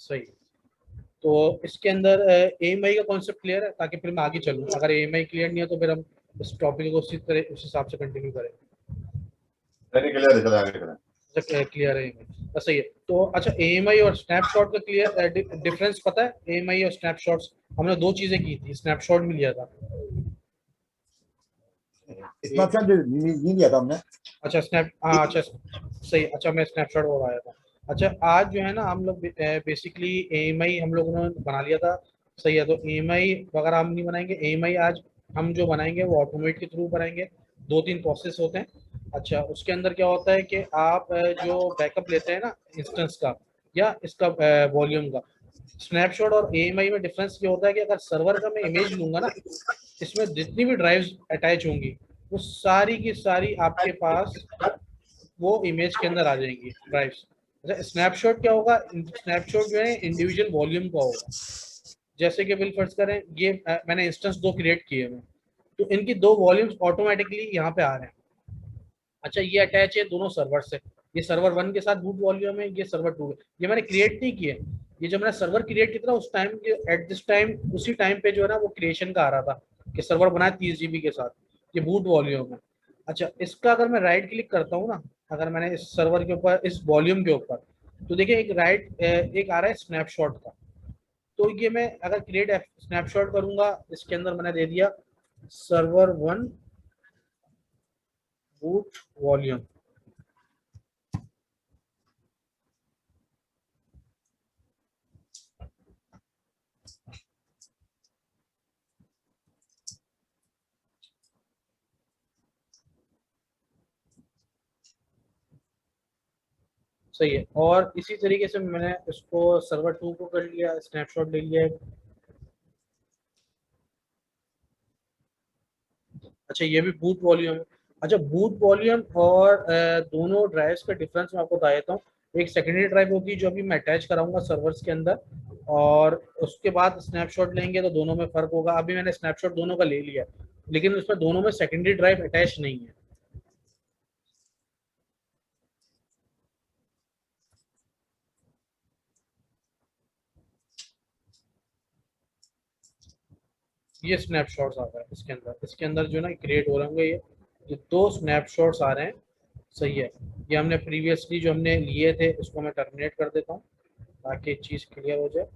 सही। तो इसके अंदर AMI का कॉन्सेप्ट क्लियर है, ताकि फिर मैं आगे चलूँ। अगर AMI क्लियर नहीं है तो फिर हम इस टॉपिक को उसी तरह उस हिसाब से कंटिन्यू करें। क्लियर है, चलो आगे करें। क्लियर है AMI, सही है। तो अच्छा, AMI और स्नैपशॉट का क्लियर डिफरेंस पता है? AMI और स्नैपशॉट्स, हमने दो चीजें की थी, स्नैपशॉट भी लिया था। स्नैपशॉट नहीं लिया था हमने। अच्छा हाँ अच्छा सही। अच्छा मैं स्नैपशॉट वो आया था। अच्छा आज जो है ना हम लोग बेसिकली AMI हम लोगों ने बना लिया था। सही है। तो AMI वगैरह हम नहीं बनाएंगे। AMI आज हम जो बनाएंगे वो ऑटोमेट के थ्रू बनाएंगे। दो तीन प्रोसेस होते हैं। अच्छा उसके अंदर क्या होता है कि आप जो बैकअप लेते हैं ना इंस्टेंस का या इसका वॉल्यूम का, स्नैपशॉट और AMI में डिफरेंस ये होता है कि अगर सर्वर का मैं इमेज लूंगा ना, इसमें जितनी भी ड्राइव्स अटैच होंगी वो सारी की सारी आपके पास वो इमेज के अंदर आ जाएंगी ड्राइव्स। अच्छा स्नैपशॉट क्या होगा? स्नैपशॉट जो है इंडिविजुअल वॉल्यूम का होगा। जैसे कि बिल फर्ज करें ये मैंने इंस्टेंस दो क्रिएट किए हैं, तो इनकी दो वॉल्यूम्स ऑटोमेटिकली यहाँ पे आ रहे हैं। अच्छा ये अटैच है दोनों सर्वर से। ये सर्वर 1 के साथ बूट वॉल्यूम है, ये सर्वर 2 है। ये मैंने क्रिएट नहीं किए। ये जो मैंने सर्वर क्रिएट किया था उस टाइम एट दिस टाइम उसी टाइम पे जो है ना वो क्रिएशन का आ रहा था कि सर्वर बनाया 30 GB के साथ। ये बूट वॉल्यूम है। अच्छा इसका अगर मैं राइट क्लिक करता हूँ ना, अगर मैंने इस सर्वर के ऊपर इस वॉल्यूम के ऊपर, तो देखिए एक आ रहा है स्नैपशॉट का। तो ये मैं अगर क्रिएट स्नैपशॉट करूंगा, इसके अंदर मैंने दे दिया सर्वर 1 बूट वॉल्यूम। सही है। और इसी तरीके से मैंने इसको सर्वर 2 को कर लिया, स्नैपशॉट ले लिया। अच्छा ये भी बूट वॉल्यूम। अच्छा बूट वॉल्यूम और दोनों ड्राइव्स का डिफरेंस मैं आपको बता देता हूँ। एक सेकेंडरी ड्राइव होगी जो अभी मैं अटैच कराऊंगा सर्वर्स के अंदर, और उसके बाद स्नैपशॉट लेंगे तो दोनों में फर्क होगा। अभी मैंने स्नैपशॉट दोनों का ले लिया, लेकिन उसमें दोनों में सेकेंडरी ड्राइव अटैच नहीं है। ये स्नैपशॉट्स आ रहा है इसके अंदर जो ना क्रिएट हो रहे होंगे ये दो स्नैपशॉट्स आ रहे हैं। सही है। ये हमने प्रीवियसली जो हमने लिए थे उसको मैं टर्मिनेट कर देता हूँ ताकि चीज़ क्लियर हो जाए।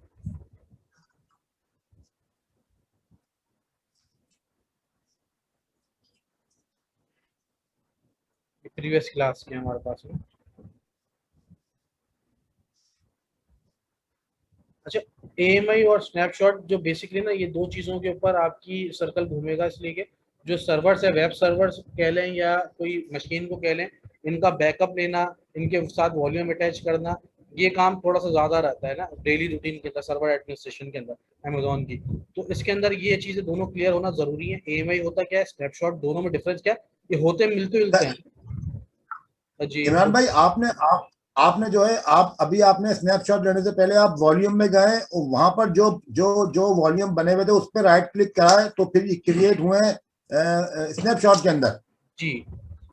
प्रीवियस क्लास के हमारे पास में। अच्छा AMI और स्नैपशॉट जो बेसिकली ना ये दो चीज़ों के ऊपर आपकी सर्कल घूमेगा, इसलिए कि जो सर्वर्स है वेब सर्वर्स कह लें या कोई मशीन को कह लें, इनका बैकअप लेना, इनके साथ वॉल्यूम अटैच करना, ये काम थोड़ा सा ज़्यादा रहता है ना डेली रूटीन के अंदर सर्वर एडमिनिस्ट्रेशन के अंदर अमेजोन की। तो इसके अंदर ये चीज़ें दोनों क्लियर होना ज़रूरी है। AMI होता क्या है, स्नैपशॉट, दोनों में डिफरेंस क्या है? ये होते मिलते जुलते हैं जी। इमरान भाई, आपने जो है, आप अभी आपने स्नैपशॉट लेने से पहले आप वॉल्यूम में गए और वहां पर जो जो जो वॉल्यूम बने हुए थे उस पर राइट क्लिक कराए तो फिर क्रिएट हुए स्नैपशॉट के अंदर। जी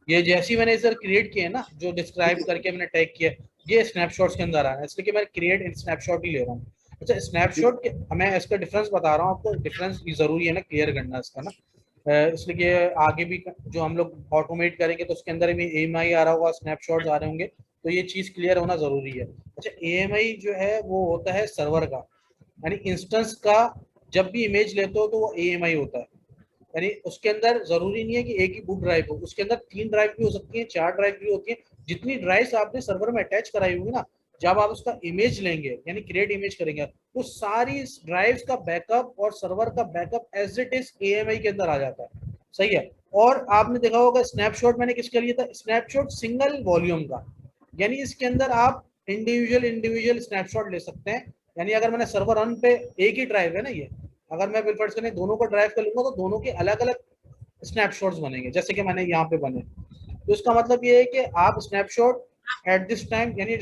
ये जैसे ही मैंने सर क्रिएट किया है ना, जो डिस्क्राइब करके मैंने टैग किया, ये स्नैपशॉट्स के अंदर आ रहा है, इसलिए कि मैं क्रिएट स्नैपशॉट ही ले रहा हूँ। अच्छा स्नैपशॉट के मैं इसका डिफरेंस बता रहा हूँ आपको। डिफरेंस जरूरी है ना क्लियर करना इसका ना, इसलिए कि आगे भी जो हम लोग ऑटोमेट करेंगे तो उसके अंदर भी AMI आ रहा होगा, स्नैपशॉट्स आ रहे होंगे, तो ये चीज़ क्लियर होना जरूरी है। अच्छा AMI जो है वो होता है सर्वर का, यानी इंस्टेंस का जब भी इमेज लेते हो तो वो AMI होता है। यानी उसके अंदर जरूरी नहीं है कि एक ही बूट ड्राइव हो, उसके अंदर 3 ड्राइव भी हो सकती है, 4 ड्राइव भी होती है। जितनी ड्राइव्स आपने सर्वर में अटैच कराई होंगी ना, जब आप उसका इमेज लेंगे यानी क्रिएट इमेज करेंगे, तो सारी ड्राइव्स का बैकअप और सर्वर का backup as it is AMI के अंदर आ जाता है। सही है। और आपने देखा होगा स्नैपशॉट मैंने किसके लिए था, स्नैपशॉट सिंगल वॉल्यूम का, यानी इसके अंदर आप इंडिविजुअल इंडिविजुअल स्नैपशॉट ले सकते हैं। यानी अगर मैंने सर्वर 1 पे एक ही ड्राइव है ना ये, अगर मैं बिलफर्स करने दोनों को ड्राइव कर लूंगा तो दोनों के अलग अलग स्नैपशॉट्स बनेंगे, जैसे कि मैंने यहाँ पे बने। तो इसका मतलब ये है कि आप स्नैपशॉट एट दिस टाइम यानी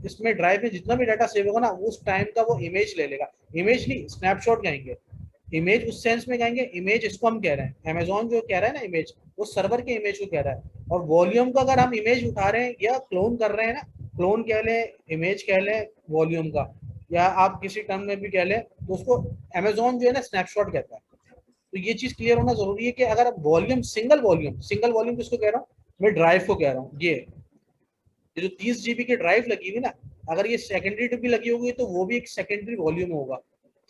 इसमें ड्राइव में जितना भी डाटा सेव होगा ना उस टाइम का वो इमेज ले लेगा। इमेज नहीं, स्नैपशॉट कहेंगे। इमेज उस सेंस में कहेंगे, इमेज इसको हम कह रहे हैं, अमेजोन जो कह रहा है ना इमेज, वो सर्वर के इमेज को कह रहा है। और वॉल्यूम का अगर हम इमेज उठा रहे हैं या क्लोन कर रहे हैं ना, क्लोन कह लें, इमेज कह लें वॉल्यूम का, या आप किसी टर्म में भी कह लें तो उसको अमेजोन जो है ना स्नैपशॉट कहता है। तो ये चीज क्लियर होना जरूरी है कि अगर आप वॉल्यूम सिंगल वॉल्यूम किसको कह रहा हूँ, मैं ड्राइव को कह रहा हूँ। ये जो 30 जीबी की ड्राइव लगी हुई ना, अगर ये सेकेंडरी भी लगी होगी तो वो भी एक सेकेंडरी वॉल्यूम होगा,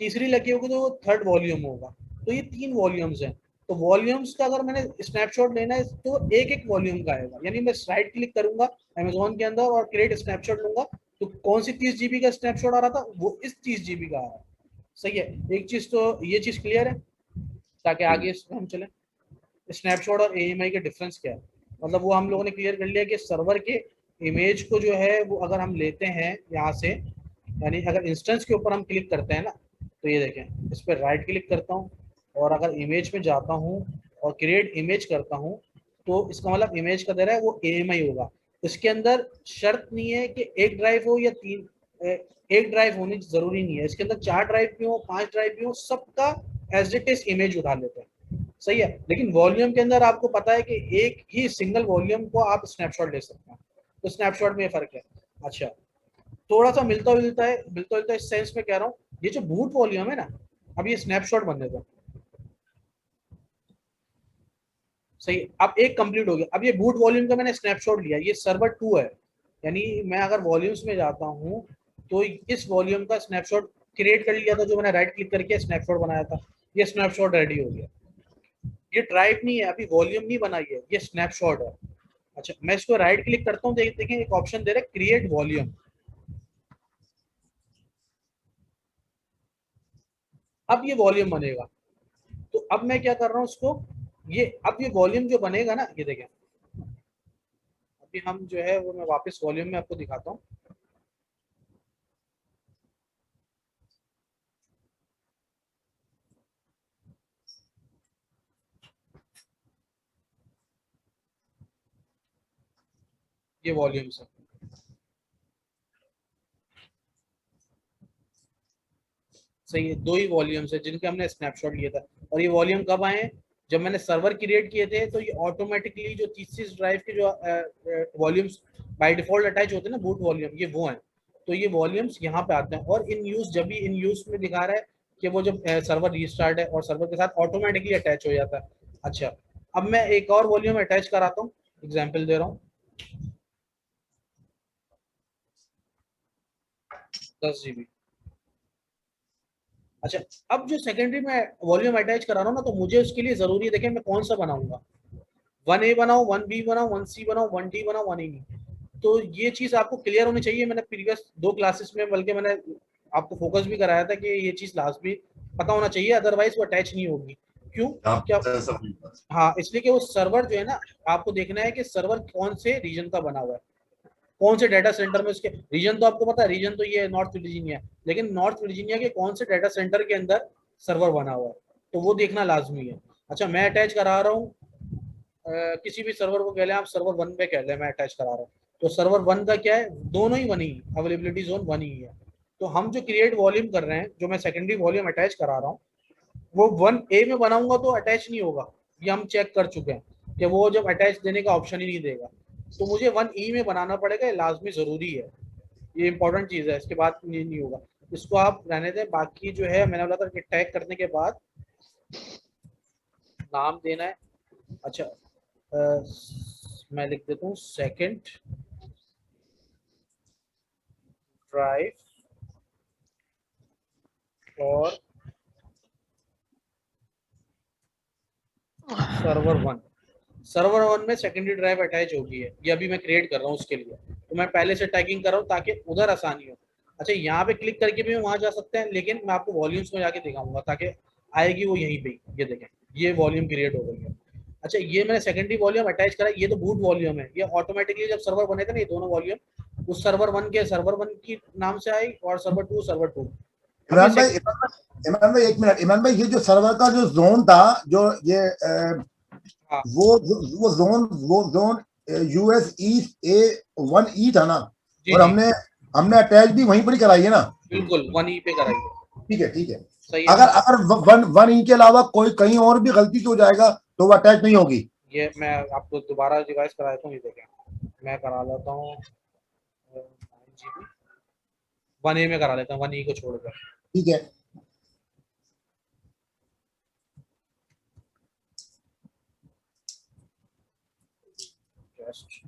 तीसरी लगी होगी तो वो थर्ड वॉल्यूम होगा। तो ये 3 वॉल्यूम्स हैं। तो वॉल्यूम्स का अगर मैंने स्नैपशॉट लेना है तो एक एक वॉल्यूम का आएगा, यानी मैं राइट क्लिक करूंगा अमेजोन के अंदर और क्रिएट स्नैपशॉट लूंगा, तो कौन सी 30 जीबी का स्नैपशॉट आ रहा था, वो इस 30 जीबी का आ रहा है। सही है, एक चीज तो ये चीज क्लियर है, ताकि आगे हम चले। स्नैपशॉट और एएमआई का डिफरेंस क्या है, मतलब वो हम लोगों ने क्लियर कर लिया कि सर्वर के इमेज को जो है वो अगर हम लेते हैं यहाँ से, यानी अगर इंस्टेंस के ऊपर हम क्लिक करते हैं ना, तो ये देखें इस पर राइट क्लिक करता हूँ और अगर इमेज में जाता हूँ और क्रिएट इमेज करता हूँ, तो इसका मतलब इमेज का दे रहा है वो एएमआई होगा। इसके अंदर शर्त नहीं है कि एक ड्राइव हो या तीन, एक ड्राइव होनी जरूरी नहीं है, इसके अंदर 4 ड्राइव भी हो 5 ड्राइव भी हो, सबका एज इट इज इमेज उठा लेते हैं। सही है, लेकिन वॉल्यूम के अंदर आपको पता है कि एक ही सिंगल वॉल्यूम को आप स्नैपशॉट ले सकते हैं, तो स्नैपशॉट में ये फर्क है। अच्छा, थोड़ा सा मिलता जुलता इस सेंस में कह रहा हूँ, ये जो बूट वॉल्यूम है ना, अब ये स्नैपशॉट बनने दो। सही, अब एक कंप्लीट हो गया, अब ये बूट वॉल्यूम का मैंने स्नैपशॉट लिया, ये सर्वर 2 है, यानी मैं अगर वॉल्यूम्स में जाता हूँ तो इस वॉल्यूम का स्नैपशॉट क्रिएट कर लिया था, जो मैंने राइट क्लिक करके स्नैपशॉट बनाया था, ये स्नैपशॉट रेडी हो गया। ये ड्राइव नहीं है, अभी वॉल्यूम नहीं बनाई है, ये स्नैपशॉट है। अच्छा, मैं इसको राइट क्लिक करता हूँ, देखें एक ऑप्शन दे रहा है क्रिएट वॉल्यूम। अब ये वॉल्यूम बनेगा, तो अब मैं क्या कर रहा हूँ उसको, ये अब ये वॉल्यूम जो बनेगा ना, ये देखें, अभी हम जो है वो मैं वापस वॉल्यूम में आपको दिखाता हूँ। ये वॉल्यूम है, सही है, 2 ही वॉल्यूम्स है जिनके हमने स्नैपशॉट लिया था। और ये वॉल्यूम कब आए हैं, जब मैंने सर्वर क्रिएट किए थे, तो ये ऑटोमेटिकली जो 30 ड्राइव के जो वॉल्यूम्स बाय डिफॉल्ट अटैच होते हैं ना, बूट वॉल्यूम, ये वो हैं। तो ये वॉल्यूम्स यहाँ पे आते हैं, और इन यूज जब भी इन यूज में दिखा रहा है कि वो जब सर्वर रीस्टार्ट है और सर्वर के साथ ऑटोमेटिकली अटैच हो जाता है। अच्छा, अब मैं एक और वॉल्यूम अटैच कराता हूँ, एग्जाम्पल दे रहा हूँ, 10 GB। अच्छा, अब जो सेकेंडरी में वॉल्यूम अटैच करा रहा हूँ ना, तो मुझे उसके लिए जरूरी है, देखें मैं कौन सा बनाऊंगा, 1A बनाओ, 1B बनाओ, 1C बनाओ, 1D बनाओ, 1E। तो ये चीज आपको क्लियर होनी चाहिए। मैंने प्रीवियस 2 क्लासेस में बल्कि मैंने आपको फोकस भी कराया था कि ये चीज लास्ट भी पता होना चाहिए, अदरवाइज वो अटैच नहीं होगी। क्यों, क्या, हाँ, इसलिए कि वो सर्वर जो है ना, आपको देखना है कि सर्वर कौन से रीजन का बना हुआ है, कौन से डाटा सेंटर में उसके रीजन, तो आपको पता है रीजन तो ये है नॉर्थ वर्जीनिया, लेकिन नॉर्थ वर्जीनिया के कौन से डाटा सेंटर के अंदर सर्वर बना हुआ है, तो वो देखना लाजमी है। अच्छा, मैं अटैच करा रहा हूँ किसी भी सर्वर को कह लें आप, सर्वर 1 पे कह लें मैं अटैच करा रहा हूँ, तो सर्वर 1 का क्या है, दोनों ही 1 ही, अवेलेबिलिटी जोन 1 ही है। तो हम जो क्रिएट वॉल्यूम कर रहे हैं, जो मैं सेकेंडरी वॉल्यूम अटैच करा रहा हूँ, वो 1A में बनाऊंगा तो अटैच नहीं होगा, ये हम चेक कर चुके हैं कि वो जब अटैच देने का ऑप्शन ही नहीं देगा। तो मुझे 1E में बनाना पड़ेगा, ये लाजमी जरूरी है, ये इंपॉर्टेंट चीज है, इसके बाद नहीं होगा। इसको आप रहने दें। बाकी जो है मैंने बोला था कि टैग करने के बाद नाम देना है। अच्छा, मैं लिख देता हूँ सेकंड ड्राइव और सर्वर 1 में सेकेंडरी ड्राइव अटैच होगी है, ये अभी मैं क्रिएट कर रहा हूँ उसके लिए, तो मैं पहले से टैगिंग कर रहा हूँ ताकि उधर आसानी हो। अच्छा, यहाँ पे क्लिक करके भी वहां जा सकते हैं, लेकिन मैं आपको वॉल्यूम्स में जाके दिखाऊंगा ताकि आएगी वो यहीं पे। ये देखें, ये वॉल्यूम क्रिएट हो गई है। अच्छा, ये मैंने सेकेंडरी वॉल्यूम अटैच करा, ये तो बूट वॉल्यूम है, ये ऑटोमेटिकली जब सर्वर बने थे ना, ये दोनों वॉल्यूम उस सर्वर वन की नाम से आई, और सर्वर टू। इमरान भाई एक मिनट, इमरान भाई ये जो सर्वर का जो जोन था, जो ये हाँ, वो जोन US ईस्ट A1E था ना, जी और जी, हमने हमने अटैच भी वहीं पर ही कराई है ना। बिल्कुल 1E पे कराइए। ठीक है, ठीक है। सही है अगर ना, अगर वन ई के अलावा कोई कहीं और भी गलती से हो जाएगा तो वो अटैच नहीं होगी। ये मैं आपको दोबारा रिवाइज करा देता हूँ, ये देखें मैं करा लेता हूँ 9 GB 1A में करा लेते हैं, 1E को छोड़कर। ठीक है, Just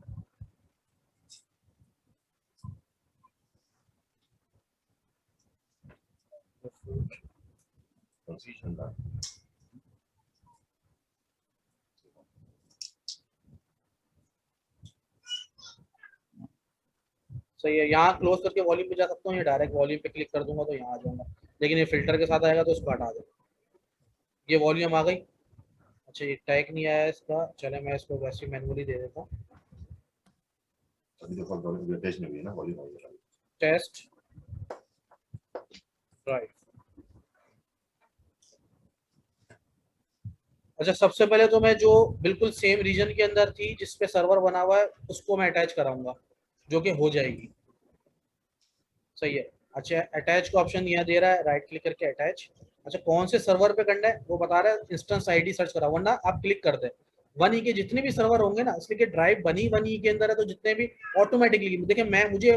सही है। यहाँ क्लोज करके वॉल्यूम पे जा सकता हूँ, या डायरेक्ट वॉल्यूम पे क्लिक कर दूंगा तो यहाँ आ जाऊंगा, लेकिन ये फिल्टर के साथ आएगा तो इसको हटा दो। ये वॉल्यूम आ गई। अच्छा ये टैग नहीं आया इसका, चले मैं इसको वैसे मैनुअली दे देता हूँ। Test drive. अच्छा सबसे पहले तो मैं जो बिल्कुल सेम रीजन के अंदर थी जिसपे सर्वर बना हुआ है उसको मैं अटैच कराऊंगा, जो कि हो जाएगी। सही है। अच्छा अटैच का ऑप्शन यहाँ दे रहा है, राइट क्लिक करके अटैच। अच्छा कौन से सर्वर पे करना है वो बता रहा है, इंस्टेंस आईडी सर्च करा, वरना आप क्लिक कर दे। 1E के जितने भी सर्वर होंगे ना, इसलिए कि ड्राइव बनी 1E के अंदर है, तो जितने भी ऑटोमेटिकली देखिए, मैं मुझे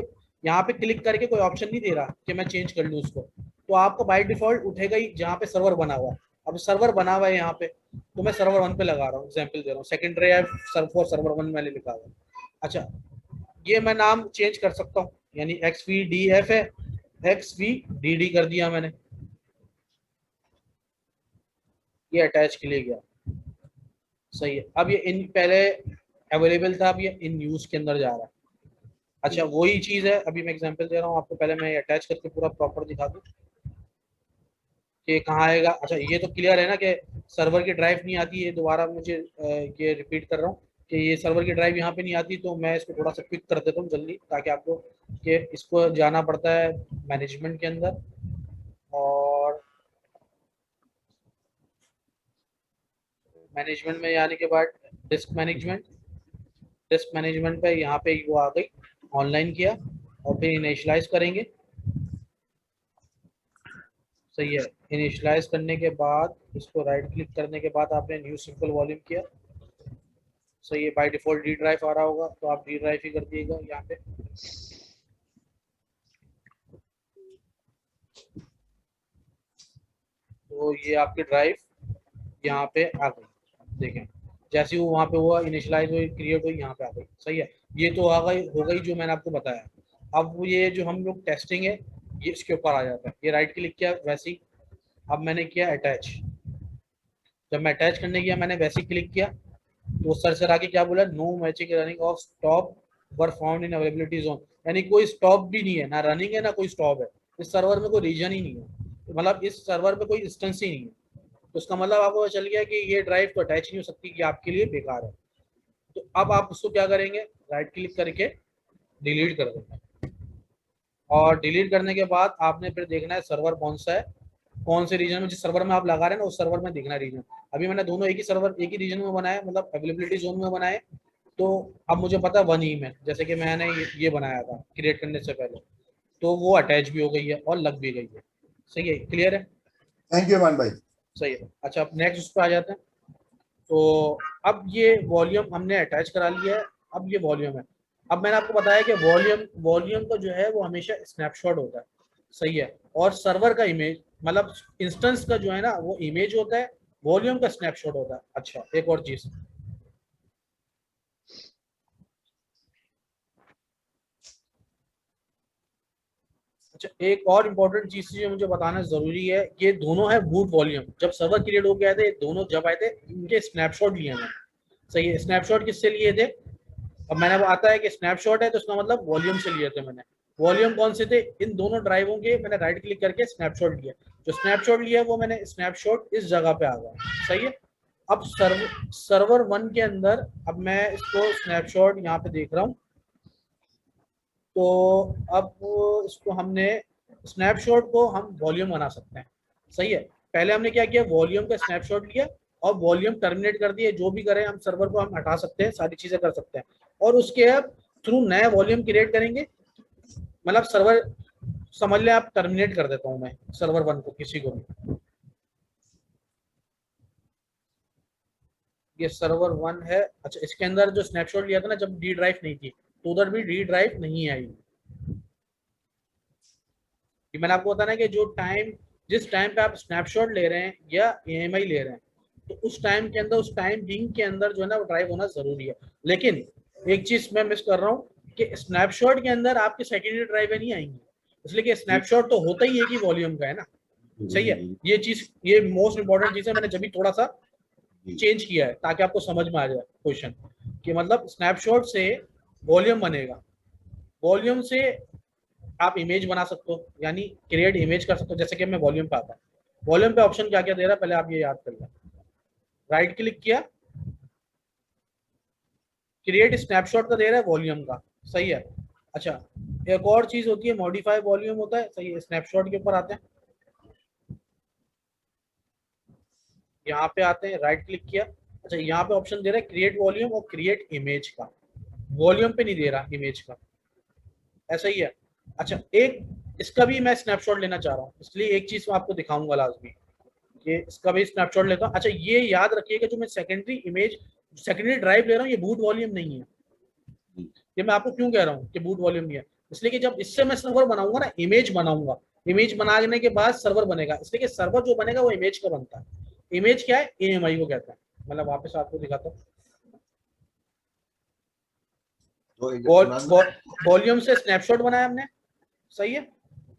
यहाँ पे क्लिक करके कोई ऑप्शन नहीं दे रहा कि मैं चेंज कर लूँ उसको, तो आपको बाय डिफॉल्ट उठेगा ही जहाँ पे सर्वर बना हुआ है। अब सर्वर बना हुआ है यहाँ पे, तो मैं सर्वर 1 पे लगा रहा हूँ, एग्जाम्पल दे रहा हूँ, सेकेंडरी है फॉर सर्वर 1 मैंने लिखा हुआ है। अच्छा ये मैं नाम चेंज कर सकता हूँ, यानी XVDF है, XVDD कर दिया मैंने, ये अटैच के लिए गया। सही है। अब ये इन पहले अवेलेबल था, अब ये इन यूज के अंदर जा रहा है। अच्छा वही चीज है, अभी मैं एग्जांपल दे रहा हूँ आपको, पहले मैं अटैच करके पूरा प्रॉपर दिखा दूँ कि कहाँ आएगा। अच्छा ये तो क्लियर है ना कि सर्वर की ड्राइव नहीं आती है, दोबारा मुझे ये रिपीट कर रहा हूँ कि ये सर्वर की ड्राइव यहाँ पे नहीं आती, तो मैं इसको थोड़ा सा क्विक कर देता हूँ जल्दी, ताकि आपको कि इसको जाना पड़ता है मैनेजमेंट के अंदर, और मैनेजमेंट में आने के बाद डिस्क मैनेजमेंट पे यहाँ पे वो आ गई, ऑनलाइन किया और फिर इनिशियलाइज करेंगे। सही है। इनिशियलाइज करने के बाद इसको राइट क्लिक करने के बाद आपने न्यू सिंपल वॉल्यूम किया। सही है। बाय डिफॉल्ट डी ड्राइव आ रहा होगा तो आप डी ड्राइव ही कर दिएगा यहाँ पे। तो ये आपकी ड्राइव यहाँ पे आ गई, देखें जैसे वो वहाँ पे हुआ इनिशियलाइज हुई, क्रिएट हुई, यहाँ पे आ गई। सही है। ये तो आ गई, हो गई जो मैंने आपको बताया। अब वो ये जो हम लोग टेस्टिंग है ये इसके ऊपर आ जाता है, ये राइट क्लिक किया वैसे ही। अब मैंने किया अटैच, जब मैं अटैच करने गया मैंने वैसे ही क्लिक किया, तो सर सर आके क्या बोला, no matching running of stop were found in availability zone, यानी कोई स्टॉप भी नहीं है, ना रनिंग है ना कोई स्टॉप है, इस सर्वर में कोई रीजन ही नहीं है, मतलब इस सर्वर में कोई इंस्टेंस ही नहीं है। तो उसका मतलब आपको चल गया कि ये ड्राइव तो अटैच नहीं हो सकती, कि आपके लिए बेकार है। तो अब आप उसको क्या करेंगे, राइट क्लिक करके डिलीट कर देंगे, और डिलीट करने के बाद आपने फिर देखना है सर्वर कौन सा है, कौन से रीजन में, जिस सर्वर में आप लगा रहे हैं ना उस सर्वर में देखना रीजन। अभी मैंने दोनों एक ही सर्वर एक ही रीजन में बनाया, मतलब अवेलेबिलिटी जोन में बनाए, तो अब मुझे पता है 1E में, जैसे कि मैंने ये बनाया था क्रिएट करने से पहले, तो वो अटैच भी हो गई है और लग भी गई है। सही है, क्लियर है। थैंक यू मान भाई। सही है। अच्छा अब नेक्स्ट उस पर आ जाते हैं। तो अब ये वॉल्यूम हमने अटैच करा लिया है, अब ये वॉल्यूम है। अब मैंने आपको बताया कि वॉल्यूम का जो है वो हमेशा स्नैपशॉट होता है। सही है। और सर्वर का इमेज, मतलब इंस्टेंस का जो है ना वो इमेज होता है, वॉल्यूम का स्नैपशॉट होता है। अच्छा एक और चीज, अच्छा एक और इम्पोर्टेंट चीज जो मुझे बताना जरूरी है, ये दोनों है बूट वॉल्यूम, जब सर्वर क्रिएट होके आए थे दोनों जब आए थे, इनके स्नैपशॉट लिए मैंने। सही है। स्नैपशॉट किससे लिए थे, अब मैंने अब आता है कि स्नैपशॉट है तो इसका मतलब वॉल्यूम से लिए थे मैंने। वॉल्यूम कौन से थे, इन दोनों ड्राइवों के मैंने राइट क्लिक करके स्नैपशॉट लिया, जो स्नैपशॉट लिया वो मैंने स्नैपशॉट इस जगह पे आ गया। सही है। अब सर्वर 1 के अंदर अब मैं इसको स्नैपशॉट यहाँ पे देख रहा हूँ, तो अब इसको हमने स्नैपशॉट को हम वॉल्यूम बना सकते हैं। सही है। पहले हमने क्या किया, वॉल्यूम का स्नैपशॉट लिया और वॉल्यूम टर्मिनेट कर दिए, जो भी करें हम सर्वर को हम हटा सकते हैं, सारी चीजें कर सकते हैं, और उसके अब थ्रू नया वॉल्यूम क्रिएट करेंगे, मतलब सर्वर समझ लें आप, टर्मिनेट कर देता हूं मैं सर्वर 1 को, किसी को भी। ये सर्वर 1 है। अच्छा इसके अंदर जो स्नैपशॉट लिया था ना जब डी ड्राइव नहीं थी, तो उधर भी डी ड्राइव नहीं आई। कि मैंने आपको बताया ना कि जो टाइम, जिस टाइम पे आप स्नैपशॉट ले रहे हैं या EMI ले रहे हैं, तो उस टाइम के अंदर, उस टाइम बिंग के अंदर जो है ना वो ड्राइव होना जरूरी है। लेकिन एक चीज मैं मिस कर रहा हूँ कि स्नैपशॉट के अंदर आपकी सेकेंडरी ड्राइवें नहीं आएंगी, इसलिए कि स्नैपशॉट तो होता ही है कि वॉल्यूम का है ना। सही है, ये चीज, ये मोस्ट इंपॉर्टेंट चीज है, मैंने जब भी थोड़ा सा चेंज किया है ताकि आपको समझ में आ जाए क्वेश्चन, कि मतलब स्नैपशॉट से वॉल्यूम बनेगा, वॉल्यूम से आप इमेज बना सकते हो, यानी क्रिएट इमेज कर सकते हो। जैसे कि मैं वॉल्यूम पे आता हूँ, वॉल्यूम पे ऑप्शन क्या क्या दे रहा है पहले आप ये याद कर लें। राइट क्लिक किया, क्रिएट स्नैपशॉट का दे रहा है वॉल्यूम का, सही है। अच्छा, एक और चीज होती है मॉडिफाई वॉल्यूम होता है, सही है। स्नैपशॉट के ऊपर आते हैं, यहाँ पे आते हैं, राइट क्लिक किया। अच्छा, यहाँ पे ऑप्शन दे रहा है क्रिएट वॉल्यूम और क्रिएट इमेज का, वॉल्यूम पे नहीं दे रहा, इमेज का, ऐसा ही है। अच्छा, एक इसका भी मैं स्नैपशॉट लेना चाह रहा हूँ, इसलिए एक चीज मैं आपको दिखाऊंगा लाजमी, ये इसका भी स्नैपशॉट लेता हूँ। अच्छा, ये याद रखिएगा जो मैं सेकेंडरी इमेज, सेकेंडरी ड्राइव ले रहा हूँ, ये बूट वॉल्यूम नहीं है। ये मैं आपको क्यों कह रहा हूँ कि बूट वॉल्यूम नहीं है, इसलिए कि जब इससे मैं सर्वर बनाऊंगा ना, इमेज बनाऊंगा, इमेज बनाने के बाद सर्वर बनेगा, इसलिए कि सर्वर जो बनेगा वो इमेज का बनता है। इमेज क्या है, EMI को कहता है। मतलब वापस आपको दिखाता हूँ, वॉल्यूम से स्नैपशॉट बनाया हमने, सही है।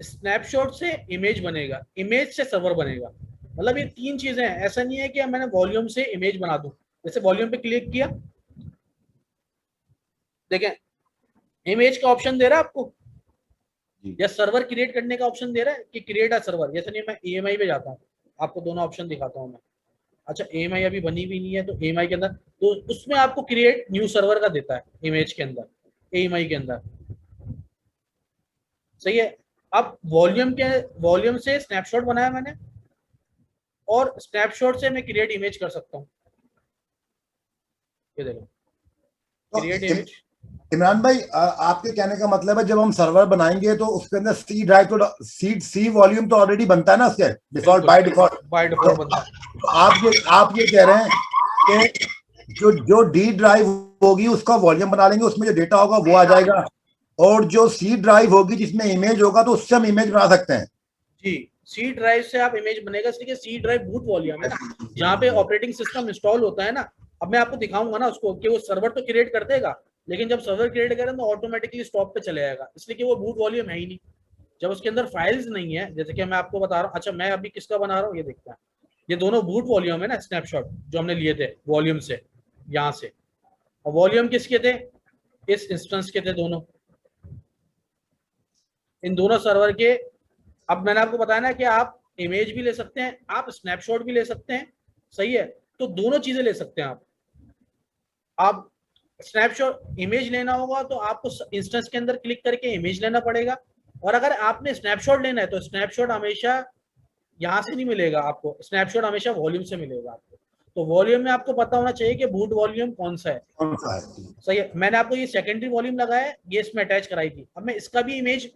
स्नैपशॉट से इमेज बनेगा, इमेज से सर्वर बनेगा, मतलब ये तीन चीजें हैं। ऐसा नहीं है कि मैंने वॉल्यूम से इमेज बना दूं, जैसे वॉल्यूम पे क्लिक किया, देखें इमेज का ऑप्शन दे रहा है आपको, या सर्वर क्रिएट करने का ऑप्शन दे रहा है कि क्रिएट अ सर्वर। जैसे नहीं, मैं EMI पे जाता हूँ, आपको दोनों ऑप्शन दिखाता हूँ मैं। अच्छा, EMI अभी बनी भी नहीं है, तो EMI के अंदर तो उसमें आपको क्रिएट न्यू सर्वर का देता है, इमेज के अंदर, EMI के अंदर, सही है। अब वॉल्यूम से स्नैपशॉट बनाया मैंने, और स्नैपशॉट से मैं क्रिएट इमेज कर सकता हूँ, ये देखो तो क्रिएट इमेज। इमरान भाई, आपके कहने का मतलब है जब हम सर्वर बनाएंगे तो उसके अंदर सी ड्राइव, तो सी वॉल्यूम तो ऑलरेडी बनता है ना उसके डिफॉल्ट, बिल्कुल बाय डिफॉल्ट। बाय तो डिफॉल्ट बनता है। आप ये कह रहे हैं कि जो जो डी ड्राइव होगी उसका वॉल्यूम बना लेंगे, उसमें जो डेटा होगा वो आ जाएगा, और जो सी ड्राइव होगी जिसमें इमेज होगा तो उससे हम इमेज बना सकते हैं। जी, सी ड्राइव से आप इमेज बनेगा, इसलिए सी ड्राइव बूट वॉल्यूम है ना, जहाँ पे ऑपरेटिंग सिस्टम इंस्टॉल होता है ना। अब मैं आपको दिखाऊंगा ना उसको कि वो सर्वर तो क्रिएट कर देगा, लेकिन जब सर्वर क्रिएट करें तो ऑटोमेटिकली स्टॉप पे चले जाएगा, इसलिए कि वो बूट वॉल्यूम है ही नहीं, जब उसके अंदर फाइल्स नहीं है। जैसे कि मैं आपको बता रहा हूँ, अच्छा मैं अभी किसका बना रहा हूँ ये देखते हैं, ये दोनों बूट वॉल्यूम है ना, स्नैपशॉट जो हमने लिए थे वॉल्यूम से, यहाँ से। और वॉल्यूम किसके थे, इस इंस्टेंस के थे दोनों, इन दोनों सर्वर के। अब मैंने आपको बताया ना कि आप इमेज भी ले सकते हैं, आप स्नैपशॉट भी ले सकते हैं, सही है। तो दोनों चीजें ले सकते हैं आप स्नैपशॉट इमेज लेना होगा तो आपको इंस्टेंस के अंदर क्लिक करके इमेज लेना पड़ेगा, और अगर आपने स्नैपशॉट लेना है तो स्नैपशॉट हमेशा यहाँ से नहीं मिलेगा आपको, स्नैपशॉट हमेशा वॉल्यूम से मिलेगा आपको। तो वॉल्यूम में आपको पता होना चाहिए कि बूट वॉल्यूम कौन सा है, कौन सा है? सही है। मैंने आपको ये सेकेंडरी वॉल्यूम लगाया है, ये इसमें अटैच कराई थी। अब मैं इसका भी इमेज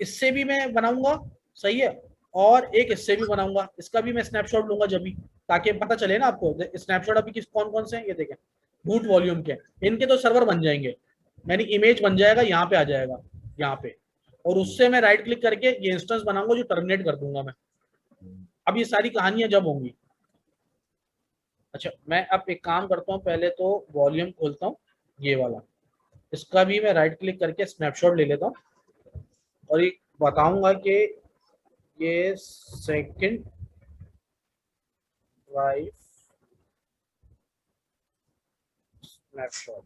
इससे भी मैं बनाऊंगा, सही है, और एक इससे भी बनाऊंगा, इसका भी मैं स्नैपशॉट लूंगा जब भी, ताकि पता चले ना आपको स्नैपशॉट अभी किस कौन कौन से हैं। ये देखें बूट वॉल्यूम के, इनके तो सर्वर बन जाएंगे, यानी इमेज बन जाएगा, यहाँ पे आ जाएगा, यहाँ पे। और उससे मैं राइट क्लिक करके ये इंस्टेंस बनाऊंगा जो टर्मिनेट कर दूंगा मैं। अब ये सारी कहानियां जब होंगी। अच्छा, मैं अब एक काम करता हूँ, पहले तो वॉल्यूम खोलता हूँ ये वाला, इसका भी मैं राइट क्लिक करके स्नैपशॉट ले लेता हूँ, और ये बताऊंगा कि ये सेकंड ड्राइव स्नैपशॉट।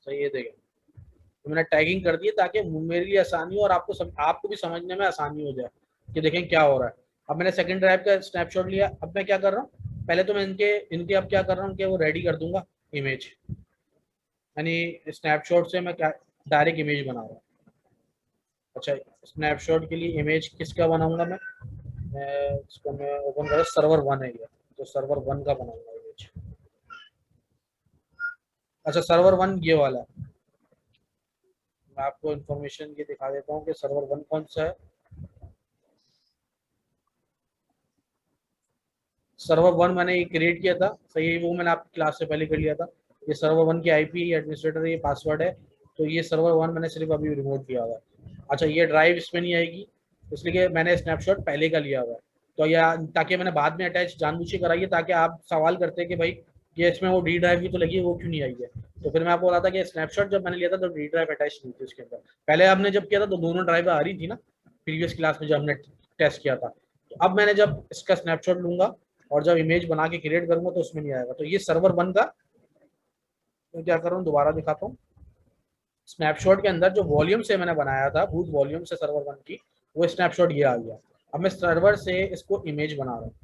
सही है, देखें तो मैंने टैगिंग कर दी है ताकि मेरे लिए आसानी हो और आपको भी समझने में आसानी हो जाए कि देखें क्या हो रहा है। अब मैंने सेकंड ड्राइव का स्नैपशॉट लिया, अब मैं क्या कर रहा हूँ, पहले तो मैं इनके इनके अब क्या कर रहा हूँ कि वो रेडी कर दूंगा इमेज, यानी स्नैपशॉट से मैं क्या डायरेक्ट इमेज बना रहा हूँ। अच्छा, स्नैपशॉट के लिए इमेज किसका बनाऊंगा मैं इसको मैं ओपन कर, सर्वर 1 है ये, तो सर्वर 1 का बनाऊंगा इमेज। अच्छा, सर्वर 1 ये वाला है, मैं आपको इन्फॉर्मेशन ये दिखा देता हूँ कि सर्वर 1 कौन सा है। सर्वर 1 मैंने ये क्रिएट किया था, सही है, वो मैंने आपकी क्लास से पहले कर लिया था। ये सर्वर 1 की आईपी एडमिनिस्ट्रेटर, ये पासवर्ड है। तो ये सर्वर 1 मैंने सिर्फ अभी रिमोट किया हुआ है। अच्छा, ये ड्राइव इसमें नहीं आएगी, इसलिए कि मैंने स्नैपशॉट पहले का लिया हुआ है। तो या ताकि मैंने बाद में अटैच जानबूझ के कराई है, ताकि आप सवाल करते हैं कि भाई ये इसमें वो डी ड्राइव भी तो लगी है, वो क्यों नहीं आई है। तो फिर मैं आपको बोला था कि स्नैपशॉट जब मैंने लिया था तो डी ड्राइव अटैच नहीं थी उसके अंदर। पहले आपने जब किया था तो दोनों ड्राइव आ रही थी ना, प्रीवियस क्लास में जब हमने टेस्ट किया था। तो अब मैंने जब इसका स्नैपशॉट लूंगा और जब इमेज बना के क्रिएट करूंगा तो उसमें नहीं आएगा। तो ये सर्वर 1 का मैं क्या कर रहा हूँ, दोबारा दिखाता हूँ। स्नैपशॉट के अंदर जो वॉल्यूम से मैंने बनाया था, बूट वॉल्यूम से सर्वर 1 की, वो स्नैपशॉट ये आ गया। अब मैं सर्वर से इसको इमेज बना रहा हूँ।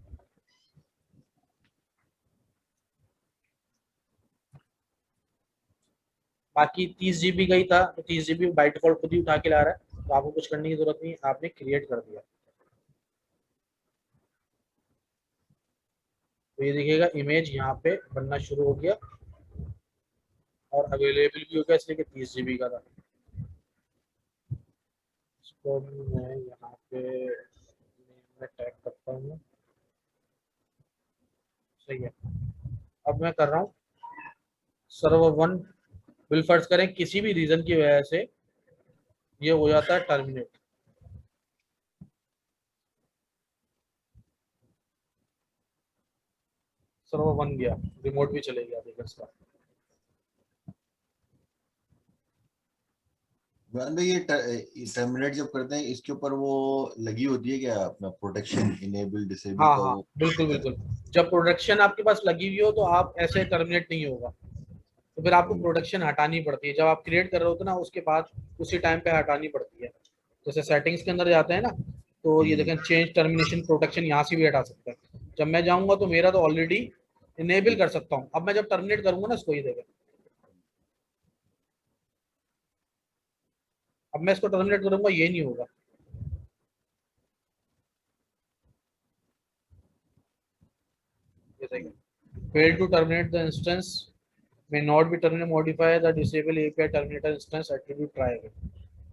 बाकी 30 GB का ही था, तो 30 GB बाई डिफॉल्ट खुद ही उठा के ला रहा है, तो आपको कुछ करने की जरूरत नहीं, आपने क्रिएट कर दिया। तो ये देखिएगा इमेज यहाँ पे बनना शुरू हो गया और अवेलेबल भी हो गया, इसलिए कि 30 GB का था। इसको मैं यहाँ पे मैं टैग करता हूँ, सही है। अब मैं कर रहा हूँ सर्वर 1 विल फर्ज करें किसी भी रीजन की वजह से ये हो जाता है टर्मिनेट। सर्वर 1 गया, रिमोट भी चले गया, देखो इसका। वैन भाई, ये टर्मिनेट जब करते हैं इसके ऊपर वो लगी होती है क्या अपना प्रोटेक्शन इनेबल डिसेबल हाँ का? हाँ, वो बिल्कुल बिल्कुल। जब प्रोडक्शन आपके पास लगी हुई हो तो आप ऐसे टर्मिनेट नहीं होगा, तो फिर आपको प्रोडक्शन हटानी पड़ती है। जब आप क्रिएट कर रहे होते ना उसके बाद उसी टाइम पे हटानी पड़ती है। जैसे सेटिंग्स के अंदर जाते हैं ना, तो ये देखें चेंज टर्मिनेशन प्रोटेक्शन, यहाँ से भी हटा सकते हैं। जब मैं जाऊंगा तो मेरा तो ऑलरेडी इनेबल कर सकता हूँ। अब मैं जब टर्मिनेट करूंगा ना इसको, ये देखें, अब मैं इसको टर्मिनेट करूंगा ये नहीं होगा। Fail to terminate the instance may not be terminate modify the disable API terminator instance attribute try again.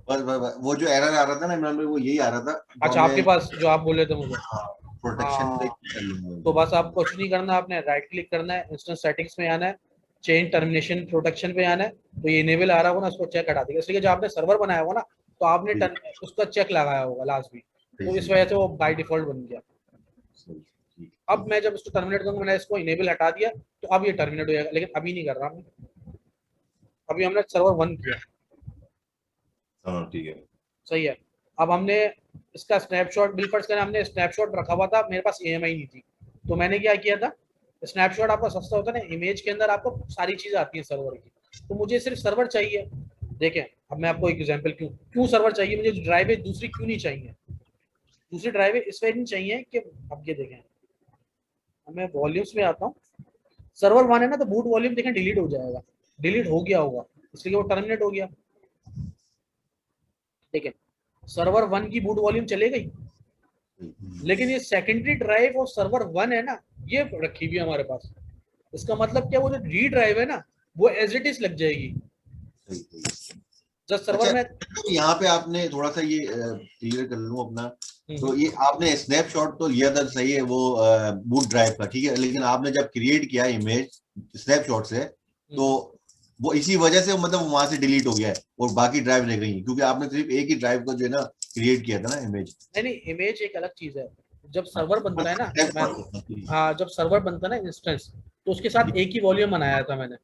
बस वो जो एरर आ रहा था ना इमरान भाई, वो यही आ रहा था। अच्छा, आपके पास जो आप बोले थे मुझे, प्रोटेक्शन हाँ, तो बस आपको कुछ नहीं करना, आपने राइट क्लिक करना है, इंस्टेंस सेटिंग्स में आना है, चेंज टर्मिनेशन प्रोटेक्शन पे आना है। तो ये इनेबल आ रहा होगा ना, उसको चेक हटा देगा, इसलिए जो आपने सर्वर बनाया होगा ना, तो आपने उसका चेक लगाया होगा लास्ट भी, तो इस वजह से वो बाय डिफॉल्ट बन गया। अब मैं जब इसको टर्मिनेट करूंगा, मैंने इसको इनेबल हटा दिया, तो अब ये टर्मिनेट हो जाएगा, लेकिन अभी नहीं कर रहा मैं, अभी हमने सर्वर 1 किया। हाँ ठीक है, सही है। अब हमने इसका स्नैपशॉट बिल फर्स्ट करना, हमने स्नैपशॉट रखा हुआ था, मेरे पास EMI नहीं थी, तो मैंने क्या किया था, स्नैपशॉट आपका सस्ता होता है ना, इमेज के अंदर आपको सारी चीजें आती हैं सर्वर की, तो मुझे सिर्फ सर्वर चाहिए। देखें, अब मैं आपको एक एग्जांपल क्यों क्यों सर्वर चाहिए, मुझे ड्राइव है दूसरी क्यों नहीं चाहिए। दूसरी ड्राइव इस वजह नहीं चाहिए कि, अब ये देखें, अब मैं वॉल्यूम्स में आता हूँ, सर्वर 1 है ना, तो बूट वॉल्यूम देखें डिलीट हो जाएगा, डिलीट हो गया होगा, इसलिए वो टर्मिनेट हो गया। देखें, सर्वर 1 की बूट वॉल्यूम चले गई, लेकिन ये सेकेंडरी ड्राइव और सर्वर 1 है ना, ये रखी हुई है हमारे पास। इसका मतलब क्या, वो जो डी ड्राइव है ना, वो एज इट इज लग जाएगी जब सर्वर में। तो यहाँ पे आपने थोड़ा सा ये क्लियर कर लूं अपना, तो ये आपने स्नैपशॉट तो लिया था, सही है, वो बूट ड्राइव का, ठीक है, लेकिन आपने जब क्रिएट किया इमेज स्नैपशॉट से, तो वो इसी वजह से मतलब वहां से डिलीट हो गया है और बाकी ड्राइव रह गई, क्योंकि आपने सिर्फ एक ही ड्राइव को जो है ना क्रिएट किया था ना इमेज। नहीं, इमेज एक अलग चीज है। जब सर्वर बनता है ना, हाँ, जब सर्वर बनता है ना इंस्टेंस, तो उसके साथ एक ही वॉल्यूम बनाया था मैंने,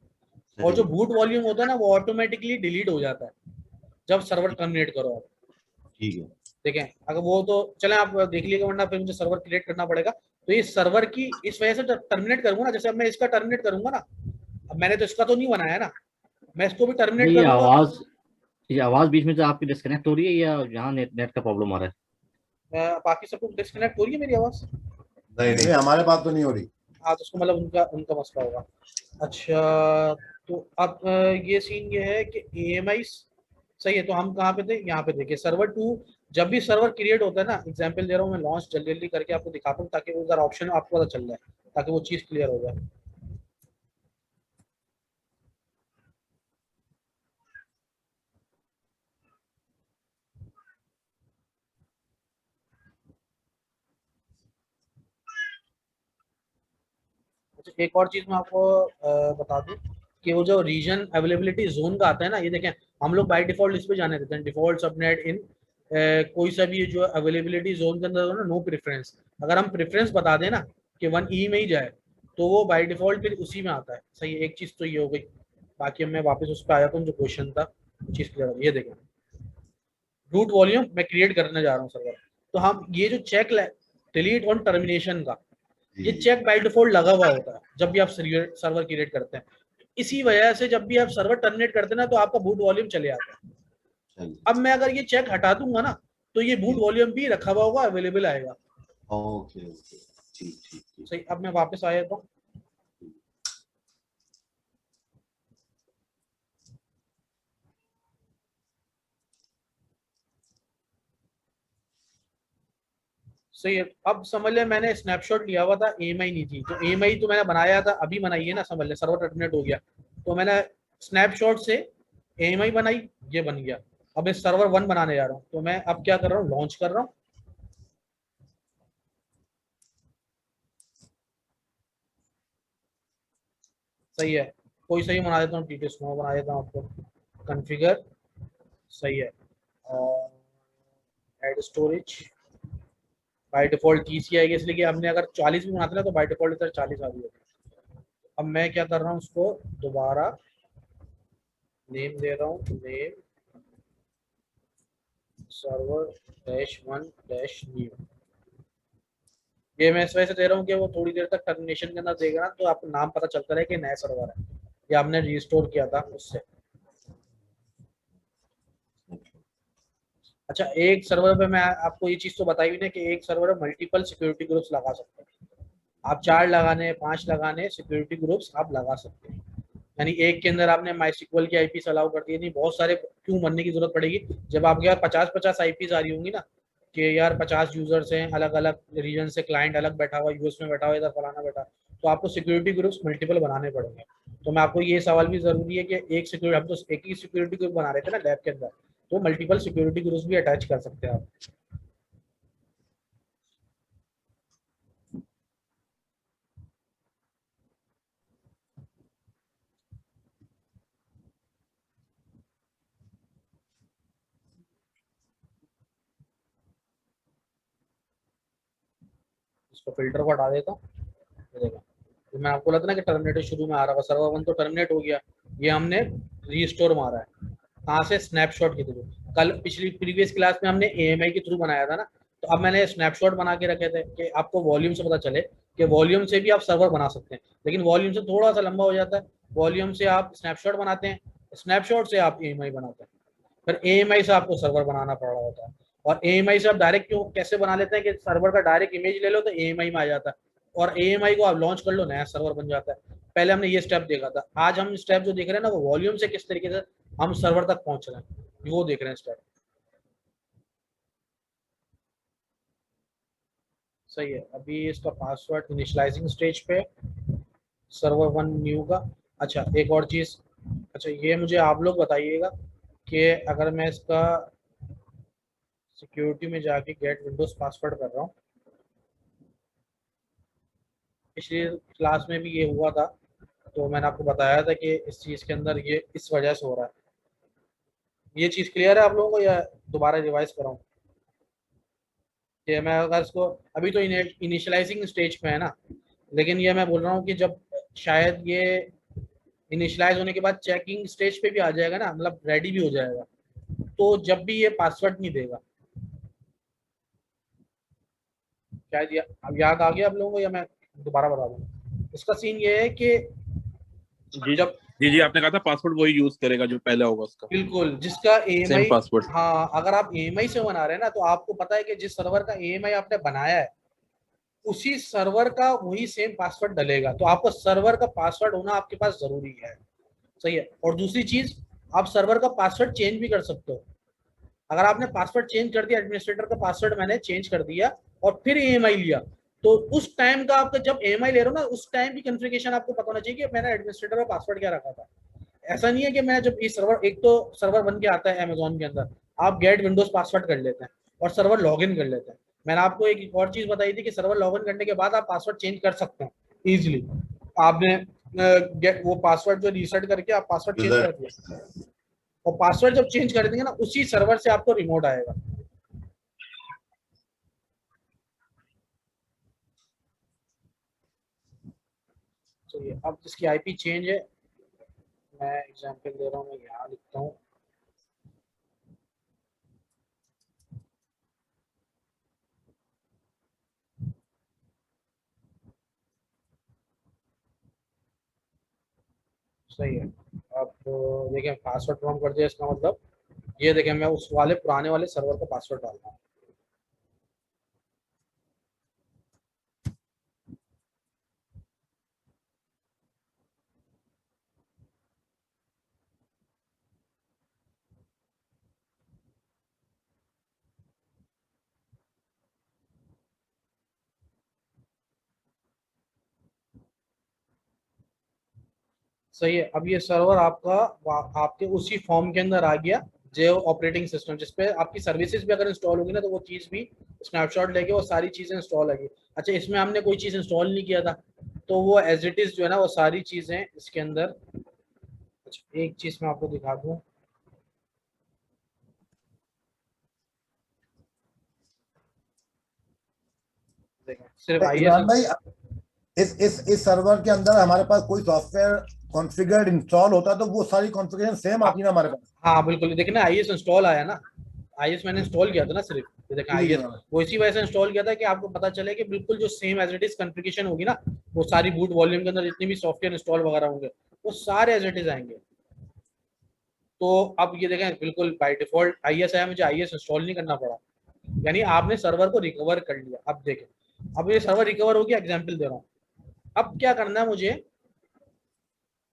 और जो बूट वॉल्यूम होता है ना, वो ऑटोमेटिकली डिलीट हो जाता है जब सर्वर टर्मिनेट करो आप। ठीक है, देखें, अगर वो तो चले आप देख लीजिएगा, वरना फिर मुझे सर्वर क्रिएट करना पड़ेगा। तो ये सर्वर की इस वजह से जब टर्मिनेट करूंगा ना, जैसे अब मैं इसका टर्मिनेट करूंगा ना, अब मैंने तो इसका तो नहीं बनाया ना, मैं इसको भी टर्मिनेट ये करूंगा। आवाज बीच में से आपकी डिस्कनेक्ट हो रही है या यहाँ नेट का प्रॉब्लम आ रहा है? बाकी सब कुछ डिस्कनेक्ट हो रही है मेरी आवाज? नहीं, हमारे पास तो नहीं हो रही। हाँ, तो उसको मतलब उनका उनका मसला होगा। अच्छा, तो अब ये सीन ये है कि EMI सही है। तो हम कहाँ पे थे, यहाँ पे देखिए सर्वर 2, जब भी सर्वर क्रिएट होता है ना, एग्जांपल दे रहा हूँ मैं, लॉन्च जल्दी जल्दी करके आपको दिखाता हूँ, ताकि वो जरा ऑप्शन आपको पता चल जाए, ताकि वो चीज़ क्लियर हो जाए। एक और चीज मैं आपको बता दूं कि वो जो रीजन अवेलेबिलिटी जोन का आता है ना, ये देखें हम लोग बाय डिफॉल्ट इस पे जाने देते हैं, डिफॉल्ट सबनेट इन कोई सा भी जो अवेलेबिलिटी जोन के अंदर हो ना, नो प्रेफरेंस। अगर हम प्रेफरेंस बता दें ना कि 1E में ही जाए तो वो बाय डिफॉल्ट फिर उसी में आता है। सही है, एक चीज तो ये हो गई। बाकी अब मैं वापस उस पर आया था जो क्वेश्चन था, चीज क्लियर। ये देखें रूट वॉल्यूम मैं क्रिएट करने जा रहा हूँ सर्वर। तो हम ये जो चेक डिलीट ऑन टर्मिनेशन का, ये चेक बाय डिफॉल्ट लगा हुआ होता है जब भी आप सर्वर क्रिएट करते हैं। इसी वजह से जब भी आप सर्वर टर्मिनेट करते हैं ना, तो आपका बूट वॉल्यूम चले आता है। अब मैं अगर ये चेक हटा दूंगा ना, तो ये बूट वॉल्यूम भी रखा हुआ होगा, अवेलेबल आएगा। ओके ओके, ठीक ठीक ठीक। सही, अब मैं वापस आया तो सही है। अब समझ ले मैंने स्नैपशॉट लिया हुआ था, EMI नहीं थी, तो EMI तो मैंने बनाया था, अभी बनाई है ना, समझ ले सर्वर टर्मिनेट हो गया तो मैंने स्नैपशॉट से EMI बनाई, ये बन गया। अब मैं सर्वर 1 बनाने जा रहा हूँ, तो मैं अब क्या कर रहा हूँ, लॉन्च कर रहा हूँ। सही है, कोई सही बना देता हूँ, TTS स्नो बना देता हूँ आपको, कॉन्फ़िगर। सही है, ऐड स्टोरेज बाय डिफॉल्ट 30 ही आएगी, इसलिए कि हमने अगर 40 भी बनाते ना तो बाय डिफॉल्ट इधर 40 आ गई। अब मैं क्या कर रहा हूँ, उसको दोबारा नेम दे रहा हूँ, नेम server-1-new। ये मैं इस वजह से दे रहा हूँ कि वो थोड़ी देर तक टर्मिनेशन के अंदर देगा ना, तो आपको नाम पता चलता रहे कि नया सर्वर है या आपने रिस्टोर किया था उससे। अच्छा, एक सर्वर पे मैं आपको ये चीज तो बताई भी ना कि एक सर्वर में मल्टीपल सिक्योरिटी ग्रुप्स लगा सकते हैं आप। 4 लगाने, 5 लगाने सिक्योरिटी ग्रुप्स आप लगा सकते हैं। यानी एक के अंदर आपने MySQL की आईपीस अलाउ कर दी, नहीं बहुत सारे क्यों बनने की जरूरत पड़ेगी जब आपके यार 50 आईपीस आ रही होंगी ना, कि यार 50 यूजर्स हैं, अलग अलग रीजन से, क्लाइंट अलग बैठा हुआ, यूएस में बैठा हुआ, इधर फलाना बैठा, तो आपको सिक्योरिटी ग्रुप्स मल्टीपल बनाने पड़ेंगे। तो मैं आपको ये सवाल भी जरूरी है कि एक सिक्योरिटी, हम तो एक ही सिक्योरिटी ग्रुप बना रहे थे ना लैब के अंदर, तो मल्टीपल सिक्योरिटी ग्रुप्स भी अटैच कर सकते हैं आप। इसको फिल्टर को हटा देता हूँ। ये देखो, तो मैं आपको लगता ना कि टर्मिनेटर शुरू में आ रहा था, सर्वर 1 तो टर्मिनेट हो गया, ये हमने रीस्टोर मारा है कहाँ से, स्नैपशॉट के थ्रू। कल पिछली प्रीवियस क्लास में हमने EMI के थ्रू बनाया था ना, तो अब मैंने स्नैपशॉट बना के रखे थे कि आपको वॉल्यूम से पता चले कि वॉल्यूम से भी आप सर्वर बना सकते हैं, लेकिन वॉल्यूम से थोड़ा सा लंबा हो जाता है। वॉल्यूम से आप स्नैपशॉट बनाते हैं, स्नैपशॉट से आप EMI बनाते हैं, फिर EMI से आपको सर्वर बनाना पड़ रहा होता है। और EMI से आप डायरेक्ट क्यों कैसे बना लेते हैं कि सर्वर का डायरेक्ट इमेज ले लो तो EMI में आ जाता है, और EMI को आप लॉन्च कर लो, नया सर्वर बन जाता है। पहले हमने ये स्टेप देखा था, आज हम स्टेप जो देख रहे हैं ना, वो वॉल्यूम से किस तरीके से हम सर्वर तक पहुंच रहे हैं वो देख रहे हैं स्टेप। सही है, अभी इसका पासवर्ड इनिशियलाइजिंग स्टेज पे, server-1-new का। अच्छा, एक और चीज, अच्छा ये मुझे आप लोग बताइएगा कि अगर मैं इसका सिक्योरिटी में जाके गेट विंडोज पासवर्ड कर रहा हूँ, पिछली क्लास में भी ये हुआ था, तो मैंने आपको बताया था कि इस चीज़ के अंदर ये इस वजह से हो रहा है। ये चीज़ क्लियर है आप लोगों को या दोबारा रिवाइज कराऊँ? कि मैं अगर इसको, अभी तो इनिशियलाइजिंग स्टेज पे है ना, लेकिन ये मैं बोल रहा हूँ कि जब शायद ये इनिशियलाइज होने के बाद चेकिंग स्टेज पे भी आ जाएगा ना, मतलब रेडी भी हो जाएगा, तो जब भी ये पासवर्ड नहीं देगा, शायद अब याद आ गया आप लोगों को या मैं दोबारा बता दूँ? इसका सीन ये है कि जब जी आपने कहा था पासवर्ड वही यूज करेगा जो पहले होगा उसका, बिल्कुल, जिसका सेम EMI, पासवर्ड। हाँ अगर आप EMI से बना रहे हैं ना, तो आपको पता है कि जिस सर्वर का EMI आपने बनाया है उसी सर्वर का वही सेम पासवर्ड डलेगा, तो आपको सर्वर का पासवर्ड होना आपके पास जरूरी है। सही है, और दूसरी चीज, आप सर्वर का पासवर्ड चेंज भी कर सकते हो। अगर आपने पासवर्ड चेंज कर दिया, एडमिनिस्ट्रेटर का पासवर्ड मैंने चेंज कर दिया और फिर EMI लिया, तो उस टाइम का आपका जब EMI ले रहे हो ना, उस टाइम की कॉन्फ़िगरेशन आपको पता होना चाहिए कि मैंने एडमिनिस्ट्रेटर का पासवर्ड क्या रखा था। ऐसा नहीं है कि मैं जब ये सर्वर, एक तो सर्वर बन के आता है अमेजोन के अंदर, आप गेट विंडोज पासवर्ड कर लेते हैं और सर्वर लॉगिन कर लेते हैं। मैंने आपको एक और चीज बताई थी कि सर्वर लॉगिन करने के बाद आप पासवर्ड चेंज कर सकते हैं इजीली। आपने गेट वो पासवर्ड जो रीसेट करके आप पासवर्ड चेंज कर दिया, और पासवर्ड जब चेंज कर देंगे ना उसी सर्वर से आपको रिमोट आएगा। तो ये अब इसकी आईपी चेंज है, मैं एग्जांपल दे रहा हूँ, मैं यहाँ लिखता हूँ। सही है। अब देखिए पासवर्ड रॉन्ग कर दिया, इसका मतलब ये देखिए मैं उस वाले पुराने वाले सर्वर का पासवर्ड डाल रहा हूँ। सही है। अब ये सर्वर आपका आपके उसी फॉर्म के अंदर आ गया, जो ऑपरेटिंग सिस्टम जिसपे आपकी सर्विसेज भी अगर इंस्टॉल होगी ना तो वो चीज़ भी स्नैपशॉट लेके वो सारी चीज़ें इंस्टॉल आएगी। अच्छा, इसमें हमने कोई चीज़ इंस्टॉल नहीं किया था तो वो एज इट इज़ जो है ना वो सारी चीज़ें इसके अंदर। अच्छा, एक चीज़ मैं आपको दिखा दूँ, सिर्फ इमरान भाई, आईएस। इस सर्वर के अंदर हमारे पास कोई सॉफ्टवेयर कॉन्फ़िगर्ड इंस्टॉल होता है तो वो सारी कॉन्फ़िगरेशन सेम आती है ना हमारे पास? हाँ बिल्कुल, देखिए ना आईएस इंस्टॉल आया ना, आईएस मैंने इंस्टॉल किया था ना सिर्फ, ये देखें जी जी आईएस वो इसी वजह से इंस्टॉल किया था कि आपको पता चले कि बिल्कुल जो same as it is configuration होगी ना, वो सारी बूट वॉल्यूम के अंदर जितने भी सॉफ्टवेयर इंस्टॉल वगैरह होंगे वो सारे एज इट इज आएंगे। तो अब ये देखें बिल्कुल बाय डिफॉल्ट आईएस आया, मुझे आईएस इंस्टॉल नहीं करना पड़ा, यानी आपने सर्वर को रिकवर कर लिया। अब देखें, अब ये सर्वर रिकवर हो गया, एग्जाम्पल दे रहा हूँ। अब क्या करना है मुझे,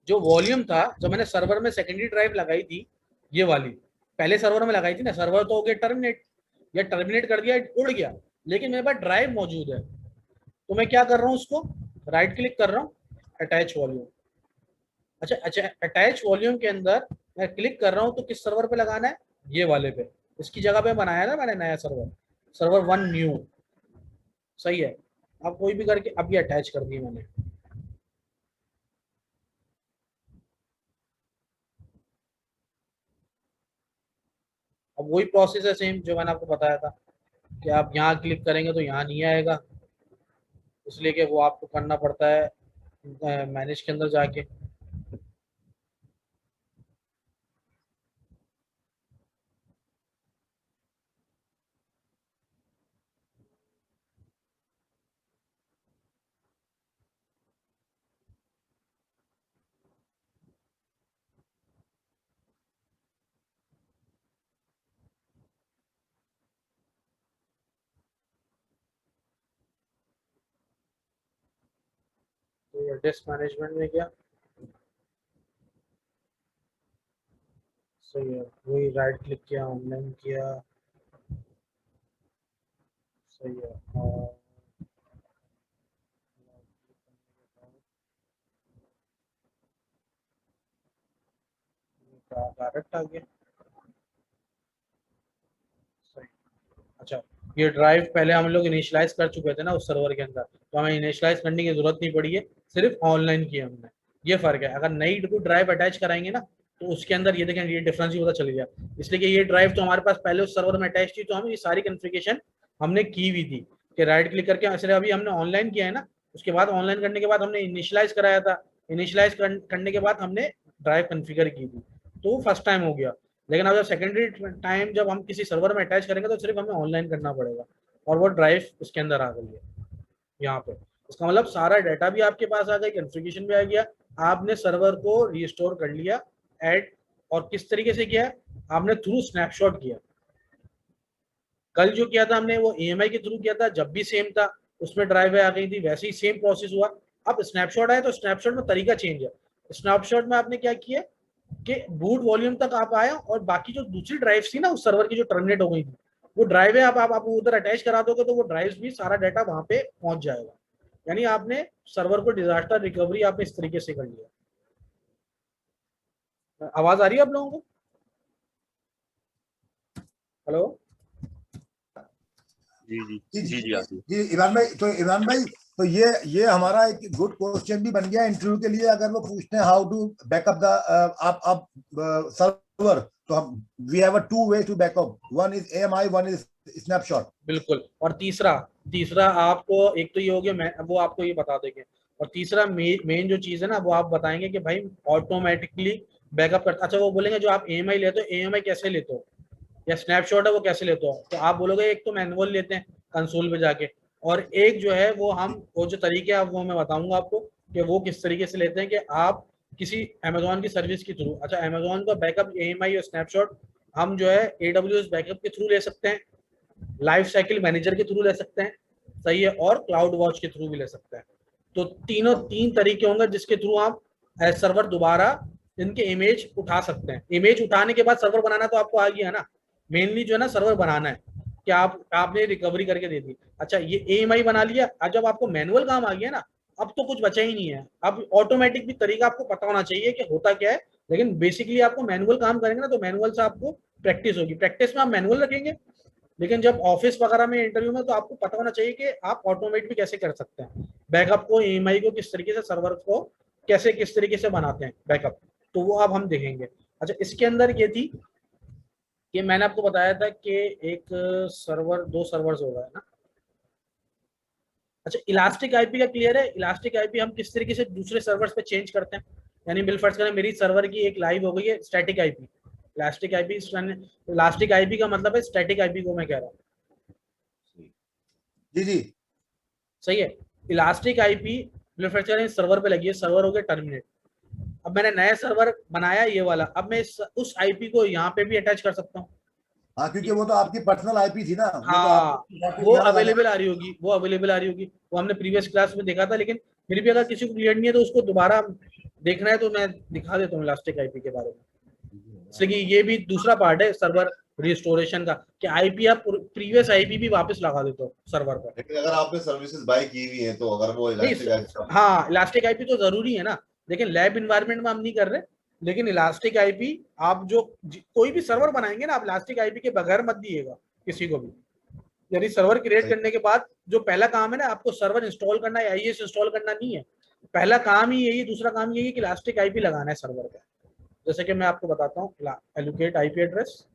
जो वॉल्यूम था जो मैंने सर्वर में सेकेंडरी ड्राइव लगाई थी, ये वाली पहले सर्वर में लगाई थी ना, सर्वर तो हो गया टर्मिनेट, या टर्मिनेट कर दिया उड़ गया, लेकिन मेरे पास ड्राइव मौजूद है। तो मैं क्या कर रहा हूँ, उसको राइट क्लिक कर रहा हूँ, अटैच वॉल्यूम। अच्छा अच्छा, अटैच वॉल्यूम के अंदर मैं क्लिक कर रहा हूँ तो किस सर्वर पे लगाना है, ये वाले पे, इसकी जगह पे बनाया ना मैंने नया सर्वर, सर्वर 1 न्यू। सही है। अब कोई भी करके अब ये अटैच कर दी मैंने। अब वही प्रोसेस है सेम जो मैंने आपको बताया था कि आप यहाँ क्लिक करेंगे तो यहाँ नहीं आएगा, इसलिए कि वो आपको करना पड़ता है मैनेज के अंदर जाके। तो ये डिस्क मैनेजमेंट में गया, सही है, वही राइट क्लिक किया, ऑनलाइन किया, सही है। और डायरेक्ट आ गया, सही। अच्छा, ये ड्राइव पहले हम लोग इनिशियलाइज कर चुके थे ना उस सर्वर के अंदर, तो हमें इनिशियलाइज करने की जरूरत नहीं पड़ी है, सिर्फ ऑनलाइन किया हमने। ये फर्क है, अगर नई ड्राइव अटैच कराएंगे ना तो उसके अंदर ये देखें ये डिफरेंस ही पता चल गया, इसलिए कि ये ड्राइव तो हमारे पास पहले उस सर्वर में अटैच थी, तो हम ये सारी कॉन्फ़िगरेशन हमने की हुई थी कि राइट क्लिक करके, इसलिए अभी हमने ऑनलाइन किया है ना, उसके बाद ऑनलाइन करने के बाद हमने इनिशियलाइज कराया था, इनिशियलाइज करने के बाद हमने ड्राइव कॉन्फ़िगर की थी, तो फर्स्ट टाइम हो गया। लेकिन अब जब सेकेंडरी टाइम जब हम किसी सर्वर में अटैच करेंगे तो सिर्फ हमें ऑनलाइन करना पड़ेगा, और वो ड्राइव उसके अंदर आ गई है यहाँ पे। इसका मतलब सारा डाटा भी आपके पास आ गया, कॉन्फ़िगरेशन भी आ गया, आपने सर्वर को रिस्टोर कर लिया, ऐड। और किस तरीके से किया, आपने थ्रू स्नैपशॉट किया। कल जो किया था हमने वो EMI के थ्रू किया था, जब भी सेम था, उसमें ड्राइव आ गई थी, वैसे ही सेम प्रोसेस हुआ। अब स्नैपशॉट आया तो स्नैपशॉट में तरीका चेंज है। स्नैपशॉट में आपने क्या किया कि बूट वॉल्यूम तक आप आया, और बाकी जो दूसरी ड्राइव थी ना उस सर्वर की जो टर्मिनेट हो गई थी, वो ड्राइव है आप उधर अटैच करा दोगे तो वो ड्राइव्स भी सारा डाटा वहां पे पहुंच जाएगा। यानी आपने सर्वर को डिजास्टर रिकवरी आपने इस तरीके से कर लिया। आवाज आ रही है आप लोगों को? हेलो? जी जी जी जी जी जी आती है। जी इमरान भाई, तो इमरान भाई तो ये हमारा एक गुड क्वेश्चन भी बन गया इंटरव्यू के लिए, अगर वो पूछते हैं हाउ टू बैकअप द आप सर्वर, तो हम we have a two way to backup, one is AMI, one is snapshot. बिल्कुल। और तीसरा आपको, एक तो ये हो गया, वो आपको ये बता देंगे। और तीसरा मेन जो चीज है ना, वो आप बताएंगे कि भाई ऑटोमेटिकली बैकअप करता। अच्छा, वो बोलेंगे जो आप AMI लेते हो, AMI कैसे लेते हो, या स्नैपशॉट है वो कैसे लेते हो, तो आप बोलोगे एक तो मैनुअल लेते हैं कंसोल पे जाके, और एक जो है वो जो तरीके आप वो मैं बताऊंगा आपको कि वो किस तरीके से लेते हैं कि आप किसी अमेजोन की सर्विस के थ्रू। अच्छा, अमेजोन का बैकअप AMI और स्नैपशॉट हम जो है AWS बैकअप के थ्रू ले सकते हैं, लाइफ साइकिल मैनेजर के थ्रू ले सकते हैं, सही है, और क्लाउड वॉच के थ्रू भी ले सकते हैं। तो तीन तरीके होंगे जिसके थ्रू आप सर्वर दोबारा इनके इमेज उठा सकते हैं। इमेज उठाने के बाद सर्वर बनाना तो आपको आ गया ना, मेनली जो है ना सर्वर बनाना है कि आपने रिकवरी करके दे दी। अच्छा, ये AMI बना लिया। आज जब आपको मैनुअल काम आ गया ना, अब तो कुछ बचा ही नहीं है। अब ऑटोमेटिक भी तरीका आपको पता होना चाहिए कि होता क्या है, लेकिन बेसिकली आपको मैनुअल काम करेंगे ना, तो मैनुअल से आपको प्रैक्टिस होगी। प्रैक्टिस में आप मैनुअल रखेंगे, लेकिन जब ऑफिस वगैरह में इंटरव्यू में, तो आपको पता होना चाहिए कि आप ऑटोमेट भी कैसे कर सकते हैं बैकअप को, AMI को किस तरीके से, सर्वर को कैसे किस तरीके से बनाते हैं बैकअप, तो वो अब हम देखेंगे। अच्छा, इसके अंदर ये थी कि मैंने आपको बताया था कि एक सर्वर, 2 सर्वर्स हो गए ना। अच्छा, इलास्टिक आईपी का क्लियर है? इलास्टिक आईपी हम किस तरीके से दूसरे सर्वर्स पे चेंज करते हैं, यानी बिलफर्ज करें मेरी सर्वर की एक लाइव हो गई है स्टैटिक आईपी, इलास्टिक आईपी का मतलब है स्टैटिक आईपी को मैं कह रहा हूँ। जी जी सही है। इलास्टिक आईपी बिलफर्ज करें सर्वर पे लगी है, सर्वर हो गया टर्मिनेट। अब मैंने नया सर्वर बनाया ये वाला, अब मैं उस आईपी को यहाँ पे भी अटैच कर सकता हूँ। हाँ, क्योंकि वो तो आपकी पर्सनल आईपी थी ना, वो तो हाँ, आपको वो यहाँ लगाना। अवेलेबल आ रही होगी, वो हमने प्रीवियस क्लास में देखा था। लेकिन फिर भी अगर किसी को क्लियर नहीं है तो उसको दोबारा देखना है, तो मैं दिखा देता हूँ इलास्टिक आईपी के बारे में। इसलिए कि ये भी दूसरा पार्ट है सर्वर रिस्टोरेशन का, कि आईपी आप प्रीवियस आईपी भी वापस लगा देते हो सर्वर पर। लेकिन अगर आपने सर्विसेज बाय की हुई है तो अगर वो नहीं, इलास्टिक हाँ, इलास्टिक आईपी तो जरूरी है ना, लेकिन लैब इन्वायरमेंट में हम नहीं कर रहे। लेकिन इलास्टिक आईपी आप जो कोई भी सर्वर बनाएंगे ना, आप इलास्टिक आईपी के बगैर मत दिएगा किसी को भी। यदि सर्वर क्रिएट करने के बाद जो पहला काम है ना, आपको सर्वर इंस्टॉल करना है, IIS इंस्टॉल करना नहीं है, पहला काम ही यही, दूसरा काम यही है कि इलास्टिक आईपी लगाना है सर्वर पे। जैसे कि मैं आपको बताता हूँ, एलोकेट आईपी एड्रेस।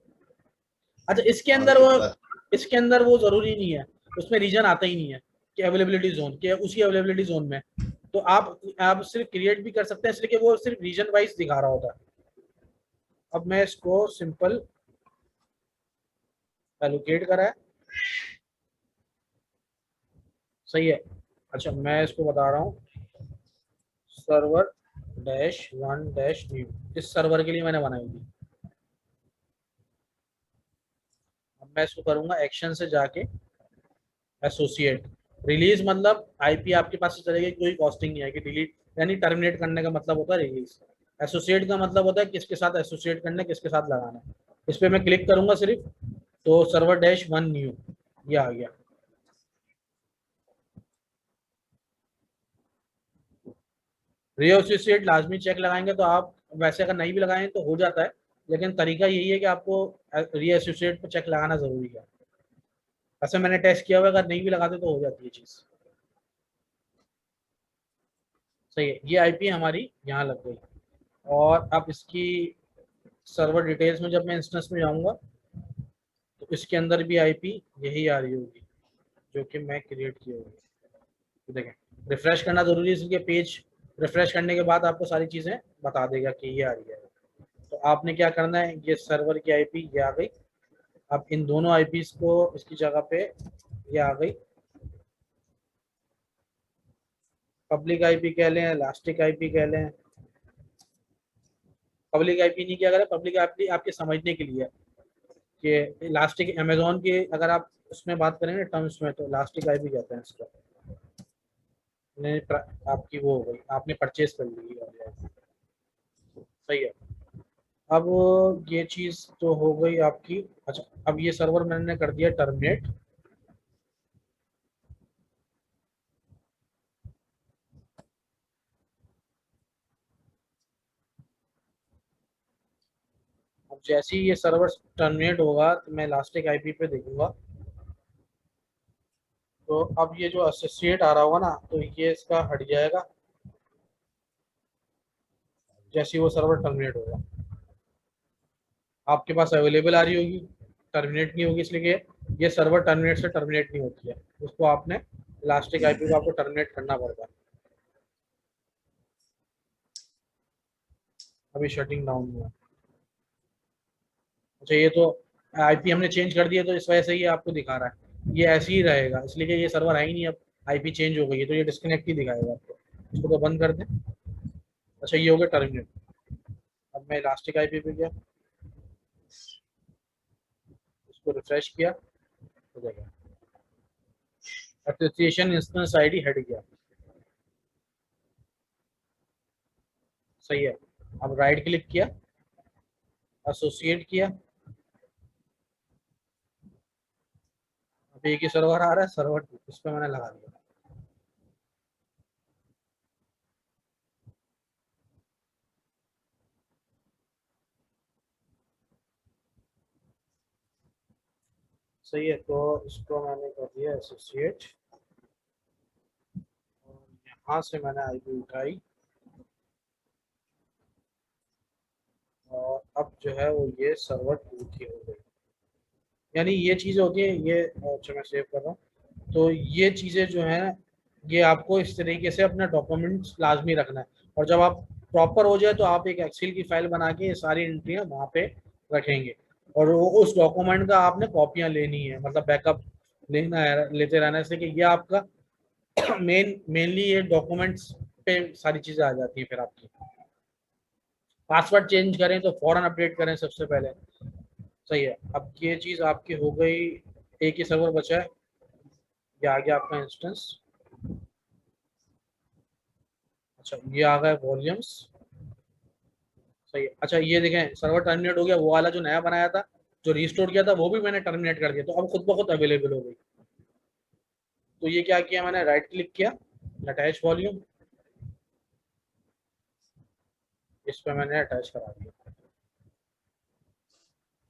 अच्छा, इसके अंदर वो जरूरी नहीं है, उसमें रीजन आता ही नहीं है कि अवेलेबिलिटी जोन के, उसकी अवेलेबिलिटी जोन में। तो आप सिर्फ क्रिएट भी कर सकते हैं, इसलिए कि वो सिर्फ रीजन वाइज दिखा रहा होता है। अब मैं इसको सिंपल एलोकेट करा है, सही है। अच्छा, मैं इसको बता रहा हूँ, सर्वर -1 इस सर्वर के लिए मैंने बनाई थी। अब मैं इसको करूंगा एक्शन से जाके एसोसिएट रिलीज, मतलब आईपी आपके पास से चलेगी, कोई कॉस्टिंग नहीं है कि डिलीट, यानी टर्मिनेट करने का मतलब होता है रिलीज। एसोसिएट का मतलब होता है किसके साथ एसोसिएट करना है, किसके साथ लगाना है। इस पर मैं क्लिक करूंगा सिर्फ, तो सर्वर -1 न्यू ये आ गया। रीएसोसिएट लाजमी चेक लगाएंगे, तो आप वैसे अगर नहीं भी लगाएं तो हो जाता है, लेकिन तरीका यही है कि आपको रीएसोसिएट पर चेक लगाना जरूरी है। वैसे मैंने टेस्ट किया हुआ, अगर नहीं भी लगाते तो हो जाती है चीज। सही है, ये आईपी हमारी यहाँ लग गई। और अब इसकी सर्वर डिटेल्स में जब मैं इंस्टेंस में जाऊंगा, तो इसके अंदर भी आईपी यही आ रही होगी जो कि मैं क्रिएट की होगी। तो देखें, रिफ्रेश करना जरूरी है, इसलिए पेज रिफ्रेश करने के बाद आपको सारी चीजें बता देगा कि ये आ रही है। तो आपने क्या करना है, ये सर्वर की आईपी ये आ गई। अब इन दोनों आईपीस को इसकी जगह पे ये आ गई, पब्लिक आईपी कह लें, इलास्टिक आईपी कह लें। पब्लिक आईपी नहीं किया, अगर पब्लिक आईपी आपके समझने के लिए कि इलास्टिक अमेजोन के, अगर आप उसमें बात करेंगे टर्म्स में, तो इलास्टिक आईपी कहते हैं इसको। आपकी वो हो गई, आपने परचेज कर ली है, सही है। अब ये चीज तो हो गई आपकी। अच्छा, अब ये सर्वर मैंने कर दिया टर्मिनेट। अब जैसे ही ये सर्वर टर्मिनेट होगा, तो मैं इलास्टिक आईपी पे देखूंगा, तो अब ये जो एसोसिएट आ रहा होगा ना, तो ये इसका हट जाएगा जैसे ही वो सर्वर टर्मिनेट होगा। आपके पास अवेलेबल आ रही होगी, टर्मिनेट नहीं होगी, इसलिए ये सर्वर टर्मिनेट से टर्मिनेट नहीं होती है, उसको आपने इलास्टिक आईपी को आपको टर्मिनेट करना पड़ता है। अभी शटिंग डाउन हुआ। अच्छा, ये तो आईपी हमने चेंज कर दिया, तो इस वजह से ये आपको दिखा रहा है, ये ऐसे ही रहेगा, इसलिए कि ये सर्वर है ही नहीं, अब आईपी चेंज हो गई है, तो ये डिस्कनेक्ट ही दिखाएगा आपको। इसको तो बंद कर दें। अच्छा, ये हो गया टर्मिनेट। अब मैं इलास्टिक आईपी पे गया, इसको रिफ्रेश किया, हो जाएगा। एसोसिएशन इंस्टेंस आईडी हट गया, सही है। अब राइट क्लिक किया, एसोसिएट किया, अब एक ही सर्वर आ रहा है, सर्वर इस पे मैंने लगा दिया। सही है, तो इसको मैंने कर दिया एसोसिएट, और यहाँ से मैंने आईपी उठाई, और अब जो है वो ये सर्वर 2 की हो गई। यानी ये चीज़ें होती हैं, ये अच्छा मैं सेव कर रहा हूँ। तो ये चीज़ें जो हैं, ये आपको इस तरीके से अपना डॉक्यूमेंट्स लाजमी रखना है, और जब आप प्रॉपर हो जाए तो आप एक एक्सेल की फाइल बना के ये सारी एंट्रियाँ वहाँ पे रखेंगे, और उस डॉक्यूमेंट का आपने कॉपियाँ लेनी है, मतलब बैकअप लेना है, लेते रहना है, इसलिए कि ये आपका मेनली ये डॉक्यूमेंट्स पे सारी चीज़ें आ जाती हैं। फिर आपकी पासवर्ड चेंज करें तो फौरन अपडेट करें सबसे पहले। सही है, अब ये चीज़ आपकी हो गई, एक ही सर्वर बचा है, ये आ गया आपका इंस्टेंस। अच्छा, ये आ गया वॉल्यूम्स, सही है। अच्छा, ये देखें सर्वर टर्मिनेट हो गया, वो वाला जो नया बनाया था, जो रिस्टोर किया था, वो भी मैंने टर्मिनेट कर दिया, तो अब खुद ब खुद अवेलेबल हो गई। तो ये क्या किया मैंने, राइट क्लिक किया, अटैच वॉल्यूम, इस पर मैंने अटैच करा दिया।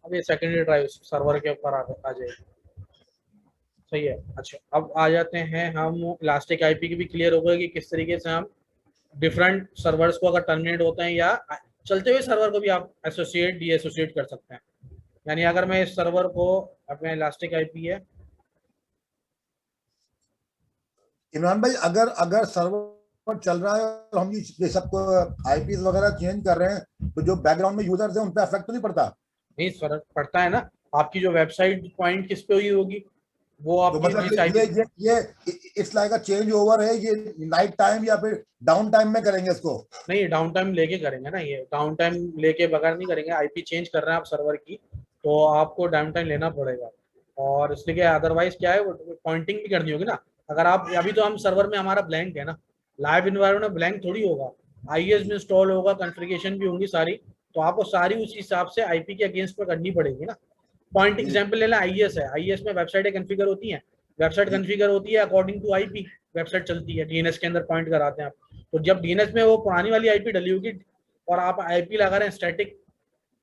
अब ये सेकेंडरी ड्राइव सर्वर के ऊपर आ जाएगी, सही है। अच्छा, अब आ जाते हैं हम इलास्टिक आईपी की भी क्लियर हो गई कि किस तरीके से हम डिफरेंट सर्वर्स को अगर टर्मिनेट होते हैं या चलते हुए सर्वर को भी आप एसोसिएट डी एसोसिएट कर सकते हैं। यानी अगर मैं इस सर्वर को, अपने इलास्टिक आईपी है, इमरान भाई, अगर अगर सर्वर चल रहा है और हम ये सबको आईपीस वगैरह चेंज कर रहे हैं, तो जो बैकग्राउंड में यूजर्स हैं उन पे इफेक्ट तो नहीं पड़ता? नहीं फर्क पड़ता है ना। आपकी जो वेबसाइट पॉइंट किस पे हुई होगी, वो तो आपकी मतलब जिस आईपी, ये it's like a change over है, ये नाइट टाइम या फिर डाउन टाइम में करेंगे इसको? नहीं डाउन टाइम लेके करेंगे ना, ये डाउन टाइम लेके बगैर नहीं करेंगे। आईपी चेंज कर रहे हैं आप सर्वर की, तो आपको डाउन टाइम लेना पड़ेगा, और इसलिए अदरवाइज क्या है, वो पॉइंटिंग भी करनी होगी ना। अगर आप अभी, तो हम सर्वर में हमारा ब्लैंक है ना, लाइव इन्वायरमेंट में ब्लैंक थोड़ी होगा, आईएस में इंस्टॉल होगा, कॉन्फ़िगरेशन भी होंगी सारी, तो आपको सारी उस हिसाब से आईपी के अगेंस्ट में करनी पड़ेगी ना। पॉइंट एग्जांपल ले लें, आईएस है, आईएस में वेबसाइटें कॉन्फ़िगर होती हैं, वेबसाइट कॉन्फ़िगर होती है अकॉर्डिंग टू आईपी, वेबसाइट चलती है, डीएनएस के अंदर पॉइंट कराते हैं आप। तो जब डीएनएस में वो पुरानी वाली आईपी डली होगी, और आप आईपी लगा रहे हैं स्टैटिक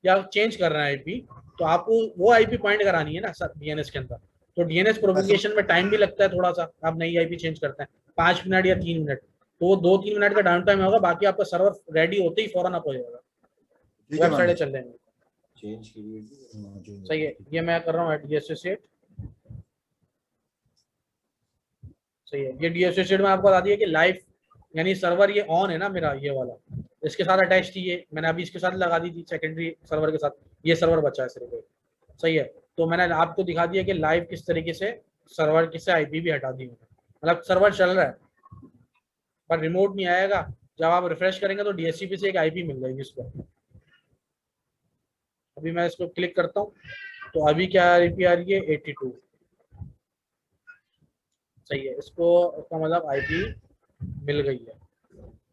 या चेंज कर रहे हैं आईपी, तो आपको वो आईपी पॉइंट करानी है ना सर डीएनएस के अंदर। तो डीएनएस प्रोपगेशन में टाइम भी लगता है थोड़ा सा, आप नई आईपी चेंज करते हैं 5 मिनट या 3 मिनट, तो वो 2-3 मिनट का डाउन टाइम होगा, बाकी आपका सर्वर रेडी होते ही फौरन अप हो जाएगा, ठीक है वेबसाइटें चल जाएंगी। चेंज कीजिए। सही है, ये मैं कर रहा हूँ डी एसोसिएट। सही है, ये डी एसोसिएट में आपको बता दिया कि लाइव, यानी सर्वर ये ऑन है ना मेरा, ये वाला इसके साथ अटैच थी, ये मैंने अभी इसके साथ लगा दी थी सेकेंडरी सर्वर के साथ, ये सर्वर बचा है सिर्फ। सही है, तो मैंने आपको दिखा दिया कि लाइव किस तरीके से सर्वर किससे आईपी भी हटा दी, मतलब सर्वर चल रहा है पर रिमोट नहीं आएगा। जब आप रिफ्रेश करेंगे तो डीएससीपी से एक आईपी मिल जाएगी इसको। अभी मैं इसको क्लिक करता हूँ, तो अभी क्या आईपी आ रही है, 82। सही है, इसको, इसका मतलब आईपी मिल गई है।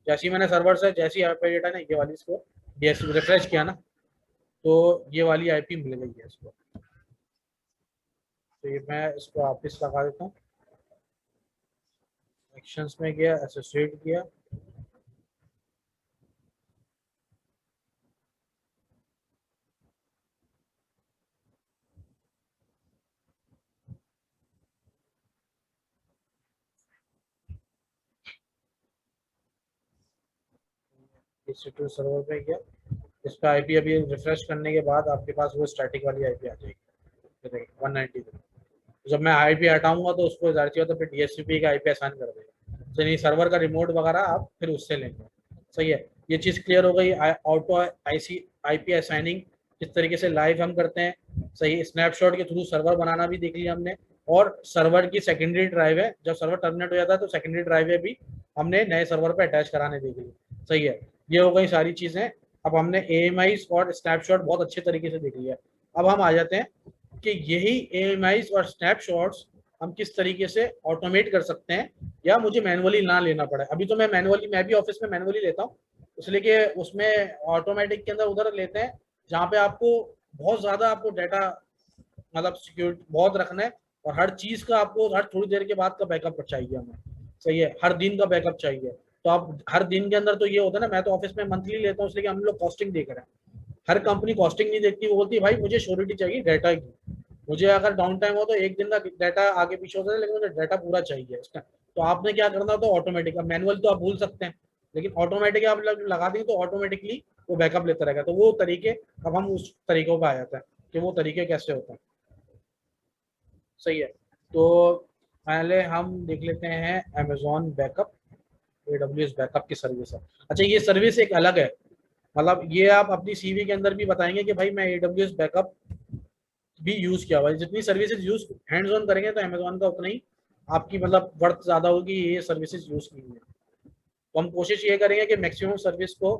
जैसे ही मैंने सर्वर से जैसी आईपी डेटा ना, ये वाली इसको डीएससी रिफ्रेश किया ना, तो ये वाली आईपी मिल गई है इसको। तो ये मैं इसको वापस लगा देता हूँ, एक्शंस में गया, एसोसिएट किया, EC2 सर्वर पे गया, इस पे आईपी अभी रिफ्रेश करने के बाद आपके पास वो स्टैटिक वाली आईपी आ जाएगी 193। जब मैं आईपी हटाऊंगा तो उसको जाहिर सी बात है फिर डीएचसीपी का आईपी आसान कर देगा, तो नहीं सर्वर का रिमोट वगैरह आप फिर उससे लेंगे। सही है, ये चीज़ क्लियर हो गई। ऑटो आईपी असाइनिंग किस तरीके से लाइव हम करते हैं, सही, स्नैपशॉट के थ्रू सर्वर बनाना भी देख लिया हमने, और सर्वर की सेकेंडरी ड्राइव है, जब सर्वर टर्मिनेट हो जाता है तो सेकेंडरी ड्राइव है भी हमने नए सर्वर पे अटैच कराने देख ली। सही है, ये हो गई सारी चीज़ें। अब हमने AMIs और स्नैपशॉट बहुत अच्छे तरीके से देख लिया। अब हम आ जाते हैं कि यही AMIs और स्नैपशॉट्स हम किस तरीके से ऑटोमेट कर सकते हैं या मुझे मैनुअली ना लेना पड़े। अभी तो मैं भी ऑफिस में मैनुअली लेता हूँ, इसलिए कि उसमें ऑटोमेटिक के अंदर उधर लेते हैं जहाँ पे आपको बहुत ज़्यादा आपको डाटा मतलब सिक्योरिटी बहुत रखना है, और हर चीज़ का आपको हर थोड़ी देर के बाद का बैकअप चाहिए हमें। सही है, हर दिन का बैकअप चाहिए, तो आप हर दिन के अंदर तो ये होता है ना, मैं तो ऑफिस में मंथली लेता हूँ इसलिए हम लोग कॉस्टिंग देख रहे हैं। हर कंपनी कॉस्टिंग नहीं देखती, वो बोलती है भाई मुझे श्योरिटी चाहिए डाटा की, मुझे अगर डाउन टाइम हो तो एक दिन का डाटा आगे पीछे होता है लेकिन मुझे डाटा पूरा चाहिए इसका। तो आपने क्या करना होता है ऑटोमेटिक, मैनुअल तो आप भूल सकते हैं लेकिन ऑटोमेटिक आप लगा देंगे तो ऑटोमेटिकली वो बैकअप लेता रहेगा। तो वो तरीके अब हम उस तरीकों पर आ जाते हैं कि वो तरीके कैसे होते हैं। सही है, तो पहले हम देख लेते हैं अमेजॉन बैकअप, AWS बैकअप की सर्विस है। अच्छा, ये सर्विस एक अलग है, मतलब ये आप अपनी सीवी के अंदर भी बताएंगे कि भाई मैं AWS बैकअप भी यूज किया हुआ है। जितनी सर्विसेज यूज हैंड्स ऑन करेंगे तो अमेजोन का उतना ही आपकी मतलब वर्थ ज्यादा होगी ये सर्विसेज यूज की है। तो हम कोशिश ये करेंगे कि मैक्सिमम सर्विस को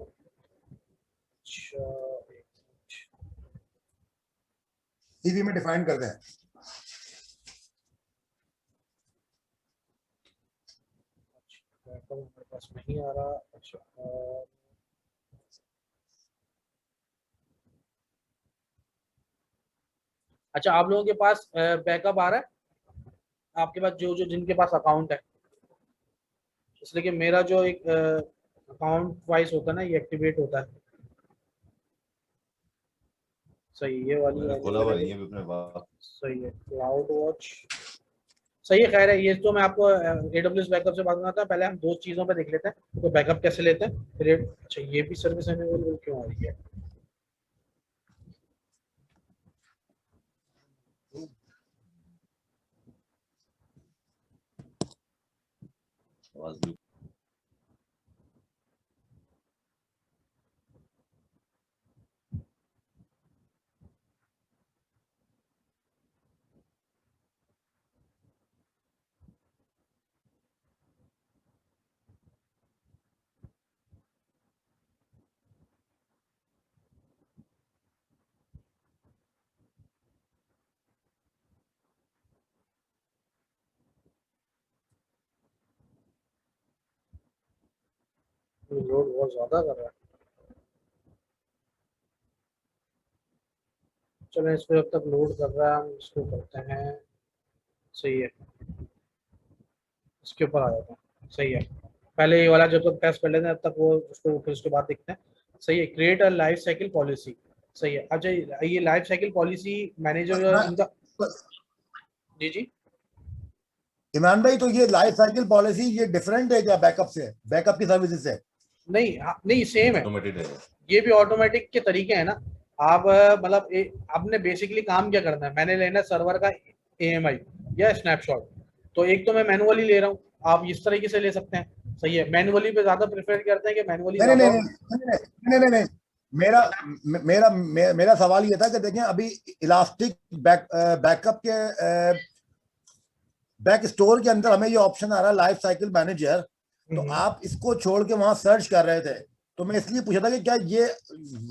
सीवी में डिफाइन कर दें। मेरे पास नहीं आ रहा। अच्छा, आप लोगों के पास बैकअप आ रहा है आपके पास जो जो जिनके पास अकाउंट है, इसलिए कि मेरा जो एक अकाउंट वाइज होता है ना ये एक्टिवेट होता है। सही, ये वाली खोला हुआ नहीं है अपने पास। सही है, क्लाउड वॉच सही है। खैर है, ये तो मैं आपको AWS बैकअप से बात करना था, पहले हम दो चीज़ों पे देख लेते हैं तो बैकअप कैसे लेते हैं फिर। अच्छा, ये भी सर्विस अवेलेबल क्यों आ रही है? आवाज भी लोड बहुत ज्यादा कर रहा है। चलो इसको जब तक लोड कर रहा है हम इसको करते हैं। सही है, इसके ऊपर आ जाता है। सही है, पहले ये वाला जब तक टेस्ट कर लेते हैं तब तक वो उसको फिर उसके बाद देखते हैं। सही है, create a life cycle policy. सही है, अच्छा ये लाइफ साइकिल पॉलिसी मैनेजर इनका। जी जी इमरान भाई, तो ये लाइफ साइकिल पॉलिसी ये डिफरेंट है क्या बैकअप से, बैकअप की सर्विसेज से? नहीं, नहीं सेम है, ऑटोमेटेड है। ये भी ऑटोमेटिक के तरीके हैं ना। आप मतलब आपने बेसिकली काम क्या करना है, मैंने लेना है सर्वर का AMI या स्नैपशॉट, तो एक तो मैं मैनुअली ले रहा हूँ, आप इस तरीके से ले सकते हैं। सही है, मैनुअली पे ज्यादा प्रेफर करते हैं कि मैनुअली नहीं नहीं ज्यादा। नहीं नहीं नहीं नहीं नहीं, मेरा मेरा मेरा सवाल ये था कि देखें अभी इलास्टिक बैकअप के बैक स्टोर के अंदर हमें ये ऑप्शन आ रहा है लाइफ साइकिल मैनेजर, तो आप इसको छोड़ के वहां सर्च कर रहे थे, तो मैं इसलिए पूछा था कि क्या ये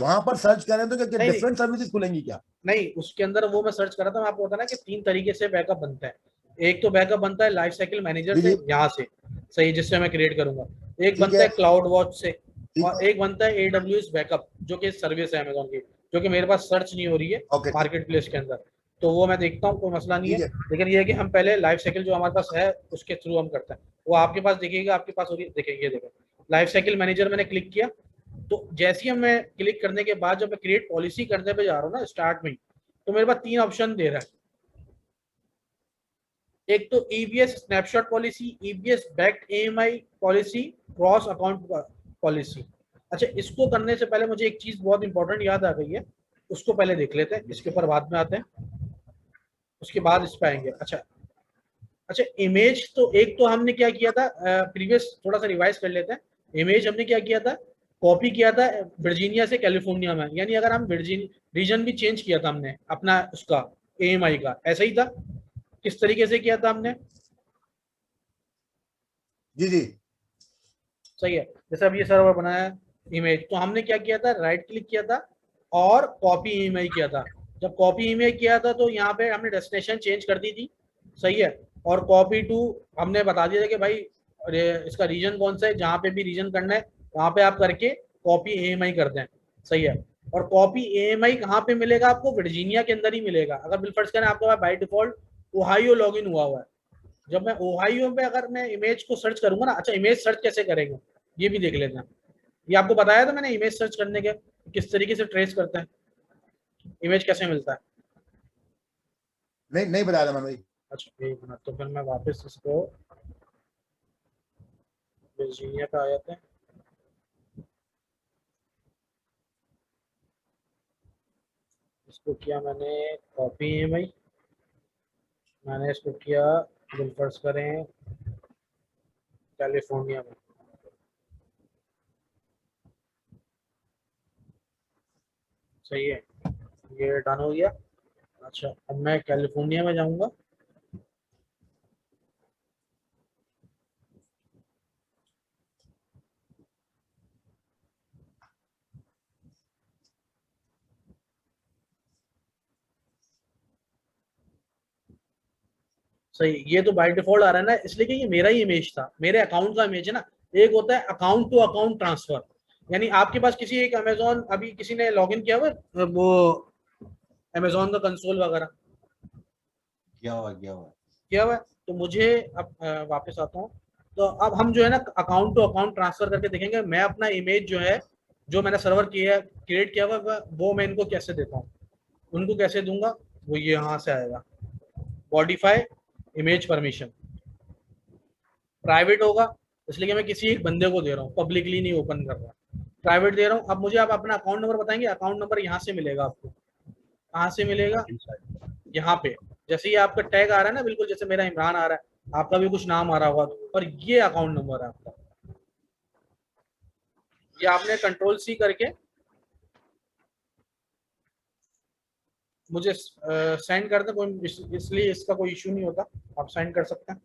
वहां पर सर्च करें तो क्या डिफरेंट सर्विसेज खुलेंगी क्या? नहीं, उसके अंदर वो मैं सर्च कर रहा था, मैं आपको बताना कि 3 तरीके से बैकअप बनता है। एक तो बैकअप बनता है लाइफ साइकिल मैनेजर से, यहाँ से, सही, जिससे मैं क्रिएट करूंगा। एक बनता है क्लाउड वॉच से, और एक बनता है AWS बैकअप जो कि सर्विस है अमेजोन की, जो कि मेरे पास सर्च नहीं हो रही है मार्केट प्लेस के अंदर, तो वो मैं देखता हूँ, कोई मसला नहीं है। लेकिन ये है कि हम पहले लाइफ साइकिल जो हमारे पास है उसके थ्रू हम करते हैं। वो आपके पास देखिएगा, आपके पास होगी, देखिए ये देखो लाइफ साइकिल मैनेजर मैंने क्लिक किया, तो जैसे ही मैं क्लिक करने के बाद जब मैं क्रिएट पॉलिसी करने पे जा रहा हूँ ना स्टार्ट में, तो मेरे पास 3 ऑप्शन दे रहा है। एक तो EBS snapshot policy, EBS backed AMI policy, cross account policy. अच्छा, इसको करने से पहले मुझे एक चीज बहुत इंपॉर्टेंट याद आ गई है, उसको पहले देख लेते हैं, इसके ऊपर बाद में आते हैं, उसके बाद इस पे आएंगे। अच्छा अच्छा, इमेज तो एक तो हमने क्या किया था, प्रीवियस थोड़ा सा रिवाइज कर लेते हैं। इमेज हमने क्या किया था, कॉपी किया था वर्जीनिया से कैलिफोर्निया में, यानी अगर हम रीजन भी चेंज किया था हमने अपना उसका AMI का, ऐसा ही था। किस तरीके से किया था हमने? जी जी सही है। जैसे अब ये सर्वर बनाया इमेज, तो हमने क्या किया था, राइट क्लिक किया था और कॉपी ईमेल किया था। जब कॉपी ईमेल किया था तो यहाँ पे हमने डेस्टिनेशन चेंज कर दी थी, सही है। और कॉपी टू हमने बता दिया था कि भाई इसका रीजन कौन सा है, जहाँ पे भी रीजन करना है वहां पे आप करके कॉपी AMI कर दें, सही है। और कॉपी AMI कहाँ पे मिलेगा आपको? वर्जीनिया के अंदर ही मिलेगा। अगर बिलफर्ज करें आपके पास बाय डिफॉल्ट ओहायो लॉगिन हुआ हुआ है, जब मैं ओहायो पे अगर मैं इमेज को सर्च करूंगा ना, अच्छा इमेज सर्च कैसे करेंगे ये भी देख लेते हैं। ये आपको बताया था मैंने इमेज सर्च करने के किस तरीके से ट्रेस करते हैं, इमेज कैसे मिलता है। नहीं नहीं बताया था मैंने भाई। अच्छा एक मिनट, तो फिर मैं वापस इसको वर्जीनिया पे आ जाते हैं। इसको किया मैंने कॉपी AMI, मैंने इसको किया बिलफर्ज करें कैलिफोर्निया में, सही है। ये डन हो गया। अच्छा अब मैं कैलिफोर्निया में जाऊंगा, सही। ये तो बाय डिफॉल्ट आ रहा है ना, इसलिए कि ये मेरा ही इमेज था, मेरे अकाउंट का इमेज है ना। एक होता है अकाउंट टू अकाउंट ट्रांसफर, यानी आपके पास किसी एक अमेजोन, अभी किसी ने लॉगिन किया हुआ है वो अमेजोन का कंसोल वगैरह क्या हुआ क्या हुआ? किया हुआ है, तो मुझे अब वापस आता हूँ। तो अब हम जो है ना अकाउंट टू अकाउंट ट्रांसफर करके देखेंगे, मैं अपना इमेज जो है, जो मैंने सर्वर किया क्रिएट किया हुआ वो मैं इनको कैसे देता हूँ, उनको कैसे दूंगा, वो ये यहाँ से आएगा। मॉडिफाई इमेज परमिशन, प्राइवेट होगा इसलिए कि मैं किसी एक बंदे को दे रहा हूँ, पब्लिकली नहीं ओपन कर रहा, प्राइवेट दे रहा हूँ। अब मुझे आप अपना अकाउंट नंबर बताएंगे, अकाउंट नंबर यहाँ से मिलेगा आपको, कहाँ से मिलेगा, यहाँ पे। जैसे ये आपका टैग आ रहा है ना, बिल्कुल जैसे मेरा इमरान आ रहा है, आपका भी कुछ नाम आ रहा होगा, और ये अकाउंट नंबर है आपका। ये आपने कंट्रोल C करके मुझे सेंड कर दे, कोई इसलिए इसका कोई इशू नहीं होता, आप सेंड कर सकते हैं।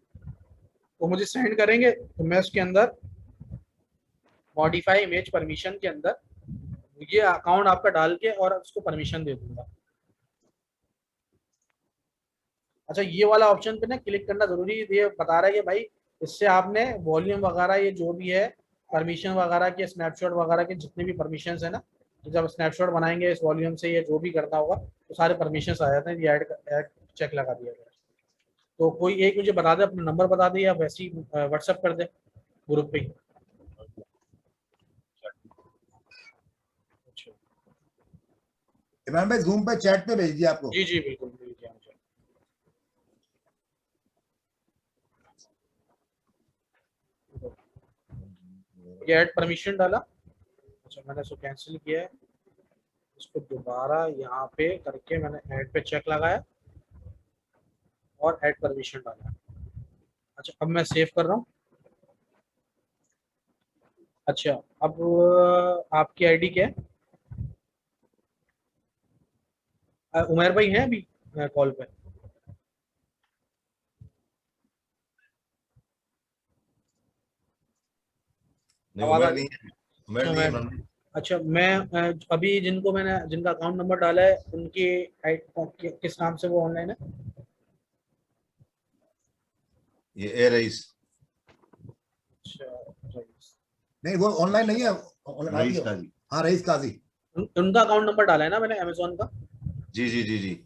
तो मुझे सेंड करेंगे तो मैं उसके अंदर मॉडिफाई इमेज परमिशन के अंदर ये अकाउंट आपका डाल के और उसको परमिशन दे दूंगा। अच्छा ये वाला ऑप्शन पे ना क्लिक करना जरूरी है, ये बता रहा है कि भाई इससे आपने वॉल्यूम वगैरह ये जो भी है परमिशन वगैरह के, स्नैपशॉट वगैरह के जितने भी परमिशन है ना, तो जब स्नैपशॉट बनाएंगे इस वॉल्यूम से ये जो भी करना होगा तो सारे परमिशन आ जाते हैं। ये ऐड चेक लगा दिया गया। तो कोई एक मुझे बता दे, अपना नंबर बता दे या वैसे ही व्हाट्सएप कर दे ग्रुप पे ही। अच्छा इमरान भाई जूम पे चैट पे भेज दिया आपको। जी जी बिल्कुल मिल गया मुझे। ये ऐड परमिशन डाला, अच्छा मैंने इसको कैंसिल किया है, इसको दोबारा यहाँ पे करके मैंने ऐड पे चेक लगाया और ऐड परमिशन डाला। अच्छा अब मैं सेव कर रहा हूँ। अच्छा अब आपकी आईडी क्या है? उमर भाई हैं अभी कॉल पे? नहीं आवाज आ उमेर रही? नहीं है, उमेर अच्छा नहीं है मैं, इमरान भाई। अच्छा मैं अभी जिनका अकाउंट नंबर डाला है उनकी किस नाम से वो ऑनलाइन है? ये ए रईस, अच्छा रईस। नहीं वो ऑनलाइन नहीं है, रईस काजी। हाँ रईस काजी। उनका अकाउंट नंबर डाला है ना मैंने अमेजोन का। जी जी जी जी।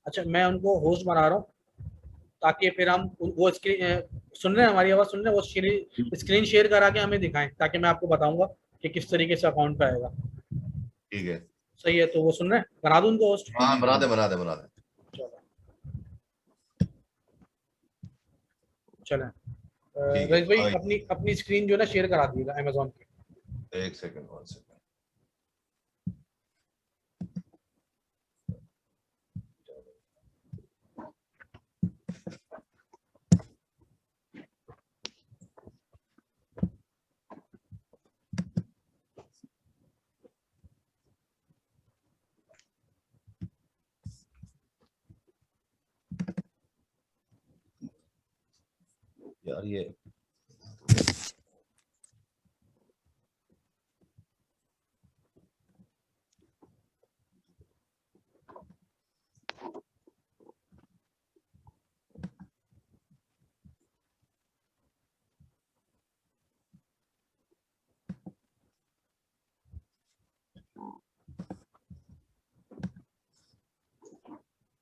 अच्छा मैं उनको होस्ट बना रहा हूँ ताकि फिर हम वो स्क्रीन सुन रहे हैं, हमारी आवाज सुन रहे हैं, वो स्क्रीन शेयर करा के हमें दिखाएं ताकि मैं आपको बताऊंगा कि किस तरीके से अकाउंट पे आएगा। ठीक है। सही है, तो वो सुन रहे हैं, बना दूं उनको होस्ट? हाँ बना दे बना दे बना दे। चलो चलें। ठीक है रईस भाई हाँ, अपनी अपनी स्क्रीन जो है ना शेयर करा दीजिएगा अमेजोन की। एक सेकंड, 1 सेकंड। यार ये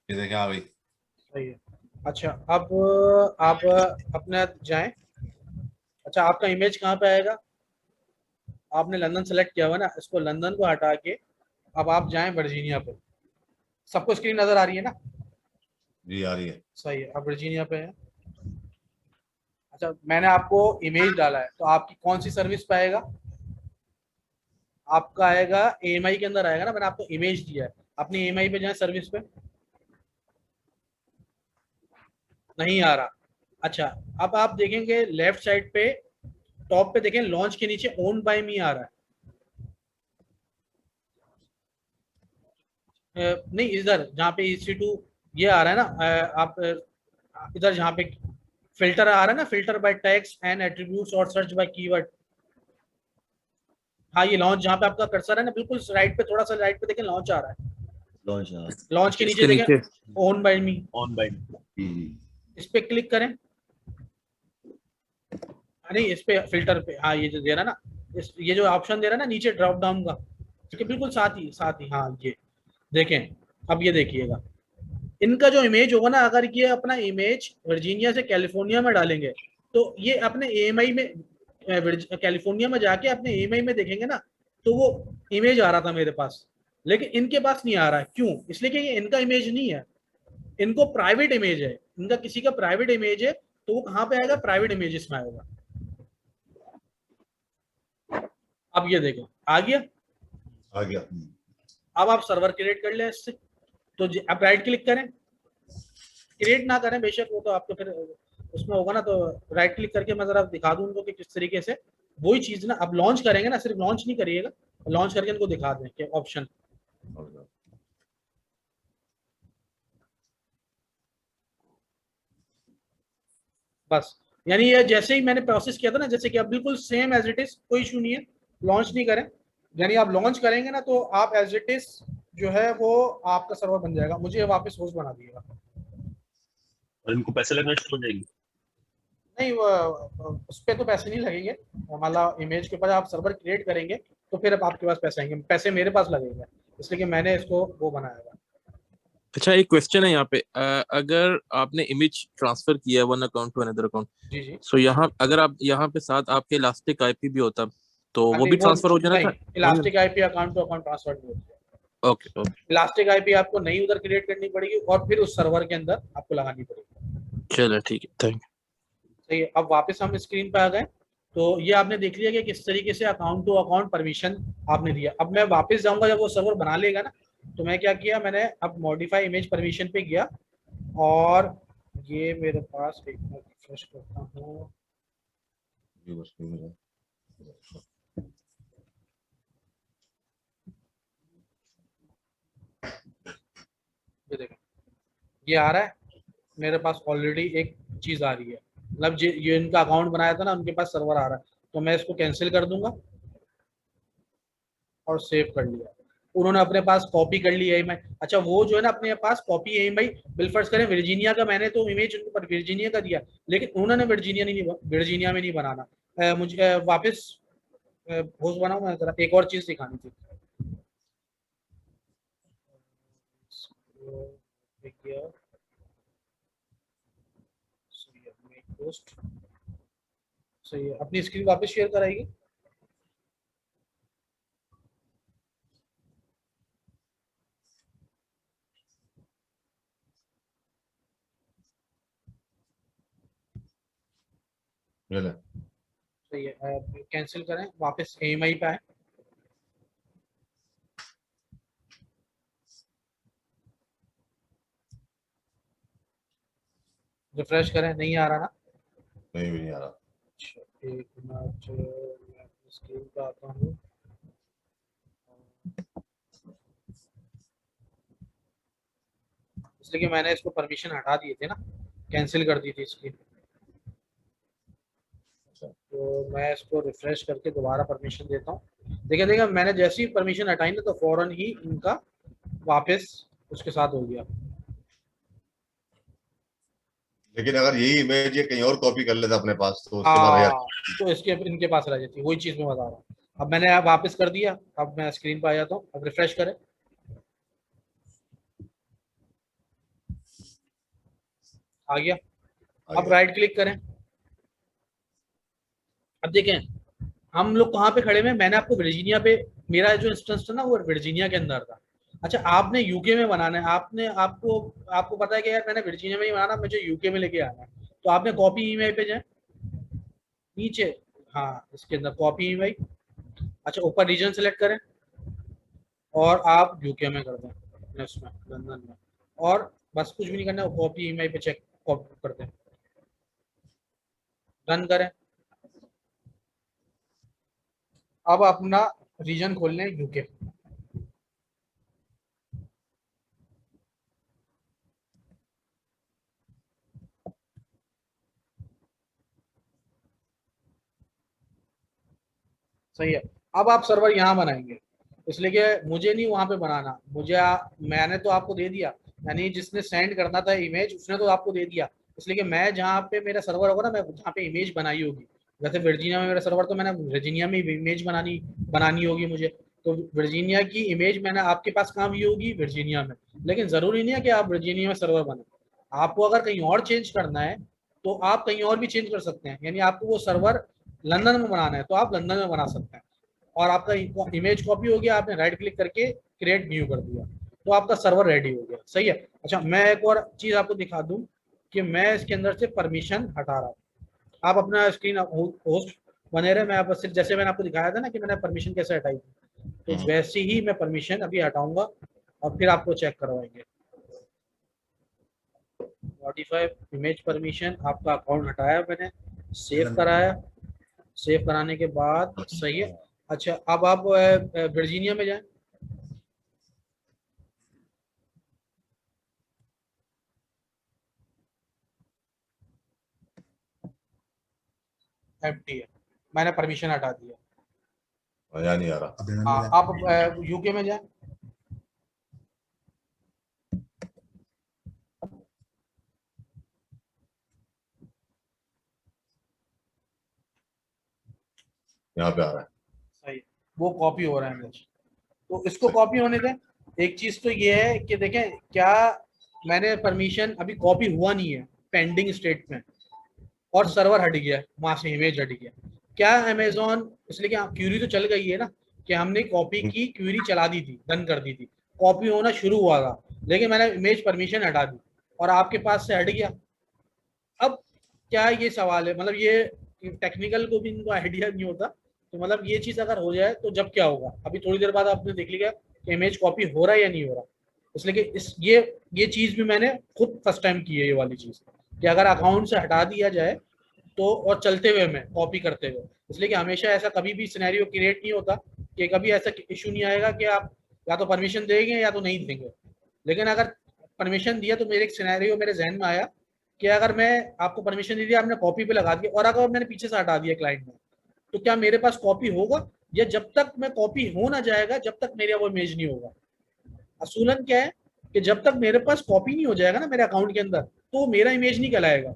देखें आ गई। सही है। अच्छा अब आप अपने जाएं। अच्छा आपका इमेज कहाँ पे आएगा? आपने लंदन सेलेक्ट किया हुआ ना, इसको लंदन को हटा के अब आप जाएं वर्जीनिया पे। सबको स्क्रीन नजर आ रही है ना? जी आ रही है। सही है, अब वर्जीनिया पे है। अच्छा मैंने आपको इमेज डाला है, तो आपकी कौन सी सर्विस पे आएगा? आपका आएगा एएमआई के अंदर आएगा ना, मैंने आपको इमेज दिया है। अपनी एएमआई पे जाए सर्विस पे, नहीं आ रहा। अच्छा अब आप देखेंगे लेफ्ट साइड पे टॉप पे देखें, लॉन्च के नीचे ओन बाय मी आ रहा है। नहीं इधर जहाँ पे EC2 ये आ रहा है ना, आप इधर जहाँ पे फिल्टर आ रहा है ना, filter by tags and attributes और सर्च बाय कीवर्ड। हाँ ये लॉन्च जहाँ पे आपका कर्सर है ना, बिल्कुल राइट पे, थोड़ा सा राइट पे देखें, लॉन्च आ रहा है। लॉन्च लॉन्च के नीचे इसके देखें नीचे owned by me, owned by. इस पे क्लिक करें। नहीं इस पे फिल्टर पे, हाँ ये जो दे रहा है ना, ये जो ऑप्शन दे रहा है ना नीचे ड्रॉप डाउन का, इसके बिल्कुल साथ ही हाँ ये देखें। अब ये देखिएगा, इनका जो इमेज होगा ना, अगर ये अपना इमेज वर्जीनिया से कैलिफोर्निया में डालेंगे, तो ये अपने एएमआई में कैलिफोर्निया में जाके अपने एएमआई में देखेंगे ना, तो वो इमेज आ रहा था मेरे पास। लेकिन इनके पास नहीं आ रहा है, क्यों? इसलिए कि ये इनका इमेज नहीं है, इनको प्राइवेट इमेज है, इनका किसी का प्राइवेट इमेज है, तो वो कहाँ पे आएगा? प्राइवेट इमेजेस में आएगा। अब ये देखो आ गया। आ गया। अब आप सर्वर क्रिएट कर ले इससे, तो आप राइट क्लिक करें, क्रिएट ना करें बेशक, वो तो आपको फिर उसमें होगा ना, तो राइट क्लिक करके मैं जरा दिखा दूं उनको कि किस तरीके से वही चीज ना, अब लॉन्च करेंगे ना, सिर्फ लॉन्च नहीं करिएगा, लॉन्च करके इनको दिखा दें कि ऑप्शन। बस यानी ये जैसे ही मैंने प्रोसेस किया था ना, जैसे कि अब बिल्कुल सेम एज इट इज, कोई इशू नहीं है, लॉन्च नहीं करें। यानी आप लॉन्च करेंगे ना, तो आप एज इट इज जो है वो आपका सर्वर बन जाएगा। मुझे वापस होस्ट बना दिएगा। और इनको पैसे लगना शुरू हो जाएंगे। नहीं वो उस पर तो पैसे नहीं लगेंगे, मतलब इमेज के ऊपर आप सर्वर क्रिएट करेंगे तो फिर अब आपके पास पैसे आएंगे, पैसे मेरे पास लगेंगे, इसलिए कि मैंने इसको वो बनाया हुआ। अच्छा एक क्वेश्चन है यहाँ पे, अगर आपने इमेज ट्रांसफर किया है one account to another account, जी जी। सो यहाँ अगर आप यहाँ पे साथ आपके इलास्टिक आईपी भी होता तो वो नहीं भी वो ट्रांसफर हो जाना नहीं, था? Elastic IP account to account transfer नहीं होती है। ओके ओके, इलास्टिक आईपी आपको नई उधर क्रिएट करनी पड़ेगी और फिर उस सर्वर के अंदर आपको लगानी पड़ेगी। चलो ठीक है, थैंक सही है। अब वापस हम स्क्रीन पे आ गए, तो ये आपने देख लिया कि किस तरीके से अकाउंट टू अकाउंट परमिशन आपने दिया। अब मैं वापस जाऊंगा, जब वो सर्वर बना लेगा ना, तो मैं क्या किया, मैंने अब मॉडिफाई इमेज परमिशन पे गया, और ये मेरे पास एक मिनट रिफ्रेश करता हूँ। ये देखें, ये आ रहा है मेरे पास ऑलरेडी, एक चीज आ रही है, मतलब ये इनका अकाउंट बनाया था ना, उनके पास सर्वर आ रहा है, तो मैं इसको कैंसिल कर दूंगा और सेव कर लिया। उन्होंने अपने पास कॉपी कर ली एएमआई। अच्छा वो जो है ना अपने पास कॉपी एएमआई, बिलफर्ज करें वर्जीनिया का, मैंने तो इमेज उनको पर वर्जीनिया का दिया, लेकिन उन्होंने वर्जीनिया में नहीं बनाना। मुझे वापस होस्ट बनाऊं, मैं जरा एक और चीज दिखानी थी। सही है, अपनी स्क्रीन वापस शेयर कराएगी। ये ले। सही है, कैंसिल करें, वापस AMI पे आए। रिफ्रेश करें, नहीं आ रहा ना? नहीं भी नहीं आ रहा। अच्छा, एक मिनट, मैं स्क्रीन पे आता हूँ। इसलिए कि मैंने इसको परमिशन हटा दिए थे ना, कैंसिल कर दी थी इसकी। तो मैं इसको रिफ्रेश करके दोबारा परमिशन देता हूँ। देखिए देखिए, मैंने जैसे ही परमिशन हटाई ना तो फौरन ही इनका वापस उसके साथ हो गया। लेकिन अगर यही इमेज ये कहीं और कॉपी कर लेता अपने पास तो उसके बाद हाँ, तो इसके इनके पास रह जाती, वही चीज मैं बता रहा हूँ। अब मैंने आप वापस कर दिया, अब मैं स्क्रीन पर आ जाता हूँ। अब रिफ्रेश करें, आ गया। अब राइट क्लिक करें। अब देखें हम लोग कहाँ पे खड़े हैं, मैंने आपको वर्जीनिया पे, मेरा जो इंस्टेंस था ना वो वर्जीनिया के अंदर था। अच्छा, आपने यूके में बनाना है, आपने आपको आपको पता है कि यार मैंने वर्जीनिया में ही बनाना, मुझे यूके में लेके आना है। तो आपने कॉपी ईमेल पे जाए नीचे, हाँ इसके अंदर कॉपी ईमेल। अच्छा, ऊपर रीजन सेलेक्ट करें और आप यूके में कर दें, इसमें लंदन में, और बस कुछ भी नहीं करना, कॉपी ईमेल पे चेक कॉपी कर दें, रन करें। अब अपना रीजन खोल लें यूके। सही है। अब आप सर्वर यहाँ बनाएंगे, इसलिए कि मुझे नहीं वहां पे बनाना, मैंने तो आपको दे दिया, यानी जिसने सेंड करना था इमेज उसने तो आपको दे दिया। इसलिए कि मैं जहाँ पे मेरा सर्वर होगा ना, मैं जहाँ पे इमेज बनाई होगी, जैसे वर्जीनिया में मेरा सर्वर, तो मैंने वर्जीनिया में इमेज बनानी होगी मुझे। तो वर्जीनिया की इमेज मैंने आपके पास कहाँ भी होगी, वर्जीनिया में। लेकिन जरूरी नहीं है कि आप वर्जीनिया में सर्वर बने, आपको अगर कहीं और चेंज करना है तो आप कहीं और भी चेंज कर सकते हैं। यानी आपको वो सर्वर लंदन में बनाना है तो आप लंदन में बना सकते हैं, और आपका इमेज कॉपी हो गया, आपने राइट क्लिक करके क्रिएट न्यू कर दिया, तो आपका सर्वर रेडी हो गया। सही है। अच्छा, मैं एक और चीज आपको दिखा दूं कि मैं इसके अंदर से परमिशन हटा रहा हूँ। आप अपना स्क्रीन होस्ट बने रहे, मैं आप सिर्फ जैसे मैंने आपको दिखाया था ना कि मैंने परमिशन कैसे हटाई थी, तो वैसे ही मैं परमिशन अभी हटाऊंगा और फिर आपको चेक करवाएंगे। मॉडिफाई इमेज परमिशन, आपका अकाउंट हटाया मैंने, सेव कराया, सेव कराने के बाद सही है। अच्छा, अब आप वर्जीनिया में जाएं, एम्प्टी है, मैंने परमिशन हटा दिया। यहाँ नहीं आ रहा। हाँ, आप यूके में जाएं, यहाँ पे आ रहा है। सही, वो कॉपी हो रहा है इमेज, तो इसको कॉपी होने दें। एक चीज तो ये है कि देखें क्या मैंने परमिशन अभी कॉपी हुआ नहीं है, पेंडिंग स्टेट में, और सर्वर हट गया, वहां से इमेज हट गया। क्या अमेजोन, इसलिए कि क्यूरी तो चल गई है ना, कि हमने कॉपी की क्यूरी चला दी थी, डन कर दी थी, कॉपी होना शुरू हुआ था, लेकिन मैंने इमेज परमिशन हटा दी और आपके पास से हट गया। अब क्या ये सवाल है, मतलब ये टेक्निकल को भी इनको आइडिया नहीं होता, तो मतलब ये चीज अगर हो जाए तो जब क्या होगा, अभी थोड़ी देर बाद आपने देख लिया कि इमेज कॉपी हो रहा है या नहीं हो रहा। इसलिए कि इस ये चीज भी मैंने खुद फर्स्ट टाइम की है, ये वाली चीज, कि अगर अकाउंट से हटा दिया जाए तो, और चलते हुए में कॉपी करते हुए, इसलिए कि हमेशा ऐसा कभी भी सिनेरियो क्रिएट नहीं होता कि कभी ऐसा इशू नहीं आएगा कि आप या तो परमिशन देंगे या तो नहीं देंगे। लेकिन अगर परमिशन दिया तो मेरे एक सिनेरियो मेरे जहन में आया कि अगर मैं आपको परमिशन दे दिया, आपने कॉपी पे लगा दिया, और अगर मैंने पीछे से हटा दिया क्लाइंट ने, तो क्या मेरे पास कॉपी होगा, या जब तक मैं कॉपी हो ना जाएगा जब तक मेरा वो इमेज नहीं होगा। असूलन क्या है कि जब तक मेरे पास कॉपी नहीं हो जाएगा ना मेरे अकाउंट के अंदर, तो मेरा इमेज नहीं कहलाएगा,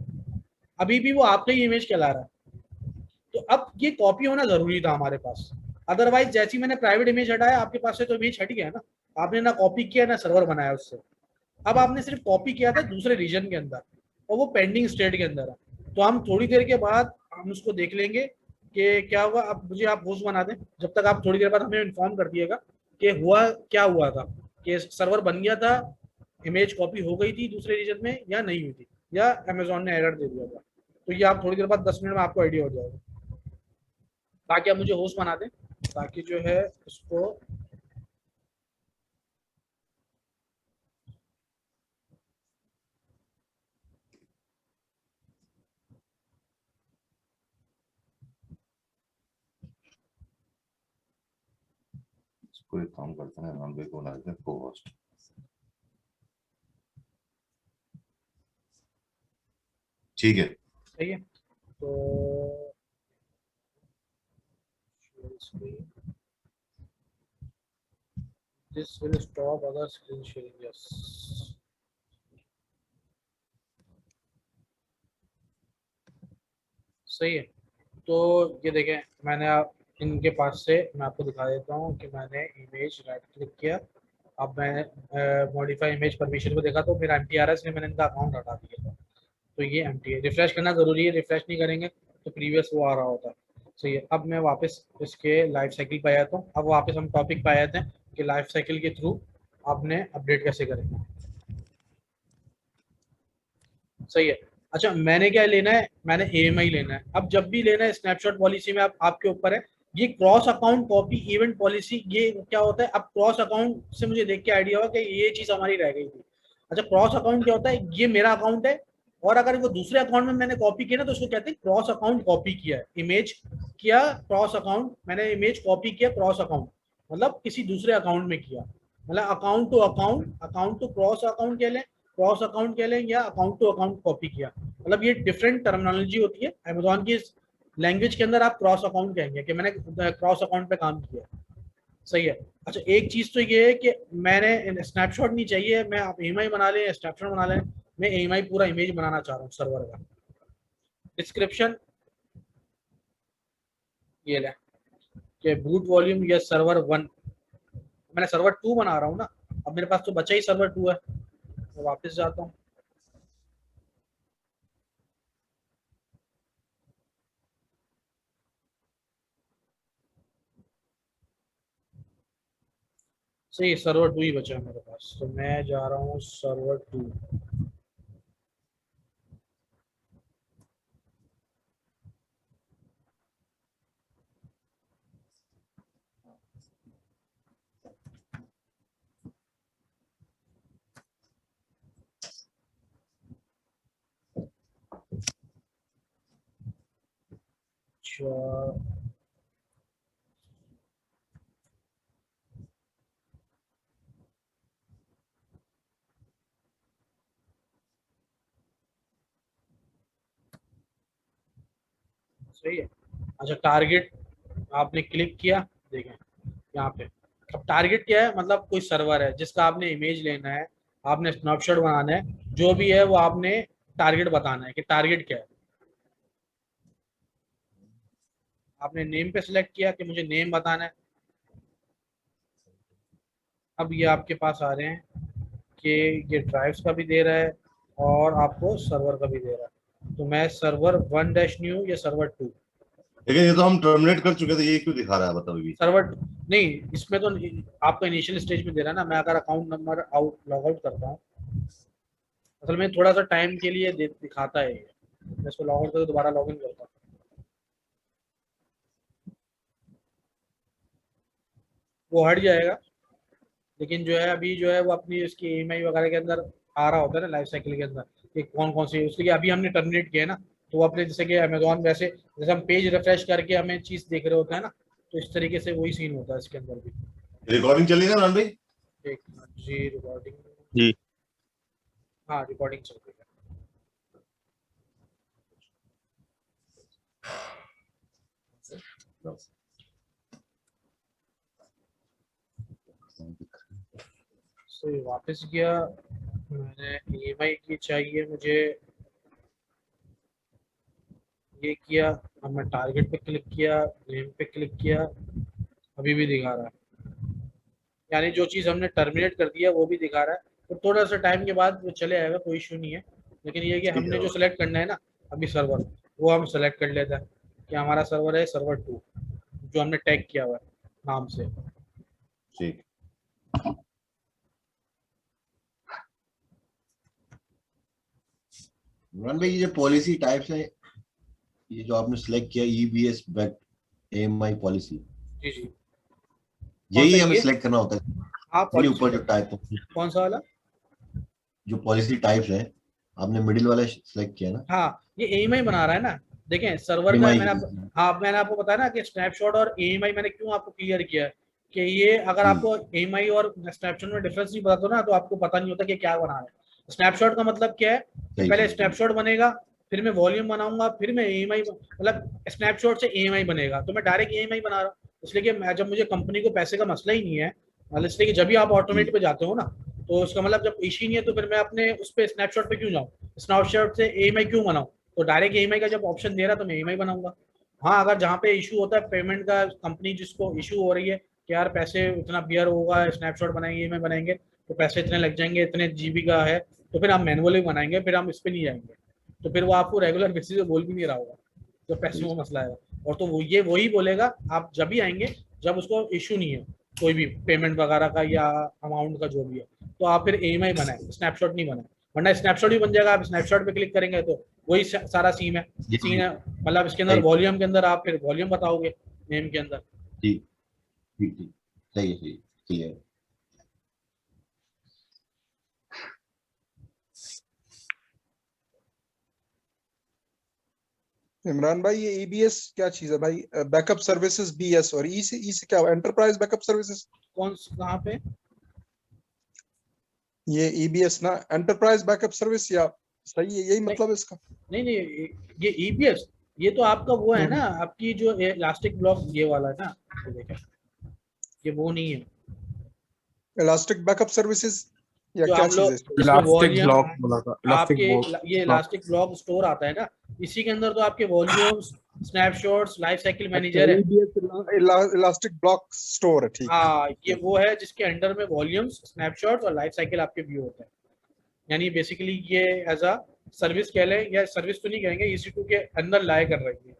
अभी भी वो आपका ही इमेज कहला रहा है। तो अब ये कॉपी होना जरूरी था हमारे पास, अदरवाइज जैसे ही मैंने प्राइवेट इमेज हटाया आपके पास से तो इमेज हट गया ना, आपने ना कॉपी किया ना सर्वर बनाया उससे। अब आपने सिर्फ कॉपी किया था दूसरे रीजन के अंदर, और वो पेंडिंग स्टेट के अंदर है। तो हम थोड़ी देर के बाद हम उसको देख लेंगे कि क्या हुआ। अब मुझे आप होस्ट बना दें, जब तक आप थोड़ी देर बाद हमें इन्फॉर्म कर दिएगा कि क्या हुआ था, कि सर्वर बन गया था, इमेज कॉपी हो गई थी दूसरे रीजन में या नहीं हुई थी, या अमेजोन ने एरर दे दिया था। तो ये आप थोड़ी देर बाद 10 मिनट में आपको आइडिया हो जाएगा। ताकि आप मुझे होस्ट बना दें, ताकि जो है उसको कोई काम करते हैं नाम को बना देते हैं को-होस्ट। ठीक है, सही है। तो this will stop other screen sharing, yes। सही है। तो ये देखें, मैंने इनके पास से मैं आपको दिखा देता हूँ कि मैंने इमेज राइट क्लिक किया, अब मैं मॉडिफाई इमेज परमिशन को देखा तो फिर MTRS ने मैंने इनका अकाउंट हटा दिया था, तो ये एम्प्टी है। रिफ्रेश करना जरूरी है, रिफ्रेश नहीं करेंगे तो प्रीवियस वो आ रहा होता है। सही है। अब मैं वापस इसके लाइफ साइकिल पे आया था। अब वापस हम टॉपिक पे आए थे कि लाइफ साइकिल के थ्रू आपने अपडेट कैसे करेंगे। सही है। अच्छा, मैंने क्या लेना है, मैंने AMI लेना है। अब जब भी लेना है स्नैपशॉट पॉलिसी में आपके ऊपर है। ये cross account copy event policy, ये क्या होता है, अब क्रॉस अकाउंट से मुझे देख के आइडिया हुआ कि ये चीज हमारी रह गई थी। अच्छा, क्रॉस अकाउंट क्या होता है, ये मेरा अकाउंट है और अगर वो दूसरे अकाउंट में मैंने कॉपी किया ना तो उसको कहते हैं क्रॉस अकाउंट कॉपी किया है। इमेज किया क्रॉस अकाउंट, मैंने इमेज कॉपी किया क्रॉस अकाउंट, मतलब किसी दूसरे अकाउंट में किया, मतलब account to account, account to cross account कह लें, क्रॉस अकाउंट कह लें, या अकाउंट टू अकाउंट कॉपी किया। मतलब ये डिफरेंट टर्मिनोलॉजी होती है। अमेजोन की लैंग्वेज के अंदर आप क्रॉस अकाउंट कहेंगे कि मैंने क्रॉस अकाउंट पे काम किया। सही है। अच्छा, एक चीज तो ये है कि मैंने स्नैपशॉट नहीं चाहिए, मैं आप AMI बना लें, स्नैपशॉट बना लें, मैं AMI पूरा इमेज बनाना चाह रहा हूँ सर्वर का। डिस्क्रिप्शन ये ले कि बूट वॉल्यूम या सर्वर 1, मैंने सर्वर 2 बना रहा हूँ ना, अब मेरे पास तो बचा ही सर्वर 2 है। मैं वापस जाता हूँ। सही, सर्वर 2 ही बचा है मेरे पास, तो मैं जा रहा हूँ सर्वर 2। अच्छा, सही है। अच्छा, टारगेट आपने क्लिक किया, देखें यहाँ पे। अब टारगेट क्या है, मतलब कोई सर्वर है जिसका आपने इमेज लेना है, आपने स्नैपशॉट बनाना है, जो भी है वो आपने टारगेट बताना है कि टारगेट क्या है। आपने नेम पे सिलेक्ट किया कि मुझे नेम बताना है। अब ये आपके पास आ रहे हैं कि ये ड्राइव्स का भी दे रहा है और आपको सर्वर का भी दे रहा है। तो मैं सर्वर 1-न्यू या सर्वर 2, लेकिन ये तो हम टर्मिनेट कर चुके थे, ये क्यों दिखा रहा है बताओ अभी? सर्वर नहीं, इसमें तो आपका इनिशियल स्टेज में दे रहा है ना। मैं अगर अकाउंट नंबर लॉग आउट करता हूँ, असल में थोड़ा सा टाइम के लिए दिखाता है ये। मैं इसको लॉग आउट करके दोबारा लॉग इन करता हूँ, वो हट जाएगा। लेकिन जो है अभी जो है वो अपनी इसकी AMI वगैरह के अंदर आ रहा होता है ना, लाइफ साइकिल के अंदर कि कौन कौन सी, उसके लिए अभी हमने टर्मिनेट किया है ना। तो वो अपने जैसे कि अमेजोन, वैसे जैसे हम पेज रिफ्रेश करके हमें चीज देख रहे होते हैं ना, तो इस तरीके से वही सीन होता है इसके अंदर भी। रिकॉर्डिंग चली ना रान भाई? एक मिनट जी, रिकॉर्डिंग, जी। हाँ रिकॉर्डिंग चल रही है। तो ये वापस गया, मैंने EMI की चाहिए मुझे, ये किया। अब मैं टारगेट पे क्लिक किया, नेम पे क्लिक किया, अभी भी दिखा रहा है। यानी जो चीज़ हमने टर्मिनेट कर दिया वो भी दिखा रहा है। तो थोड़ा सा टाइम के बाद वो चले आएगा, कोई इशू नहीं है। लेकिन ये कि हमने जो सेलेक्ट करना है ना अभी सर्वर, वो हम सेलेक्ट कर लेते हैं कि हमारा सर्वर है सर्वर 2, जो हमने टैग किया हुआ है नाम से। ठीक। इमरान भाई, ये जो पॉलिसी टाइप्स है, ये जो आपने सिलेक्ट किया EBS बैक, AMI पॉलिसी, जी जी, यही सा हमें ये? सिलेक्ट करना होता है। हाँ ये पॉलिसी ऊपर जो टाइप कौन सा वाला? जो पॉलिसी टाइप्स है, आपने मिडिल वाला सिलेक्ट किया ना, हाँ ये एएमआई बना रहा है ना, देखें सर्वर का AMI। हाँ मैंने आपको बताया ना कि स्नैपशॉट और एएमआई मैंने क्यों आपको क्लियर किया है कि ये अगर आपको एएमआई और स्नैपशॉट में डिफरेंस नहीं पता तो ना, तो आपको पता नहीं होता कि क्या बना रहा है। स्नैपशॉट का मतलब क्या है कि सही पहले सही। स्नैपशॉट बनेगा, फिर मैं वॉल्यूम बनाऊंगा, फिर मैं एएमआई, मतलब स्नैपशॉट से एएमआई बनेगा, तो मैं डायरेक्ट एएमआई बना रहा हूँ। इसलिए कि जब मुझे कंपनी को पैसे का मसला ही नहीं है, मतलब इसलिए कि जब भी आप ऑटोमेट पे जाते हो ना, तो उसका मतलब जब इशू नहीं है तो फिर मैं अपने उस पर स्नैपशॉट पे क्यों जाऊँ, स्नैपशॉट से एएमआई क्यों बनाऊं, तो डायरेक्ट ईएमआई का जब ऑप्शन दे रहा तो मैं ईएमआई बनाऊंगा। हाँ अगर जहाँ पे इशू होता है पेमेंट का, कंपनी जिसको इशू हो रही है कि यार पैसे इतना बियर होगा, स्नैपशॉट बनाएंगे ईएमआई बनाएंगे तो पैसे इतने लग जाएंगे, इतने जीबी का है, तो फिर हम मैनुअली बनाएंगे, फिर हम इस पे नहीं जाएंगे, तो फिर वो आपको रेगुलर बेसिस पे बोल भी नहीं रहा होगा जो पैसों का मसला है। और तो वो ये वही बोलेगा आप जब भी आएंगे जब उसको इशू नहीं है कोई भी पेमेंट वगैरह का या अमाउंट का जो भी है, तो आप फिर ईएमआई बनाए, स्नैपशॉट नहीं बनाए, वरना स्नैपशॉट भी बन जाएगा। आप स्नैपशॉट पे क्लिक करेंगे तो वही सारा सीन है, मतलब इसके अंदर वॉल्यूम के अंदर आप फिर वॉल्यूम बताओगे नेम के अंदर। ठीक ठीक ठीक, सही है, सही क्लियर। इमरान भाई ये EBS क्या चीज है भाई? बैकअप सर्विसेज BS, और ई से क्या एंटरप्राइज बैकअप सर्विसेज? कौन कहाँ पे? ये EBS ना एंटरप्राइज बैकअप सर्विस, या सही है यही मतलब इसका? नहीं नहीं, ये ईबीएस ये तो आपका वो है ना, आपकी जो इलास्टिक ब्लॉक ये वाला है ना, ये देखें ये वो नहीं है इलास्टिक बैकअप सर्विसेज या जो क्या हम चीज लोग है? इसमें इलास्टिक वॉल्यूम ब्लॉक बोला था, इलास्टिक आपके ब्लॉक। ये इलास्टिक ब्लॉक स्टोर आता है ना, इसी के अंदर तो आपके वॉल्यूम्स, स्नैपशॉट्स, लाइफ साइकिल अच्छा, मैनेजर है। EBS इलास्टिक ब्लॉक स्टोर है, ठीक है। हाँ ये वो है जिसके अंडर में वॉल्यूम्स, स्नैपशॉट्स और लाइफ साइकिल आपके व्यू होते हैं। यानी बेसिकली ये एज अ सर्विस कह लें, या सर्विस तो नहीं कहेंगे, EC2 के अंदर लाए कर रही है।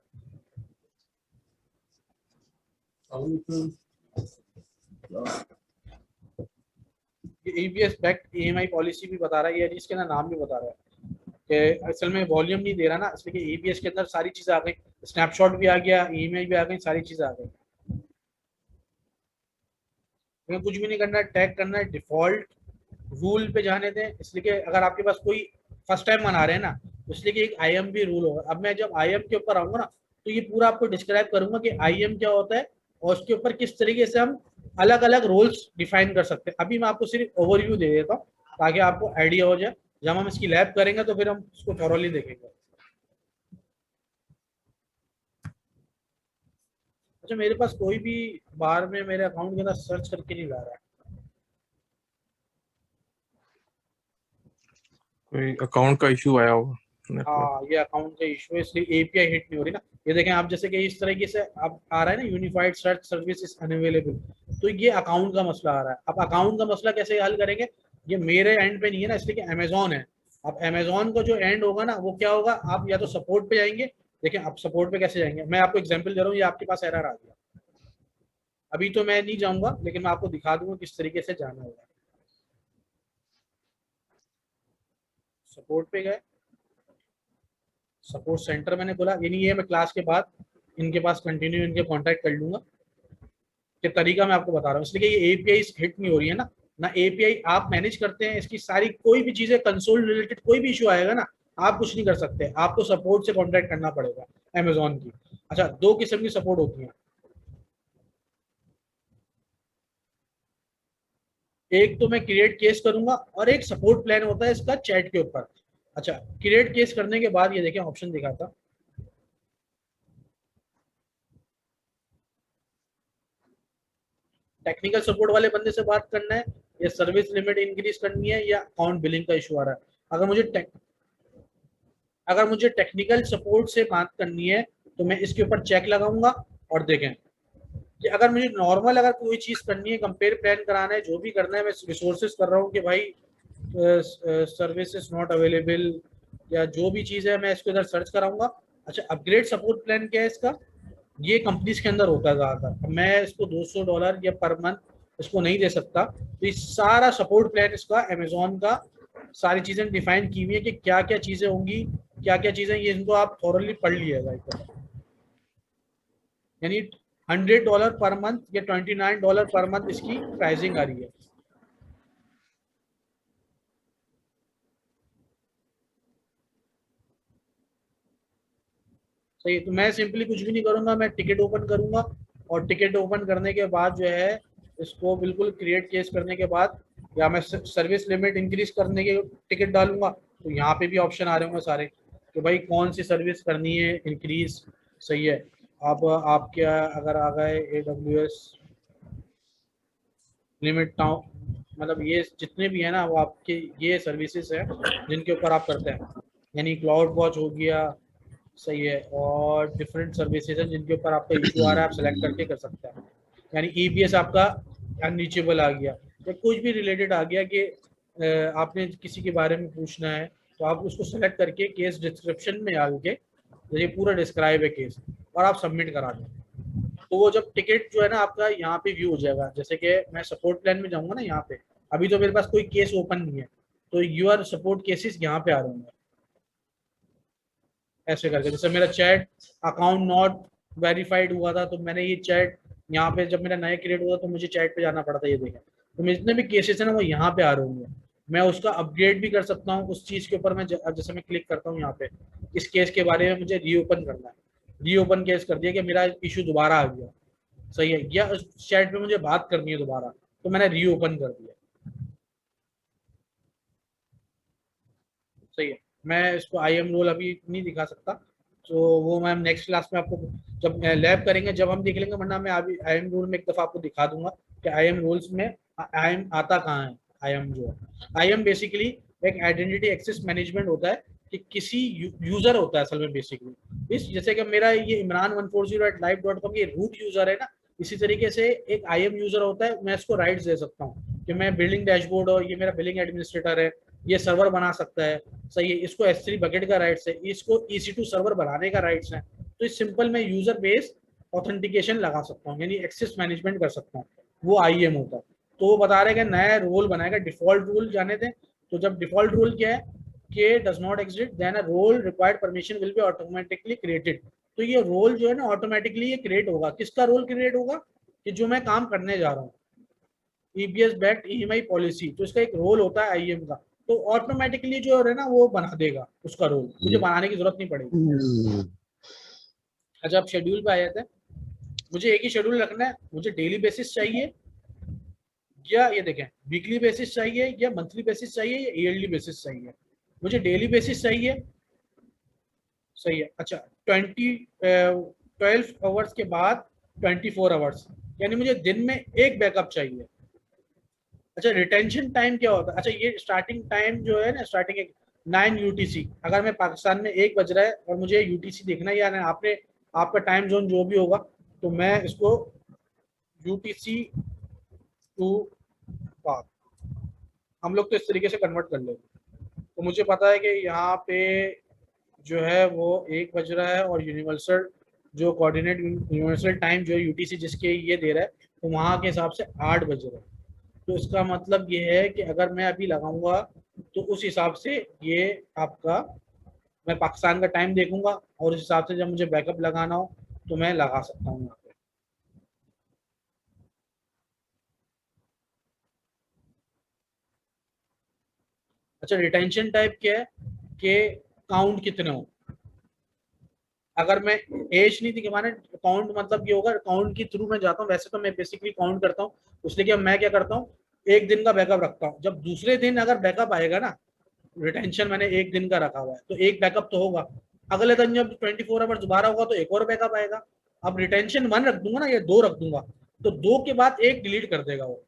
ये EBS बैक्ड EMI पॉलिसी भी बता रहा है, ये इसके अंदर नाम भी बता रहा है कि असल में वॉल्यूम नहीं दे रहा ना, इसलिए कि EBS के अंदर सारी चीजें आ गई, स्नैपशॉट भी आ गया, EMI भी आ गई, सारी चीजें आ गई। हमें कुछ भी नहीं करना है, टैग करना है, डिफॉल्ट रूल पे जाने दें, इसलिए कि अगर आपके पास कोई फर्स्ट टाइम बना रहे हैं ना, इसलिए कि एक IAM भी रूल होगा। अब मैं जब IAM के ऊपर आऊंगा ना, तो ये पूरा आपको डिस्क्राइब करूंगा कि IAM क्या होता है और उसके ऊपर किस तरीके से हम अलग अलग रोल्स डिफाइन कर सकते हैं। अभी मैं आपको सिर्फ ओवरव्यू दे देता हूँ ताकि आपको आइडिया हो जाए, जब हम इसकी लैब करेंगे तो फिर हम इसको थॉरोली देखेंगे। अच्छा मेरे पास कोई भी बार में मेरे अकाउंट के अंदर सर्च करके नहीं ला रहा है। कोई अकाउंट का इशू आया होगा। हाँ ये अकाउंट का इशू है, इसलिए API हिट नहीं हो रही ना। ये देखें आप, जैसे कि इस तरीके से अब आ रहा है ना, unified search service is unavailable, तो ये अकाउंट का मसला आ रहा है। अब अकाउंट का मसला कैसे हल करेंगे, ये मेरे एंड पे नहीं है ना, इसलिए कि अमेजोन है। अब अमेजोन का जो एंड होगा ना वो क्या होगा, आप या तो सपोर्ट पे जाएंगे। देखें आप सपोर्ट पे कैसे जाएंगे, मैं आपको एग्जाम्पल दे रहा हूँ, ये आपके पास एरर आ गया, अभी तो मैं नहीं जाऊंगा लेकिन मैं आपको दिखा दूंगा किस तरीके से जाना होगा। सपोर्ट पे गए, सपोर्ट सेंटर मैंने खोला, यानी ये मैं क्लास के बाद इनके पास कंटिन्यू इनके कांटेक्ट कर लूंगा कि तरीका मैं आपको बता रहा हूँ। इसलिए ये API हिट नहीं हो रही है ना API आप मैनेज करते हैं, इसकी सारी कोई भी चीजें कंसोल रिलेटेड कोई भी इशू आएगा ना, आप कुछ नहीं कर सकते, आपको सपोर्ट से कांटेक्ट करना पड़ेगा अमेजोन की। अच्छा दो किस्म की सपोर्ट होती है, एक तो मैं क्रिएट केस करूंगा और एक सपोर्ट प्लान होता है इसका चैट के ऊपर। अच्छा क्रिएट केस करने के बाद ये देखें ऑप्शन दिखा था, टेक्निकल सपोर्ट वाले बंदे से बात करना है या सर्विस लिमिट इंक्रीज करनी है या अकाउंट बिलिंग का इशू आ रहा है। अगर मुझे टेक्निकल सपोर्ट से बात करनी है तो मैं इसके ऊपर चेक लगाऊंगा और देखें कि अगर मुझे नॉर्मल अगर कोई चीज करनी है, कंपेयर प्लान कराना है, जो भी करना है, मैं रिसोर्सेज कर रहा हूँ कि भाई सर्विस इज नॉट अवेलेबल या जो भी चीज़ है मैं इसको इधर सर्च कराऊंगा। अच्छा अपग्रेड सपोर्ट प्लान क्या है इसका, ये कंपनीज के अंदर होता है ज़्यादातर, मैं इसको $200 या पर मंथ इसको नहीं दे सकता। तो ये सारा सपोर्ट प्लान इसका अमेजोन का सारी चीज़ें डिफाइन की हुई है कि क्या क्या चीज़ें होंगी, क्या क्या चीज़ें, ये इनको आप थॉरली पढ़ लिएगा एक बार। यानी $100 पर मंथ या $29 पर मंथ इसकी प्राइसिंग आ रही है। सही, तो मैं सिंपली कुछ भी नहीं करूंगा, मैं टिकट ओपन करूंगा और टिकट ओपन करने के बाद जो है इसको बिल्कुल क्रिएट केस करने के बाद या मैं सर्विस लिमिट इंक्रीज करने के टिकट डालूंगा, तो यहाँ पे भी ऑप्शन आ रहे होंगे सारे कि भाई कौन सी सर्विस करनी है इंक्रीज। सही है। अब आप क्या अगर आ गए AWS लिमिट टाउन, मतलब ये जितने भी है ना वो आपके ये सर्विसेज है जिनके ऊपर आप करते हैं, यानी क्लाउड वॉच हो गया। सही है। और डिफरेंट सर्विसेज हैं जिनके ऊपर आपका इशू आ रहा है, आप सेलेक्ट करके कर सकते हैं। यानी EBS आपका अनरीचेबल आ गया या कुछ भी रिलेटेड आ गया कि आपने किसी के बारे में पूछना है, तो आप उसको सेलेक्ट करके केस डिस्क्रिप्शन में डाल के ये पूरा डिस्क्राइब है केस और आप सबमिट करा दें, तो वो जब टिकट जो है ना आपका यहाँ पे व्यू हो जाएगा। जैसे कि मैं सपोर्ट प्लान में जाऊंगा ना, यहाँ पे अभी तो मेरे पास कोई केस ओपन नहीं है, तो यूआर सपोर्ट केसेस यहाँ पे आ रहे होंगे ऐसे करके। जैसे मेरा चैट अकाउंट नॉट वेरीफाइड हुआ था, तो मैंने ये चैट यहाँ पे जब मेरा नया क्रिएट हुआ तो मुझे चैट पे जाना पड़ा था, ये देखें। तो मेरे जितने भी केसेस है ना वो यहाँ पे आ रहे होंगे। मैं उसका अपग्रेड भी कर सकता हूँ उस चीज के ऊपर। मैं जैसे मैं क्लिक करता हूँ यहाँ पे, इस केस के बारे में मुझे रीओपन करना है, रीओपन केस कर दिया कि मेरा इशू दोबारा आ गया। सही है। या उस चैट पे मुझे बात करनी है दोबारा, तो मैंने रीओपन कर दिया। सही है। मैं इसको IM रोल अभी नहीं दिखा सकता, तो वो मैं नेक्स्ट क्लास में आपको जब लैब करेंगे जब हम देख लेंगे, वरना मैं अभी IM रोल में एक दफा आपको दिखा दूंगा कि IM रोल्स में IM आता कहाँ है। IM जो है, IM बेसिकली एक आइडेंटिटी एक्सेस मैनेजमेंट होता है कि किसी यूजर होता है असल में बेसिकली। इस जैसे कि मेरा ये imran140@live.com ये रूट यूजर है ना, इसी तरीके से एक IM यूजर होता है। मैं इसको राइट्स दे सकता हूँ कि मैं बिल्डिंग डैशबोर्ड और ये मेरा बिलिंग एडमिनिस्ट्रेटर है, ये सर्वर बना सकता है। सही है। इसको S3 बकेट का राइट्स है, इसको EC2 सर्वर बनाने का राइट्स है। तो इस सिंपल में यूजर बेस ऑथेंटिकेशन लगा सकता हूँ, यानी एक्सेस मैनेजमेंट कर सकता हूँ, वो IM होता है। तो वो बता रहे हैं नया रोल बनाएगा, डिफॉल्ट रूल जाने दें। तो जब डिफॉल्ट रूल क्या है कि does not exist then a role required permission will be automatically created. तो ये रोल जो है ना ऑटोमेटिकली ये क्रिएट होगा। किसका रोल क्रिएट होगा? कि जो मैं काम करने जा रहा हूँ, EBS बैक्ड EMI पॉलिसी, तो इसका एक रोल होता है IM का, तो ऑटोमेटिकली जो है ना वो बना देगा उसका रोल, मुझे बनाने की जरूरत नहीं पड़ेगी। अच्छा, अब शेड्यूल पे आ जाते हैं। मुझे एक ही शेड्यूल रखना है, मुझे डेली बेसिस चाहिए या ये देखें वीकली बेसिस चाहिए या मंथली बेसिस चाहिए या ईयरली बेसिस चाहिए। मुझे डेली बेसिस चाहिए। सही है। अच्छा, 12 आवर्स के बाद 24 आवर्स, यानी मुझे दिन में एक बैकअप चाहिए। अच्छा, रिटेंशन टाइम क्या होता है? अच्छा, ये स्टार्टिंग टाइम जो है ना, स्टार्टिंग 9 UTC, अगर मैं पाकिस्तान में 1 बज रहा है और मुझे UTC देखना है, या आपने आपका टाइम जोन जो भी होगा, तो मैं इसको UTC टू पाक हम लोग तो इस तरीके से कन्वर्ट कर लेंगे। तो मुझे पता है कि यहाँ पे जो है वो 1 बज रहा है और यूनिवर्सल जो कोऑर्डिनेट यूनिवर्सल टाइम जो है UTC जिसके ये दे रहा है, तो वहाँ के हिसाब से 8 बज रहा है। तो इसका मतलब ये है कि अगर मैं अभी लगाऊंगा तो उस हिसाब से ये आपका मैं पाकिस्तान का टाइम देखूंगा और उस हिसाब से जब मुझे बैकअप लगाना हो तो मैं लगा सकता हूँ यहाँ पे। अच्छा, रिटेंशन टाइप क्या है कि काउंट कितने हो। अगर मैं एज नहीं थी माने काउंट, मतलब ये होगा काउंट के थ्रू मैं जाता हूँ। वैसे तो मैं बेसिकली काउंट करता हूँ, उसलिए मैं क्या करता हूँ, एक दिन का बैकअप रखता हूँ। जब दूसरे दिन अगर बैकअप आएगा ना, रिटेंशन मैंने एक दिन का रखा हुआ है तो एक बैकअप तो होगा। अगले दिन जब 24 आवर्स दोबारा होगा तो एक और बैकअप आएगा। अब रिटेंशन 1 रख दूंगा ना या 2 रख दूंगा, तो 2 के बाद एक डिलीट कर देगा वो।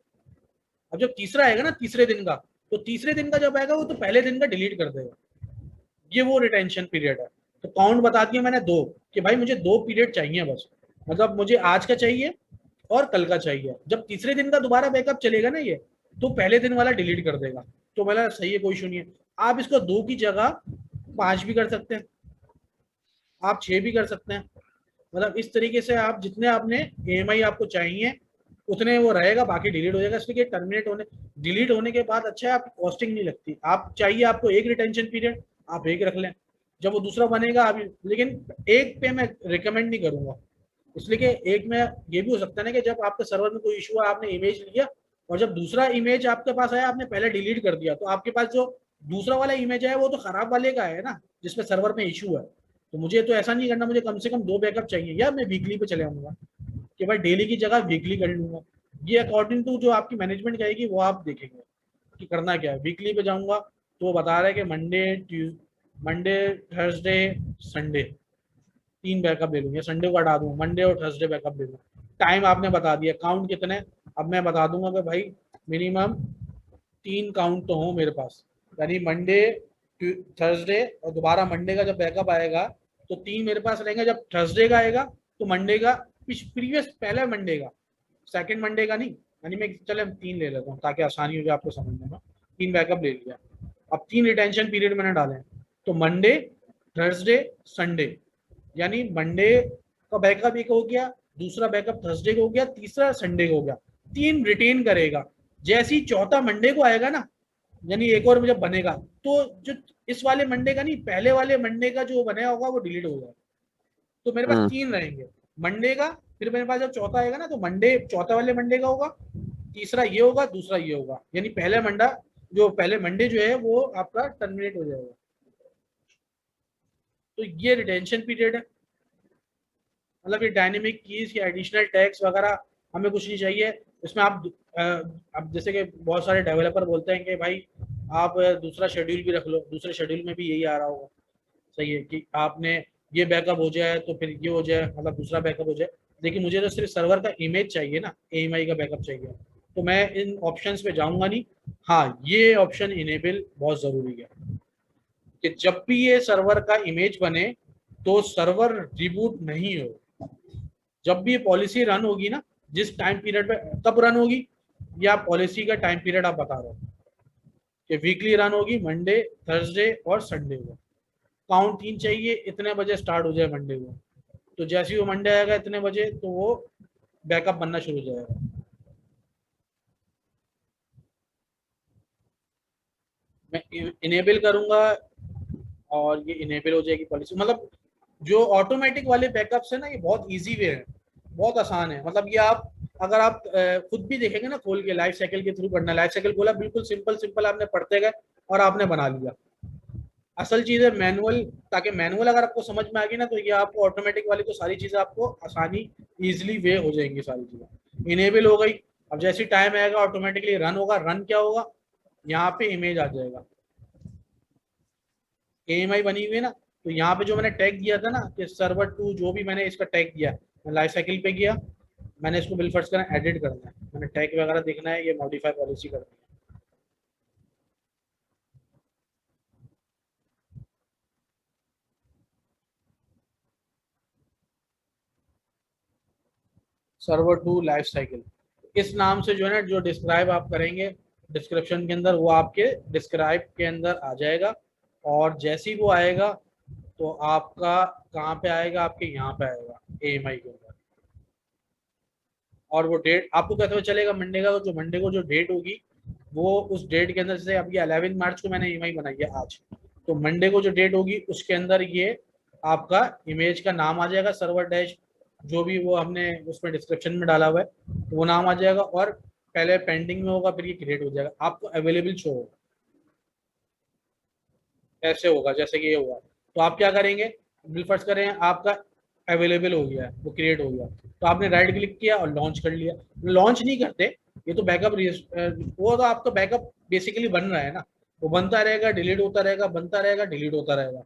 अब जब तीसरा आएगा ना तीसरे दिन का, तो तीसरे दिन का जब आएगा वो तो पहले दिन का डिलीट कर देगा। ये वो रिटेंशन पीरियड है। तो काउंट बता दिया मैंने 2 कि भाई मुझे 2 पीरियड चाहिए बस, मतलब मुझे आज का चाहिए और कल का चाहिए। जब तीसरे दिन का दोबारा बैकअप चलेगा ना ये, तो पहले दिन वाला डिलीट कर देगा। तो बोला सही है, कोई इशू नहीं है। आप इसको 2 की जगह 5 भी कर सकते हैं, आप 6 भी कर सकते हैं। मतलब इस तरीके से आप जितने आपने EMI आपको चाहिए उतने वो रहेगा, बाकी डिलीट हो जाएगा। इसलिए टर्मिनेट होने डिलीट होने के बाद अच्छा है आपकी कॉस्टिंग नहीं लगती। आप चाहिए आपको एक रिटेंशन पीरियड, आप एक रख लें, जब वो दूसरा बनेगा अभी। लेकिन एक पे मैं रिकमेंड नहीं करूंगा, इसलिए कि एक में ये भी हो सकता है ना कि जब आपके सर्वर में कोई इशू है, आपने इमेज लिया और जब दूसरा इमेज आपके पास आया आपने पहले डिलीट कर दिया, तो आपके पास जो दूसरा वाला इमेज है वो तो खराब वाले का है ना, जिसमें सर्वर में इशू है। तो मुझे तो ऐसा नहीं करना, मुझे कम से कम 2 बैकअप चाहिए, या मैं वीकली पे चले आऊंगा कि भाई डेली की जगह वीकली कर लूंगा। ये अकॉर्डिंग टू जो आपकी मैनेजमेंट कहेगी वो आप देखेंगे कि करना क्या है। वीकली पे जाऊंगा तो वो बता रहा है कि मंडे थर्सडे संडे 3 बैकअप ले लूंगा, संडे को हटा दूंगा, मंडे और थर्सडे बैकअप ले लूंगा। टाइम आपने बता दिया, काउंट कितने, अब मैं बता दूंगा कि भाई मिनिमम 3 काउंट तो हो मेरे पास, यानी मंडे थर्सडे और दोबारा मंडे का जब बैकअप आएगा तो 3 मेरे पास रहेंगे। जब थर्सडे का आएगा तो मंडे का प्रीवियस पहले मंडे का, सेकंड मंडे का नहीं, यानी मैं चले 3 ले लेता हूँ ताकि आसानी हो जाए आपको समझने में। 3 बैकअप ले लिया, अब 3 रिटेंशन पीरियड मैंने डाले हैं, तो मंडे थर्सडे संडे, यानी मंडे का बैकअप एक हो गया, दूसरा बैकअप थर्सडे को हो गया, तीसरा संडे को हो गया, 3 रिटेन करेगा। जैसे ही चौथा मंडे को आएगा ना, यानी एक और जब बनेगा तो जो इस वाले मंडे का नहीं, पहले वाले मंडे का जो बनाया होगा वो डिलीट हो जाएगा। तो मेरे पास 3 रहेंगे मंडे का, फिर मेरे पास जब चौथा आएगा ना तो मंडे चौथा वाले मंडे का होगा, तीसरा ये होगा, दूसरा ये होगा, यानी पहले मंडे जो है वो आपका टर्मिनेट हो जाएगा। तो ये रिटेंशन पीरियड है, मतलब ये डायनेमिक कीज या एडिशनल टैग्स वगैरह हमें कुछ नहीं चाहिए इसमें। अब जैसे कि बहुत सारे डेवलपर बोलते हैं कि भाई आप दूसरा शेड्यूल भी रख लो, दूसरे शेड्यूल में भी यही आ रहा होगा, सही है कि आपने ये बैकअप हो जाए तो फिर ये हो जाए, मतलब दूसरा बैकअप हो जाए। लेकिन मुझे तो सिर्फ सर्वर का इमेज चाहिए ना, AMI का बैकअप चाहिए, तो मैं इन ऑप्शंस पे जाऊंगा नहीं। हाँ, ये ऑप्शन इनेबल बहुत जरूरी है कि जब भी ये सर्वर का इमेज बने तो सर्वर रिबूट नहीं हो। जब भी ये पॉलिसी रन होगी ना, जिस टाइम पीरियड पे कब रन होगी, या पॉलिसी का टाइम पीरियड आप बता रहे हो कि वीकली रन होगी मंडे थर्सडे और संडे को, काउंट 3 चाहिए, इतने बजे स्टार्ट हो जाए मंडे को, तो जैसे ही वो मंडे आएगा इतने बजे तो वो बैकअप बनना शुरू हो जाएगा। मैं इनेबल करूंगा और ये इनेबल हो जाएगी पॉलिसी। मतलब जो ऑटोमेटिक वाले बैकअप्स है ना, ये बहुत इजी वे है, बहुत आसान है। मतलब ये आप अगर आप खुद भी देखेंगे ना खोल के, लाइफ साइकिल के थ्रू करना, लाइफ साइकिल खोला, बिल्कुल सिंपल आपने पढ़ते गए और आपने बना लिया। असल चीज है मैनुअल, ताकि मैनुअल अगर आपको समझ में आ गई ना तो ये आपको ऑटोमेटिक वाली तो सारी चीजें आपको आसानी इजीली वे हो जाएंगी, सारी चीजें इनेबल हो गई। अब जैसे टाइम आएगा ऑटोमेटिकली रन होगा। रन क्या होगा, यहाँ पे इमेज आ जाएगा, AMI बनी हुई है ना, तो यहाँ पे जो मैंने टैग दिया था ना कि सर्वर 2, जो भी मैंने इसका टैग दिया, मैं लाइफ साइकिल पे गया, मैंने इसको बिल फर्स्ट करना, एडिट करना है, मैंने टैग वगैरह देखना है, ये मॉडिफाई पॉलिसी करनी है। सर्वर 2 लाइफ साइकिल, इस नाम से जो है ना, जो डिस्क्राइब आप करेंगे डिस्क्रिप्शन के अंदर, वो आपके डिस्क्राइब के अंदर आ जाएगा। और जैसे ही वो आएगा तो आपका कहाँ पे आएगा, आपके यहाँ पे आएगा AMI के अंदर। और वो डेट आपको कैसे पता चलेगा मंडे का, जो मंडे को जो डेट होगी वो उस डेट के अंदर, जैसे अभी 11 मार्च को मैंने AMI बनाई है आज, तो मंडे को जो डेट होगी उसके अंदर ये आपका इमेज का नाम आ जाएगा, सर्वर डैश जो भी वो हमने उसमें डिस्क्रिप्शन में डाला हुआ है वो नाम आ जाएगा, और पहले पेंडिंग में होगा, फिर ये क्रिएट हो जाएगा, आपको अवेलेबल शो होगा। ऐसे होगा जैसे कि ये हुआ, तो आप क्या करेंगे, बिल फर्स्ट करें, आपका अवेलेबल हो गया है, वो क्रिएट हो गया, तो आपने राइट क्लिक किया और लॉन्च कर लिया। लॉन्च नहीं करते, ये तो बैकअप, वो तो आपका बैकअप बेसिकली बन रहा है ना, वो बनता रहेगा, डिलीट होता रहेगा, बनता रहेगा, डिलीट होता रहेगा।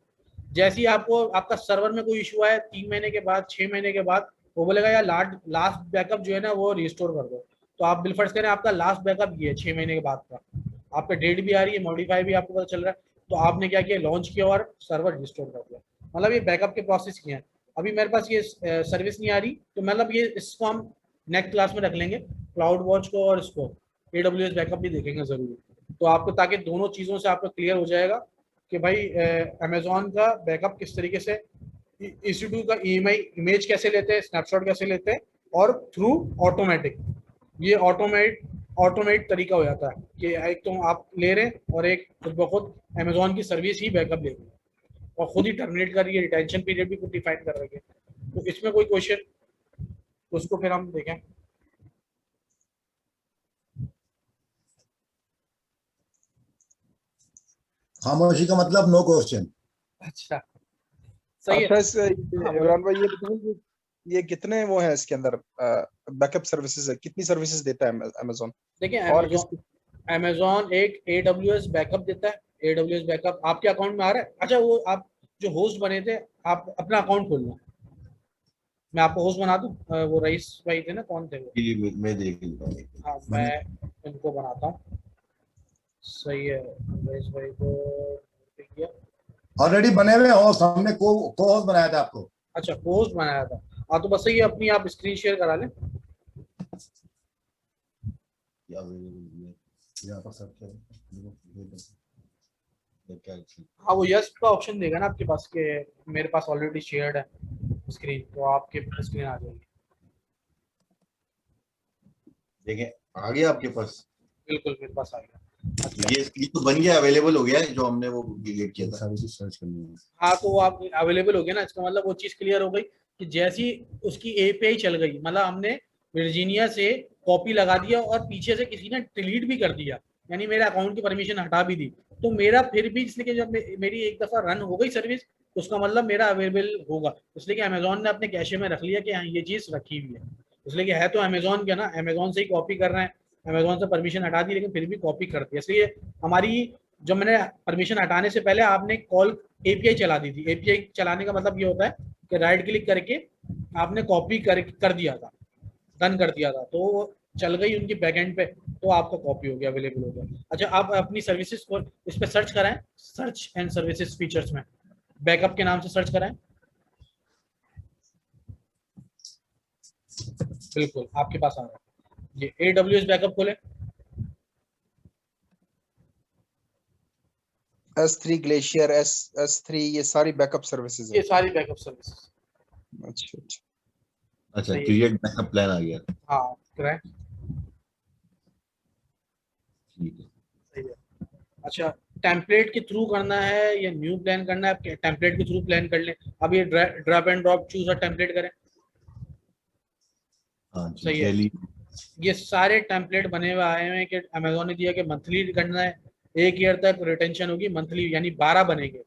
जैसे ही आपको आपका सर्वर में कोई इशू आया 3 महीने के बाद, 6 महीने के बाद, वो बोलेगा यार लास्ट बैकअप जो है ना वो रिस्टोर कर दो, तो आप बिल फर्स्ट करें, आपका लास्ट बैकअप ये है 6 महीने के बाद का, आपका डेट भी आ रही है, मॉडिफाई भी आपको पता चल रहा है, तो आपने क्या किया, लॉन्च किया और सर्वर रिस्टोर कर दिया। मतलब ये बैकअप के प्रोसेस किए हैं। अभी मेरे पास ये सर्विस नहीं आ रही, तो मतलब ये इसको हम नेक्स्ट क्लास में रख लेंगे, क्लाउड वॉच को, और इसको AWS बैकअप भी देखेंगे जरूरी, तो आपको ताकि दोनों चीज़ों से आपको क्लियर हो जाएगा कि भाई अमेजोन का बैकअप किस तरीके से, EC2 का EMI इमेज कैसे लेते हैं, स्नैपशॉट कैसे लेते हैं, और थ्रू ऑटोमेटिक, ये ऑटोमेट तरीका हो जाता है कि एक तो आप ले रहे हैं और एक खुद ब खुद अमेजोन की सर्विस ही बैकअप ले रही है और खुद ही टर्मिनेट कर रही है, रिटेंशन पीरियड भी खुद डिफाइन कर रही है। तो इसमें कोई क्वेश्चन? तो उसको फिर हम देखें। खामोशी का मतलब नो क्वेश्चन। अच्छा सही है। अच्छा इमरान भाई ये बताइए कि ये कितने वो है इसके अंदर बैकअप सर्विसेज है, कितनी सर्विसेज देता है अमेज़न? देखिए और अमेजोन एक AWS बैकअप देता है। AWS बैकअप आपके अकाउंट में आ रहा है? अच्छा वो आप जो होस्ट बने थे, आप अपना अकाउंट खोल लो, मैं आपको होस्ट बना दूं। वो रईस भाई थे ना, कौन थे वो? मैं देख लेता हूँ। हाँ मैं इनको बनाता हूँ। सही है, रईस भाई को pick किया। ऑलरेडी बने हुए होस्ट, हमने को होस्ट बनाया था आपको। अच्छा होस्ट बनाया था। हाँ तो बस ये अपनी आप स्क्रीन शेयर करा लें। यहाँ पर सर्च करें। हाँ वो यस का ऑप्शन देगा ना आपके पास के मेरे पास ऑलरेडी शेयर्ड है स्क्रीन, तो आपके स्क्रीन आ जाएगी। देखें आ गया आपके पास? बिल्कुल मेरे पास आ गया। अच्छा ये तो बन गया, अवेलेबल हो गया है जो हमने वो डिलीट किया था। सारी चीज सर्च करनी है। हाँ तो वो आप अवेलेबल हो गया ना, इसका मतलब वो चीज़ क्लियर हो गई कि जैसी उसकी API चल गई, मतलब हमने वर्जीनिया से कॉपी लगा दिया और पीछे से किसी ने डिलीट भी कर दिया, यानी मेरे अकाउंट की परमिशन हटा भी दी, तो मेरा फिर भी इसलिए कि जब मेरी एक दफ़ा रन हो गई सर्विस, तो उसका मतलब मेरा अवेलेबल होगा, इसलिए कि अमेजोन ने अपने कैशे में रख लिया कि हाँ ये चीज़ रखी हुई है। इसलिए कि है तो अमेजोन का ना, अमेजोन से ही कॉपी कर रहे हैं, अमेजोन से परमिशन हटा दी लेकिन फिर भी कॉपी करती है। इसलिए हमारी जब मैंने परमिशन हटाने से पहले आपने कॉल API चला दी थी। API चलाने का मतलब ये होता है कि राइट क्लिक करके आपने कॉपी कर दिया था, डन कर दिया था, तो चल गई उनकी बैकएंड पे, तो आपका कॉपी हो गया, अवेलेबल हो गया। अच्छा आप अपनी सर्विसेज को इस पे सर्च कराएं, सर्च एंड सर्विसेज फीचर्स में बैकअप के नाम से सर्च कराएं। बिल्कुल आपके पास आ रहा है ये AWS बैकअप खोले। S3 ग्लेशियर, S3 ये सारी बैकअप सर्विसेज ये है। सारी बैकअप सर्विसेज। अच्छा अच्छा अच्छा सही है। क्रिएट बैकअप प्लान आ गया। हाँ कराएं। ठीक है। सही है। अच्छा टेम्पलेट के थ्रू करना है या न्यू प्लान करना है? आप टेम्पलेट के थ्रू प्लान कर लें। अब ये ड्रैग एंड ड्रॉप चूज और टेम्पलेट करें। हाँ जी सही है। डेली। ये सारे टेम्पलेट बने हुए आए हैं कि अमेजोन ने दिया कि मंथली करना है, 1 ईयर तक रिटेंशन होगी, मंथली यानी 12 बनेंगे,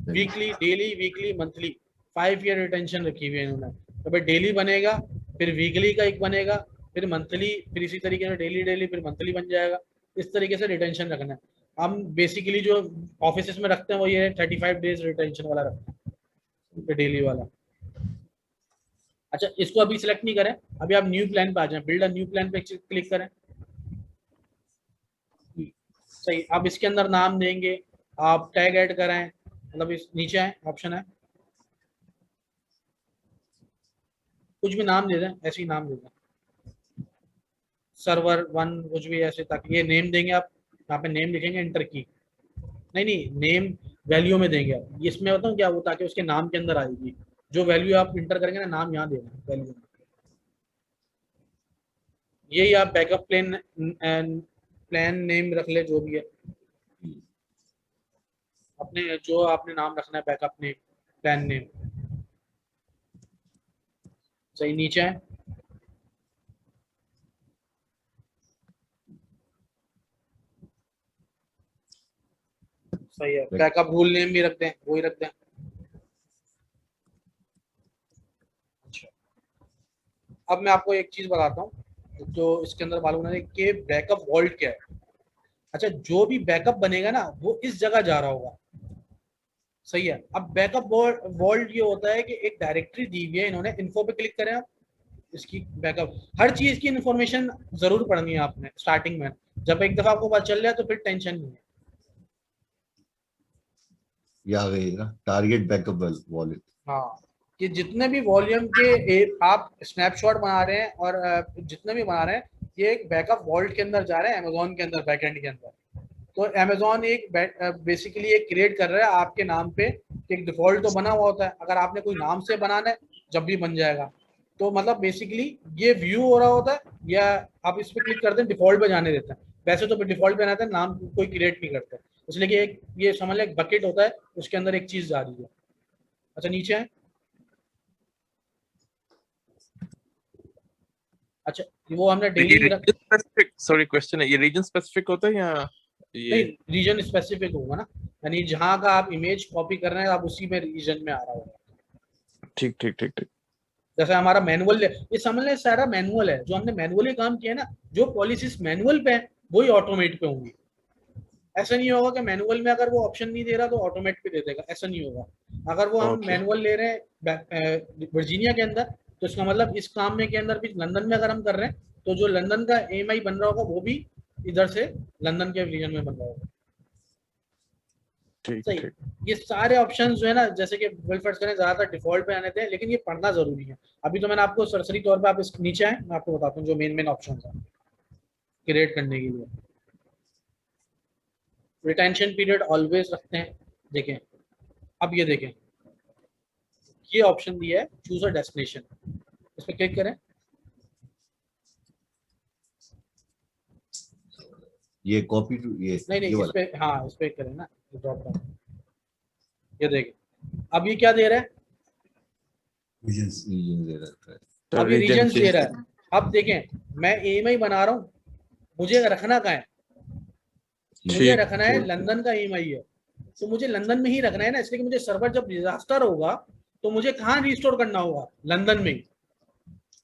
weekly, daily, weekly, monthly, 5 year retention रखी हुई है इन्होंने। तो भाई डेली बनेगा, फिर वीकली का एक बनेगा, फिर मंथली, फिर इसी तरीके से डेली डेली फिर मंथली बन जाएगा। इस तरीके से रिटेंशन रखना है। हम बेसिकली जो ऑफिस में रखते हैं वो ये 35 डेज रिटेंशन वाला रखते हैं, डेली वाला। अच्छा इसको अभी सिलेक्ट नहीं करें, अभी आप न्यू प्लान पे आ जाएं, बिल्ड अ न्यू प्लान पे क्लिक करें। सही, आप इसके अंदर नाम देंगे, आप टैग ऐड कराएं, मतलब इस नीचे है ऑप्शन है, कुछ भी नाम दे दें, ऐसे ही नाम दे दें, सर्वर 1 कुछ भी ऐसे, ताकि ये नेम देंगे आप, यहाँ पे नेम लिखेंगे, एंटर की, नहीं नेम वैल्यू में देंगे आप, इसमें बताऊँ क्या वो, ताकि उसके नाम के अंदर आएगी जो वैल्यू आप इंटर करेंगे ना, नाम यहाँ देना वैल्यू। यही आप बैकअप प्लान नेम रख ले, जो भी है अपने, जो आपने नाम रखना है बैकअप नेम, प्लान नेम। सही, नीचे है। सही है, बैकअप रूल नेम भी रख दें, वही रख दें। अच्छा अब मैं आपको एक चीज बताता हूँ जो इसके अंदर मालूम है कि बैकअप वॉल्ट क्या है। अच्छा जो भी बैकअप बनेगा ना वो इस जगह जा रहा होगा। सही है। अब बैकअप वॉल्ट ये होता है कि एक डायरेक्टरी दी हुई है इन्होंने, इन्फो पे क्लिक करें आप, इसकी बैकअप हर चीज की इन्फॉर्मेशन जरूर पढ़नी है आपने स्टार्टिंग में, जब एक दफा आपको पता चल जाए तो फिर टेंशन नहीं है। ये आ गई ना टारगेट बैकअप वॉलेट। हाँ कि जितने भी वॉल्यूम के आप स्नैपशॉट बना रहे हैं और जितने भी बना रहे हैं, ये एक बैकअप वॉल्ट के अंदर जा रहे हैं, अमेजोन के अंदर, बैकएंड के अंदर। तो अमेजोन एक बेसिकली एक क्रिएट कर रहा है आपके नाम पे, एक डिफॉल्ट तो बना हुआ होता है, अगर आपने कोई नाम से बनाना है जब भी बन जाएगा, तो मतलब बेसिकली ये व्यू हो रहा होता है, या आप इस पर क्लिक करते हैं डिफॉल्ट पे जाने देते हैं, वैसे तो डिफॉल्ट पे आते हैं, नाम कोई क्रिएट नहीं करते, इसलिए कि एक ये समझ लें एक बकेट होता है, उसके अंदर एक चीज जा रही है। अच्छा नीचे है। अच्छा वो हमने डेली स्पेसिफिक, सॉरी क्वेश्चन है, ये रीजन स्पेसिफिक होता है या ये? नहीं, रीजन स्पेसिफिक होगा ना, यानी जहाँ का आप इमेज कॉपी कर रहे हैं आप उसी में रीजन में आ रहा होगा। ठीक ठीक ठीक ठीक। जैसे हमारा मैनुअल, ये समझ लें सारा मैनुअल है, जो हमने मैनुअली काम किया ना, जो पॉलिसीज मैनुअल पे है वही ऑटोमेट पे होंगी। ऐसा नहीं होगा कि मैनुअल में अगर वो ऑप्शन नहीं दे रहा तो ऑटोमेट पे दे देगा, ऐसा नहीं होगा। अगर वो हम Okay. मैनुअल ले रहे हैं वर्जीनिया के अंदर, तो इसका मतलब इस काम में के अंदर भी लंदन में अगर हम कर रहे हैं तो जो लंदन का AMI बन रहा होगा वो भी इधर से लंदन के रीजन में बन रहा होगा। ठीक सही। ठीक। ये सारे ऑप्शंस जो है ना, जैसे कि वेलफेयर करें ज्यादातर डिफॉल्ट पे आने थे, लेकिन ये पढ़ना जरूरी है। अभी तो मैंने आपको सरसरी तौर पे, आप इस नीचे आए मैं आपको बताता हूँ जो मेन ऑप्शंस है क्रिएट करने के लिए। रिटेंशन पीरियड ऑलवेज रखते हैं। देखें अब ये देखें, ये ऑप्शन दिया है चूज अ डेस्टिनेशन, इस पर क्लिक करें। ये कॉपी टू ये नहीं ये इस पे, हाँ इस पे करें ना, ड्रॉप डाउन। ये देखें अब ये क्या दे रहा है, रीजन दे रखा है। तो अब ये region रीजन दे change- रहा है। अब देखें मैं AMI बना रहा हूँ, मुझे रखना कहाँ है, मुझे ठीक, रखना है ठीक। लंदन का AMI है, तो मुझे लंदन में ही रखना है ना, इसलिए कि मुझे सर्वर जब डिजास्टर होगा तो मुझे कहाँ रिस्टोर करना होगा, लंदन में ही।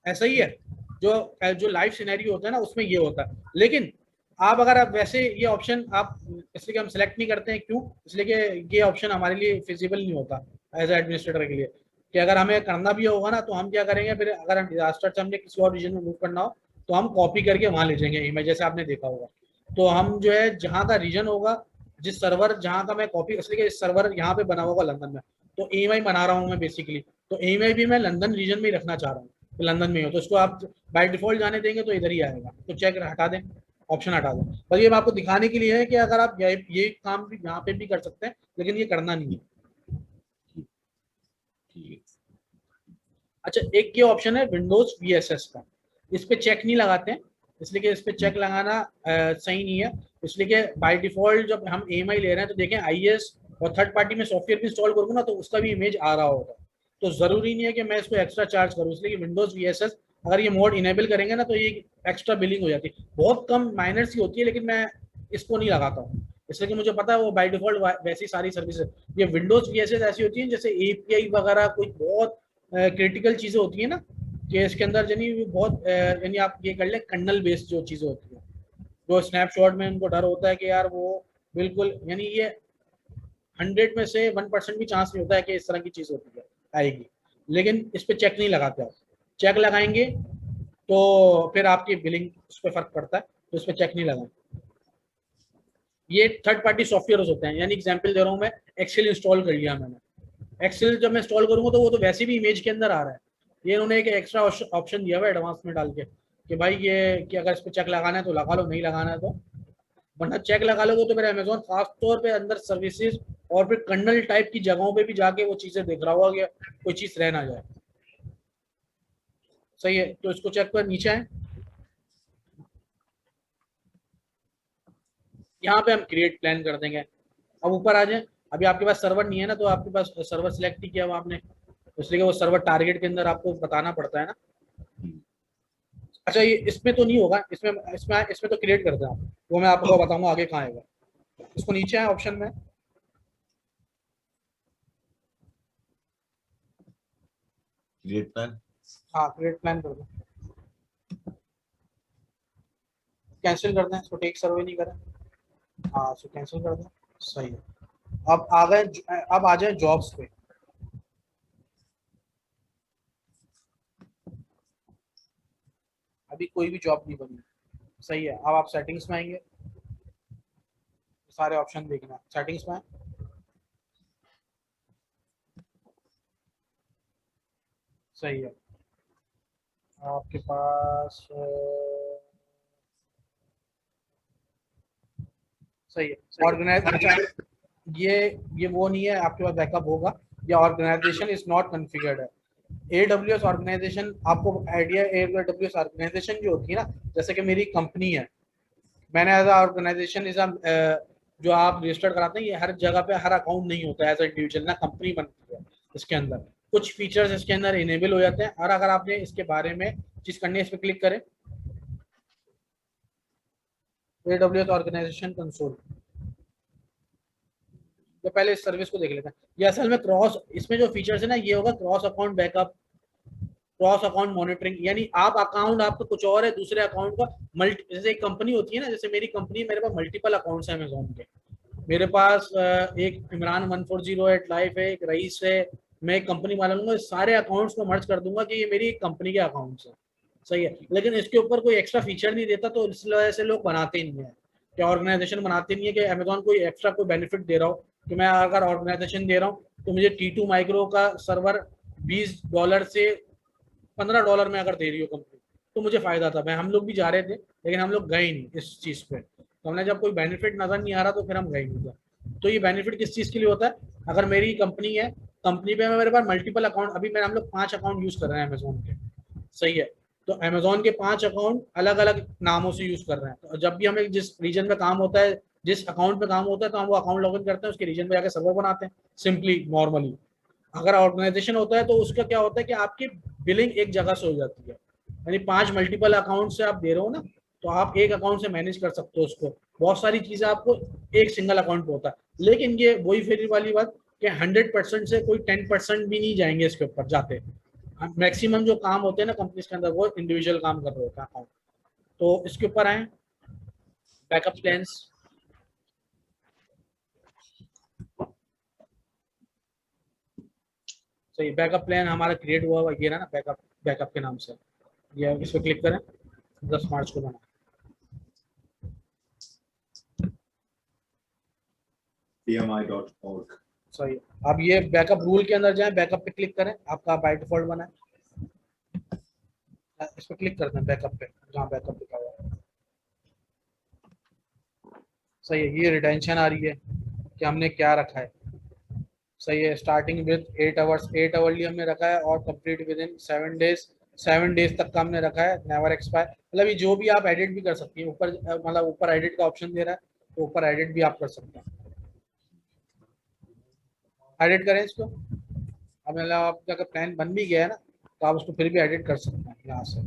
ऐसा ही है, जो लाइव सिनेरियो होता है ना उसमें ये होता है। लेकिन आप अगर आप वैसे ये ऑप्शन आप, इसलिए कि हम सेलेक्ट नहीं करते हैं, क्यों, इसलिए कि ये ऑप्शन हमारे लिए फिजिबल नहीं होता एज एडमिनिस्ट्रेटर के लिए, कि अगर हमें करना भी होगा ना तो हम क्या करेंगे फिर, अगर हम डिजास्टर से हमने किसी और रीजन में मूव करना हो तो हम कॉपी करके वहां ले जाएंगे इमेज, जैसे आपने देखा होगा। तो हम जो है जहाँ का रीजन होगा, जिस सर्वर जहाँ का मैं कॉपी, इसलिए कि सर्वर यहाँ पे बना होगा लंदन में, तो AMI बना रहा हूँ मैं बेसिकली, तो AMI भी मैं लंदन रीजन में ही रखना चाह रहा हूँ, तो लंदन में हो तो इसको आप बाय डिफॉल्ट जाने देंगे तो इधर ही आएगा, तो चेक हटा दें, ऑप्शन हटा दें। बस ये मैं आपको दिखाने के लिए है कि अगर आप ये काम भी यहाँ पे भी कर सकते हैं, लेकिन ये करना नहीं है। ठीक। अच्छा एक ये ऑप्शन है विंडोज VSS का, इस पे चेक नहीं लगाते हैं, इसलिए कि इस पे चेक लगाना सही नहीं है, इसलिए कि बाय डिफॉल्ट जब हम AMI ले रहे हैं तो देखें IS और थर्ड पार्टी में सॉफ्टवेयर भी इंस्टॉल करूंगा ना तो उसका भी इमेज आ रहा होगा, तो जरूरी नहीं है कि मैं इसको एक्स्ट्रा चार्ज करूँ, इसलिए कि विंडोज VSS अगर ये मोड इनेबल करेंगे ना तो ये एक्स्ट्रा बिलिंग हो जाती है, बहुत कम माइनर सी होती है, लेकिन मैं इसको नहीं लगाता हूँ, इसलिए कि मुझे पता है वो बाय डिफॉल्ट वैसी सारी सर्विसेज। ये विंडोज VSS ऐसी होती है जैसे API वगैरह कोई बहुत क्रिटिकल चीजें होती है ना, कि इसके अंदर यानी बहुत यानी आप ये कर ले कर्नल बेस्ड जो चीजें होती है, जो स्नैपशॉट में उनको डर होता है कि यार वो बिल्कुल, यानी ये 100 में से 1% भी चांस नहीं होता है कि इस तरह की चीज होती है आएगी, लेकिन इस पे चेक नहीं लगाते आप, चेक लगाएंगे तो फिर आपकी बिलिंग उस पर फर्क पड़ता है, तो इस पर चेक नहीं लगाएंगे। ये थर्ड पार्टी सॉफ्टवेयर होते हैं, यानी एग्जाम्पल दे रहा हूँ मैं, एक्सेल इंस्टॉल कर लिया मैंने, एक्सेल जब मैं इंस्टॉल करूंगा तो वो तो वैसे भी इमेज के अंदर आ रहा है, ये इन्होंने एक एक्स्ट्रा ऑप्शन दिया हुआ है एडवांस में डाल के कि भाई ये कि अगर इस पर चेक लगाना है तो लगा लो, नहीं लगाना है तो, वरना चेक लगा लोगे तो मेरा अमेजोन खास तौर पे अंदर सर्विसेज और फिर कर्नल टाइप की जगहों पे भी जाके वो चीजें देख रहा होगा कि कोई चीज रह ना जाए। सही है, तो इसको चेक कर नीचे आए, यहाँ पे हम क्रिएट प्लान कर देंगे। अब ऊपर आ जाए, अभी आपके पास सर्वर नहीं है ना, तो आपके पास सर्वर सिलेक्ट नहीं किया हुआ आपने, इसलिए वो सर्वर टारगेट के अंदर आपको बताना पड़ता है ना। अच्छा ये इसमें तो नहीं होगा, इसमें तो क्रिएट करते हैं आप, वो मैं आपको बताऊंगा आगे कहाँ आएगा। इसको नीचे है ऑप्शन में, क्रिएट प्लान, हाँ क्रिएट प्लान कर दो, कैंसिल कर दें इसको, टेक सर्वे नहीं करें, हाँ इसको कैंसिल कर दें। सही है, अब आ गए, अब आ जाए जॉब्स पे। अभी कोई भी जॉब नहीं बनी, सही है। अब आप सेटिंग्स में आएंगे, सारे ऑप्शन देखना, सेटिंग्स में सही है। आपके पास सही है, ऑर्गेनाइज, अच्छा ये वो नहीं है, आपके पास बैकअप होगा, या ऑर्गेनाइजेशन इज नॉट कॉन्फ़िगर्ड है। AWS ऑर्गेनाइजेशन, आपको आइडिया, AWS ऑर्गेनाइजेशन जो होती है ना, जैसे कि मेरी कंपनी है, मैंने एज ऑर्गेनाइजेशन इज जो आप रजिस्टर्ड कराते हैं, ये हर जगह पे हर अकाउंट नहीं होता है, एज इंडिविजुअल ना कंपनी बनती है, इसके अंदर कुछ फीचर्स इसके अंदर इनेबल हो जाते हैं, और अगर आपने इसके बारे में चीज करनी है, इस पर क्लिक करें AWS ऑर्गेनाइजेशन कंसोल। तो पहले इस सर्विस को देख लेते हैं। ये असल में क्रॉस, इसमें जो फीचर्स है ना, ये होगा cross account backup, cross account monitoring, यानी आप अकाउंट आपका कुछ और है, दूसरे अकाउंट का मल्टी, जैसे एक कंपनी होती है ना, जैसे मेरी कंपनी, मेरे पास मल्टीपल अकाउंट्स है अमेजोन के। मेरे पास एक इमरान 1408 लाइफ है, एक रईस है। मैं एक कंपनी वाला लूंगा, सारे अकाउंट्स को मर्ज कर दूंगा कि ये मेरी कंपनी के अकाउंट्स है, सही है। लेकिन इसके ऊपर कोई एक्स्ट्रा फीचर नहीं देता, तो इस वजह से लोग बनाते नहीं है, कि ऑर्गेनाइजेशन बनाते नहीं है कि अमेजोन कोई एक्स्ट्रा कोई बेनिफिट दे रहा हो कि मैं अगर ऑर्गेनाइजेशन दे रहा हूँ तो मुझे T2 माइक्रो का सर्वर $20 से $15 में अगर दे रही हो कंपनी, तो मुझे फायदा था। मैं हम लोग भी जा रहे थे, लेकिन हम लोग गए नहीं इस चीज पे। तो हमने जब कोई बेनिफिट नजर नहीं आ रहा तो फिर हम गए नहीं थे। तो ये बेनिफिट किस चीज के लिए होता है? अगर मेरी कंपनी है, कंपनी पे मेरे पास मल्टीपल अकाउंट, अभी मेरे हम लोग 5 अकाउंट यूज कर रहे हैं अमेजोन के, सही है। तो अमेजोन के 5 अकाउंट अलग अलग नामों से यूज कर रहे हैं। तो जब भी हमें जिस रीजन में काम होता है, जिस अकाउंट पे काम होता है, तो हम वो अकाउंट लॉगिन करते हैं, उसके रीजन में जाकर सर्वर बनाते हैं, सिंपली नॉर्मली। अगर ऑर्गेनाइजेशन होता है तो उसका क्या होता है कि आपकी बिलिंग एक जगह से हो जाती है, यानी 5 मल्टीपल अकाउंट से आप दे रहे हो ना, तो आप एक अकाउंट से मैनेज कर सकते हो उसको। बहुत सारी चीजें आपको एक सिंगल अकाउंट पे होता है। लेकिन ये वही फिर वाली बात कि 100% से कोई 10% भी नहीं जाएंगे इसके ऊपर जाते। मैक्सिमम जो काम होते हैं ना कंपनी के अंदर, वो इंडिविजुअल काम कर रहे होते हैं अकाउंट। तो इसके ऊपर आए बैकअप प्लान्स। सही, बैकअप प्लान हमारा क्रिएट हुआ हुआ ये ना, बैकअप के नाम से। ये इस पर क्लिक करें, 10 मार्च को बना। PMI.org। सही, अब ये बैकअप रूल के अंदर जाएं, बैकअप पे क्लिक करें, आपका बाय डिफॉल्ट बना है। इस पर क्लिक करते हैं बैकअप पे, जहाँ बैकअप लिखा हुआ है। सही है, ये रिटेंशन आ रही है कि हमने क्या रखा है। सही है, स्टार्टिंग विद 8 आवर्स, 8 आवरली हमने रखा है, और complete with in 7 days, 7 days तक का हमने रखा है, नेवर एक्सपायर। मतलब ये जो भी आप एडिट भी कर सकती हैं ऊपर, मतलब ऊपर एडिट का ऑप्शन दे रहा है, तो ऊपर एडिट भी आप कर सकते हैं। एडिट करें इसको। अब मतलब आपका अगर प्लान बन भी गया है ना, तो आप उसको फिर भी एडिट कर सकते हैं यहाँ से।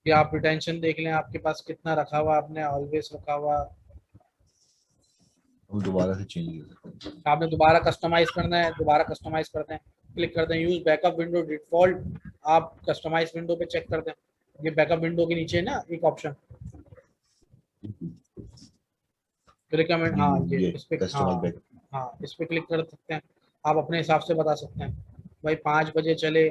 या आप रिटेंशन देख लें, आपके पास कितना रखा हुआ, आपने ऑलवेज रखा हुआ, दोबारा से चेंज आपने दोबारा कस्टमाइज करना है, दोबारा कस्टमाइज करते हैं, क्लिक करते हैं यूज बैकअप विंडो डिफॉल्ट, आप कस्टमाइज विंडो पे चेक करते हैं। ये बैकअप विंडो के नीचे ना एक ऑप्शन रिकमेंड, हाँ ये इस पे, हाँ इस पे क्लिक कर सकते हैं। आप अपने हिसाब से बता सकते हैं भाई 5 बजे चले,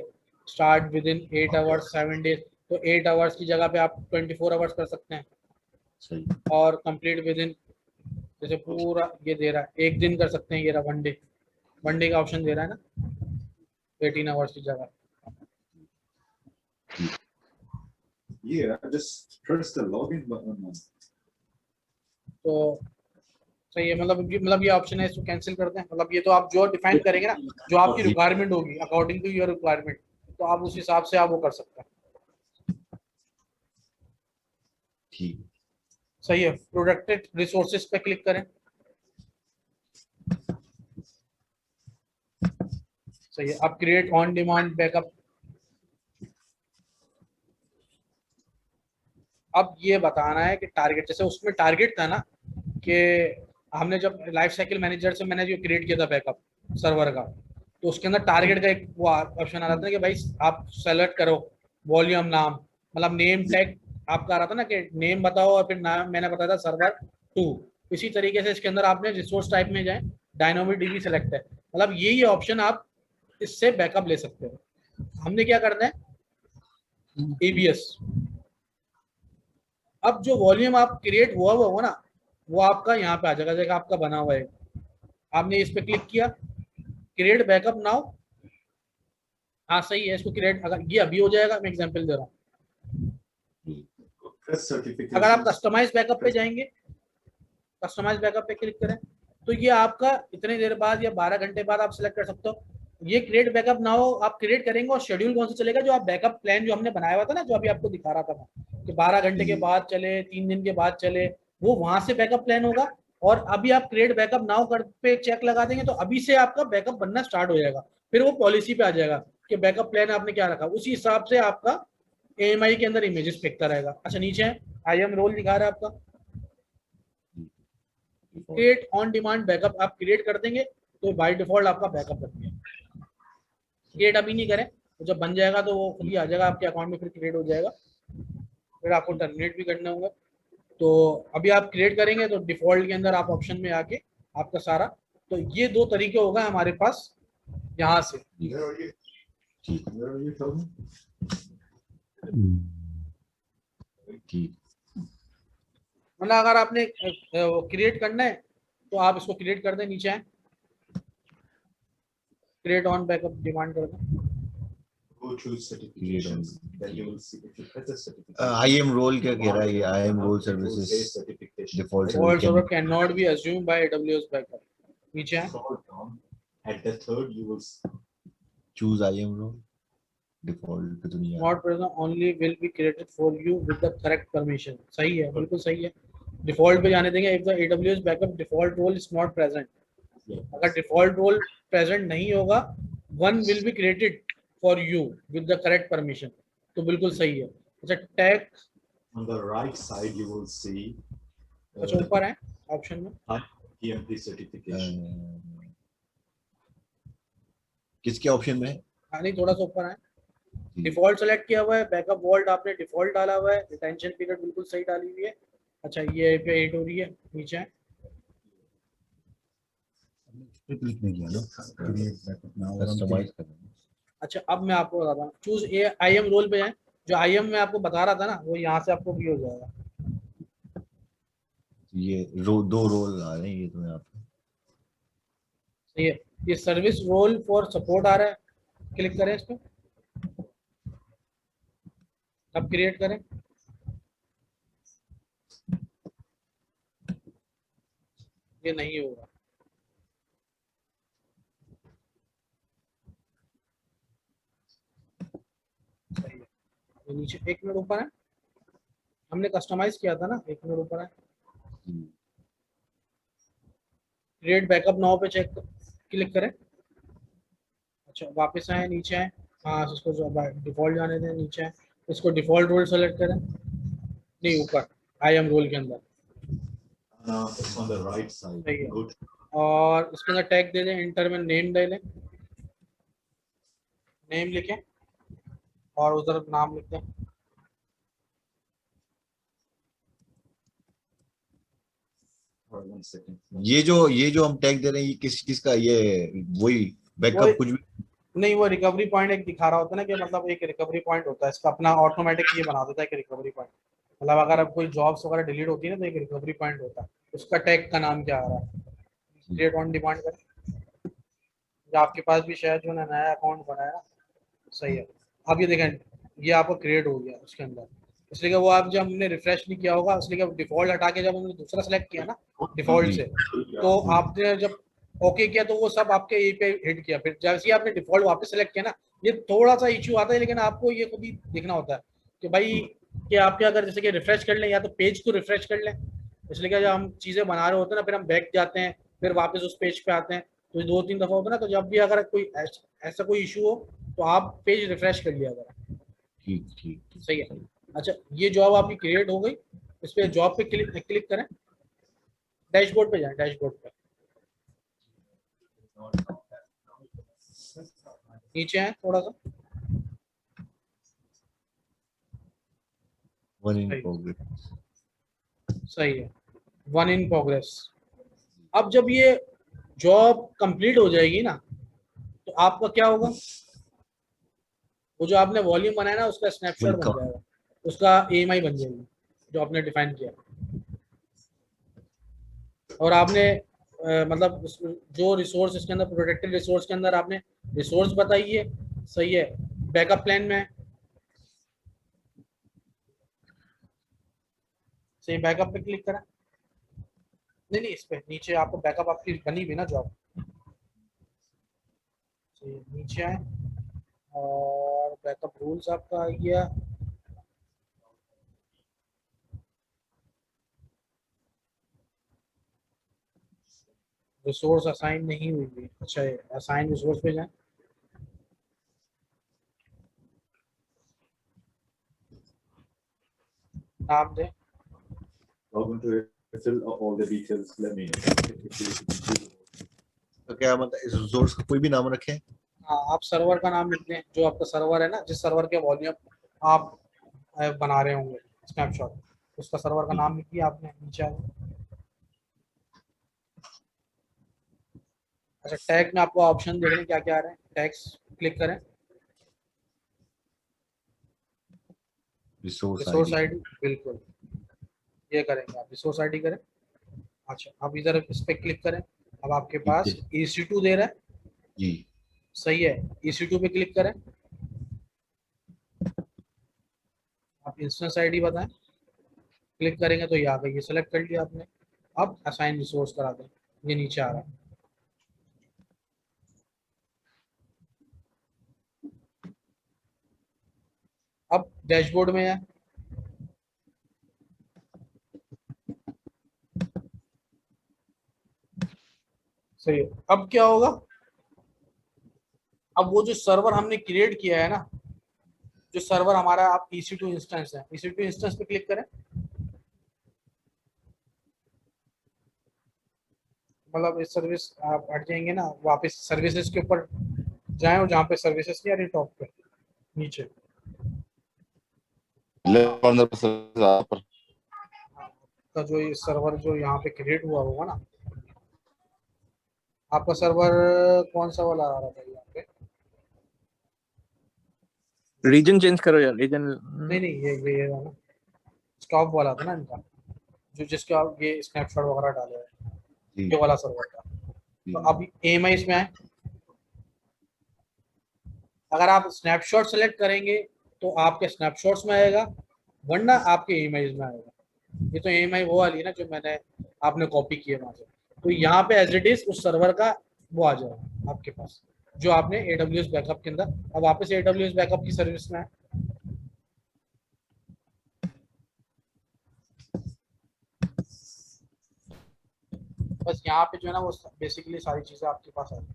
start with in 8 hours 7 days, तो 8 आवर्स की जगह पे आप 24 आवर्स कर सकते हैं। सही। और कंप्लीट विद इन, जैसे पूरा ये दे रहा है, एक दिन कर सकते हैं, ये रहा 1 डे, 1 डे का ऑप्शन दे रहा है ना 18 आवर्स की जगह। just press the login button। तो सही है, मतलब ये ऑप्शन है, इसको कैंसिल करते हैं। मतलब ये तो आप जो डिफाइन करेंगे ना, जो आपकी रिक्वायरमेंट होगी अकॉर्डिंग टू योर रिक्वायरमेंट, तो आप उस हिसाब से आप वो कर सकते हैं। ठीक, सही है, प्रोडक्टेड रिसोर्सेज पे क्लिक करें। सही है, अब क्रिएट ऑन डिमांड बैकअप। अब ये बताना है कि टारगेट, जैसे उसमें टारगेट था ना कि हमने जब लाइफ साइकिल मैनेजर से मैंने जो क्रिएट किया था बैकअप सर्वर का, तो उसके अंदर टारगेट का एक वो ऑप्शन आ रहा था कि भाई आप सेलेक्ट करो वॉल्यूम नाम, मतलब नेम टैग आपका आ रहा था ना कि नेम बताओ, और फिर नाम मैंने बताया था सर्वर 2। इसी तरीके से इसके अंदर आपने रिसोर्स टाइप में जाए, डायनामिक डीबी सेलेक्ट है, मतलब ये ऑप्शन आप इससे बैकअप ले सकते हो। हमने क्या करना है, एबीएस। अब जो वॉल्यूम आप क्रिएट हुआ हो ना, वो आपका यहाँ पे आ जाएगा, जैसे आपका बना हुआ है, आपने इस पे क्लिक किया, क्रिएट बैकअप नाउ। हाँ सही है, इसको क्रिएट, अगर ये अभी हो जाएगा, मैं एग्जांपल दे रहा हूँ। अगर आप कस्टमाइज बैकअप पे जाएंगे, कस्टमाइज बैकअप पे क्लिक करें, तो ये आपका इतने देर बाद या 12 घंटे बाद आप सिलेक्ट कर सकते हो। ये क्रिएट बैकअप नाउ आप क्रिएट करेंगे, और शेड्यूल कौन सा चलेगा, जो आप बैकअप प्लान जो हमने बनाया हुआ था ना, जो अभी आपको दिखा रहा था कि 12 घंटे के बाद चले, 3 दिन के बाद चले, वो वहां से बैकअप प्लान होगा। और अभी आप क्रिएट बैकअप नाउ कर पे चेक लगा देंगे, तो अभी से आपका बैकअप बनना स्टार्ट हो जाएगा। फिर वो पॉलिसी पे आ जाएगा कि बैकअप प्लान आपने क्या रखा, उसी हिसाब से आपका AMI के अंदर इमेजेस फेंकता रहेगा। अच्छा नीचे है IAM रोल दिखा रहा है आपका, क्रिएट ऑन डिमांड बैकअप। आप क्रिएट कर देंगे तो बाय डिफॉल्ट आपका बैकअप बन गया। क्रिएट अभी नहीं करें, तो जब बन जाएगा तो वो खुद ही आ जाएगा आपके अकाउंट में, फिर क्रिएट हो जाएगा, फिर आपको टर्मिनेट भी करना होगा। तो अभी आप क्रिएट करेंगे तो डिफॉल्ट के अंदर आप ऑप्शन में आके आपका सारा, तो ये 2 तरीके होगा हमारे पास यहाँ से। मतलब अगर आपने क्रिएट करना है तो आप इसको क्रिएट कर दें, नीचे आए क्रिएट ऑन बैकअप डिमांड कर दें। Go choose certifications, then you will see if you press the certification. IAM role क्या कह रहा है ये? IAM role It will say services certification. Default Default server cannot be assumed by AWS backup। नीचे आए Scroll down. At the third, you will see choose IAM role default पे तो नहीं आ रहा। not present only will be created for you with the correct permission। सही है, बिल्कुल सही है। डिफॉल्ट पे जाने देंगे। if the AWS backup default role is not present, अगर डिफॉल्ट रोल प्रेजेंट नहीं होगा, one will be created for you with the correct permission, तो बिल्कुल सही है। अच्छा tag on the right side, you will see अच्छा ऊपर है ऑप्शन में PMP certification. किसके ऑप्शन में है? हाँ नहीं थोड़ा सा ऊपर है। डिफॉल्ट सेलेक्ट किया हुआ है, बैकअप वॉल्ट आपने डिफॉल्ट डाला हुआ है, रिटेंशन पीरियड बिल्कुल सही डाली हुई है। अच्छा ये पे 8 हो रही है, नीचे है क्लिक नहीं किया ना, क्रिएट बैकअप नाउ और हम कस्टमाइज करना। अच्छा अब मैं आपको बताता हूँ, चूज ए IAM रोल पे जाए। जो IAM में आपको बता रहा था ना, वो यहाँ से आपको भी हो जाएगा। ये 2 रोल आ रहे हैं ये तो यहाँ पे। सही है, ये सर्विस रोल फॉर सपोर्ट आ रहा है, क्लिक करें इस पे, अब क्रिएट करें। ये नहीं होगा, सही है। ये नीचे 1 मिनट ऊपर है, हमने कस्टमाइज किया था ना, 1 मिनट ऊपर है। क्रिएट बैकअप नाउ पे चेक क्लिक करें। अच्छा वापस आए, नीचे आए, हाँ इसको डिफॉल्ट जाने दें, नीचे आए, इसको डिफॉल्ट रोल सेलेक्ट करें, नहीं ऊपर IAM रोल के अंदर, It's on the right side. सही है। Go to और इसके अंदर टैग दे दें, इंटर में नेम दे लें, नेम लिखें और उधर नाम लिख दें। for 1 second. ये जो हम टैग दे रहे हैं ये किस का? ये वही बैकअप वही- कुछ भी नहीं वो रिकवरी पॉइंट एक दिखा रहा होता है ना, कि मतलब एक रिकवरी पॉइंट होता है, इसका अपना ऑटोमेटिक ये बना देता है कि रिकवरी पॉइंट, मतलब अगर अब कोई जॉब्स वगैरह डिलीट होती है ना तो एक रिकवरी पॉइंट होता है, उसका टैग का नाम क्या आ रहा है। क्रिएट ऑन डिमांड करें, जो आपके पास भी शायद जो ना नया अकाउंट बनाया ना, सही है। अब ये देखें ये आपको क्रिएट हो गया उसके अंदर, इसलिए कि वो आप जब हमने रिफ्रेश नहीं किया होगा, इसलिए कि डिफॉल्ट हटा के जब हमने दूसरा सेलेक्ट किया ना डिफॉल्ट से, तो आपने जब ओके किया तो वो सब आपके ये पे हिट किया, फिर जैसे ही आपने डिफॉल्ट वापस सेलेक्ट किया ना, ये थोड़ा सा इश्यू आता है, लेकिन आपको ये खुद ही देखना होता है कि भाई कि आपके अगर जैसे कि रिफ्रेश कर लें या तो पेज को रिफ्रेश कर लें, इसलिए कि जब हम चीज़ें बना रहे होते हैं ना, फिर हम बैक जाते हैं, फिर वापस उस पेज पे आते हैं, तो 2-3 दफ़ा होता है ना, तो जब भी अगर कोई ऐसा कोई इशू हो तो आप पेज रिफ्रेश कर लिया करें। ठीक सही है। अच्छा ये जॉब आपकी क्रिएट हो गई, इस पे जॉब पे क्लिक करें, डैशबोर्ड पे जाएं, डैशबोर्ड पे नीचे आए थोड़ा सा, 1 in progress। सही है, 1 in progress। अब जब ये जॉब कंप्लीट हो जाएगी ना, तो आपका क्या होगा, वो जो आपने वॉल्यूम बनाया ना उसका स्नैपशॉट बन जाएगा, उसका AMI बन जाएगी जो आपने डिफाइन किया, और आपने मतलब जो रिसोर्स इसके अंदर प्रोटेक्टेड रिसोर्स के अंदर आपने रिसोर्स बताई है, सही है। बैकअप प्लान में है, सही, बैकअप पे क्लिक करें, नहीं इस पे नीचे आपको बैकअप आपकी बनी हुई ना जॉब, नीचे आए और बैकअप रूल्स आपका आ गया, रिसोर्स असाइन नहीं हुई थी। अच्छा असाइन रिसोर्स पे जाए, नाम दें। Welcome to it. Fill up all the details. Let me know. तो क्या मतलब इस रिसोर्स का कोई भी नाम रखें? हाँ, आप सर्वर का नाम लिख दें, जो आपका सर्वर है ना, जिस सर्वर के वॉल्यूम आप बना रहे होंगे स्नैपशॉट, उसका सर्वर का नाम लिखिए आपने नीचे आ जाए। अच्छा, टैग में आपको ऑप्शन देख रहे हैं क्या क्या आ रहे हैं, टैग्स क्लिक करें, रिसोर्स आईडी, बिल्कुल ये करेंगे आप, रिसोर्स आईडी करें। अच्छा, अब इधर इस पे क्लिक करें, अब आपके पास EC2 दे रहा है जी, सही है, EC2 पे क्लिक करें, आप इंस्टेंस आईडी बताएं, क्लिक करेंगे तो ये आ गई, ये सेलेक्ट कर लिया आपने। अब असाइन रिसोर्स करा दें, ये नीचे आ रहा है। अब डैशबोर्ड में है, सही है। अब क्या होगा, अब वो जो सर्वर हमने क्रिएट किया है ना, जो सर्वर हमारा आप EC2 इंस्टेंस है, EC2 इंस्टेंस पे क्लिक करें, मतलब इस सर्विस आप हट जाएंगे ना, वापस सर्विसेज के ऊपर जाएं, और जहाँ पे सर्विसेज नहीं आ रही टॉप पे नीचे, का जो ये सर्वर जो यहाँ पे क्रिएट हुआ होगा ना, आपका सर्वर कौन सा वाला आ रहा था यहाँ पे? रीजन चेंज करो यार, रीजन नहीं नहीं, ये ना स्टॉप वाला था ना इनका, जो जिसके आप ये स्नैपशॉट वगैरह डाले हैं, ये वाला सर्वर था। तो अब AMI इसमें आए, अगर आप स्नैपशॉट सेलेक्ट करेंगे तो आपके स्नैपशॉट्स में आएगा, वरना आपके AMI में आएगा। ये तो AMI वो वाली है ना जो मैंने आपने कॉपी की है वहां से, तो यहाँ पे एज इट इज उस सर्वर का वो आ जाएगा आपके पास, जो आपने AWS बैकअप के अंदर। अब वापस AWS बैकअप की सर्विस में है, बस यहाँ पे जो है ना वो बेसिकली सारी चीजें आपके पास आ जाएगी।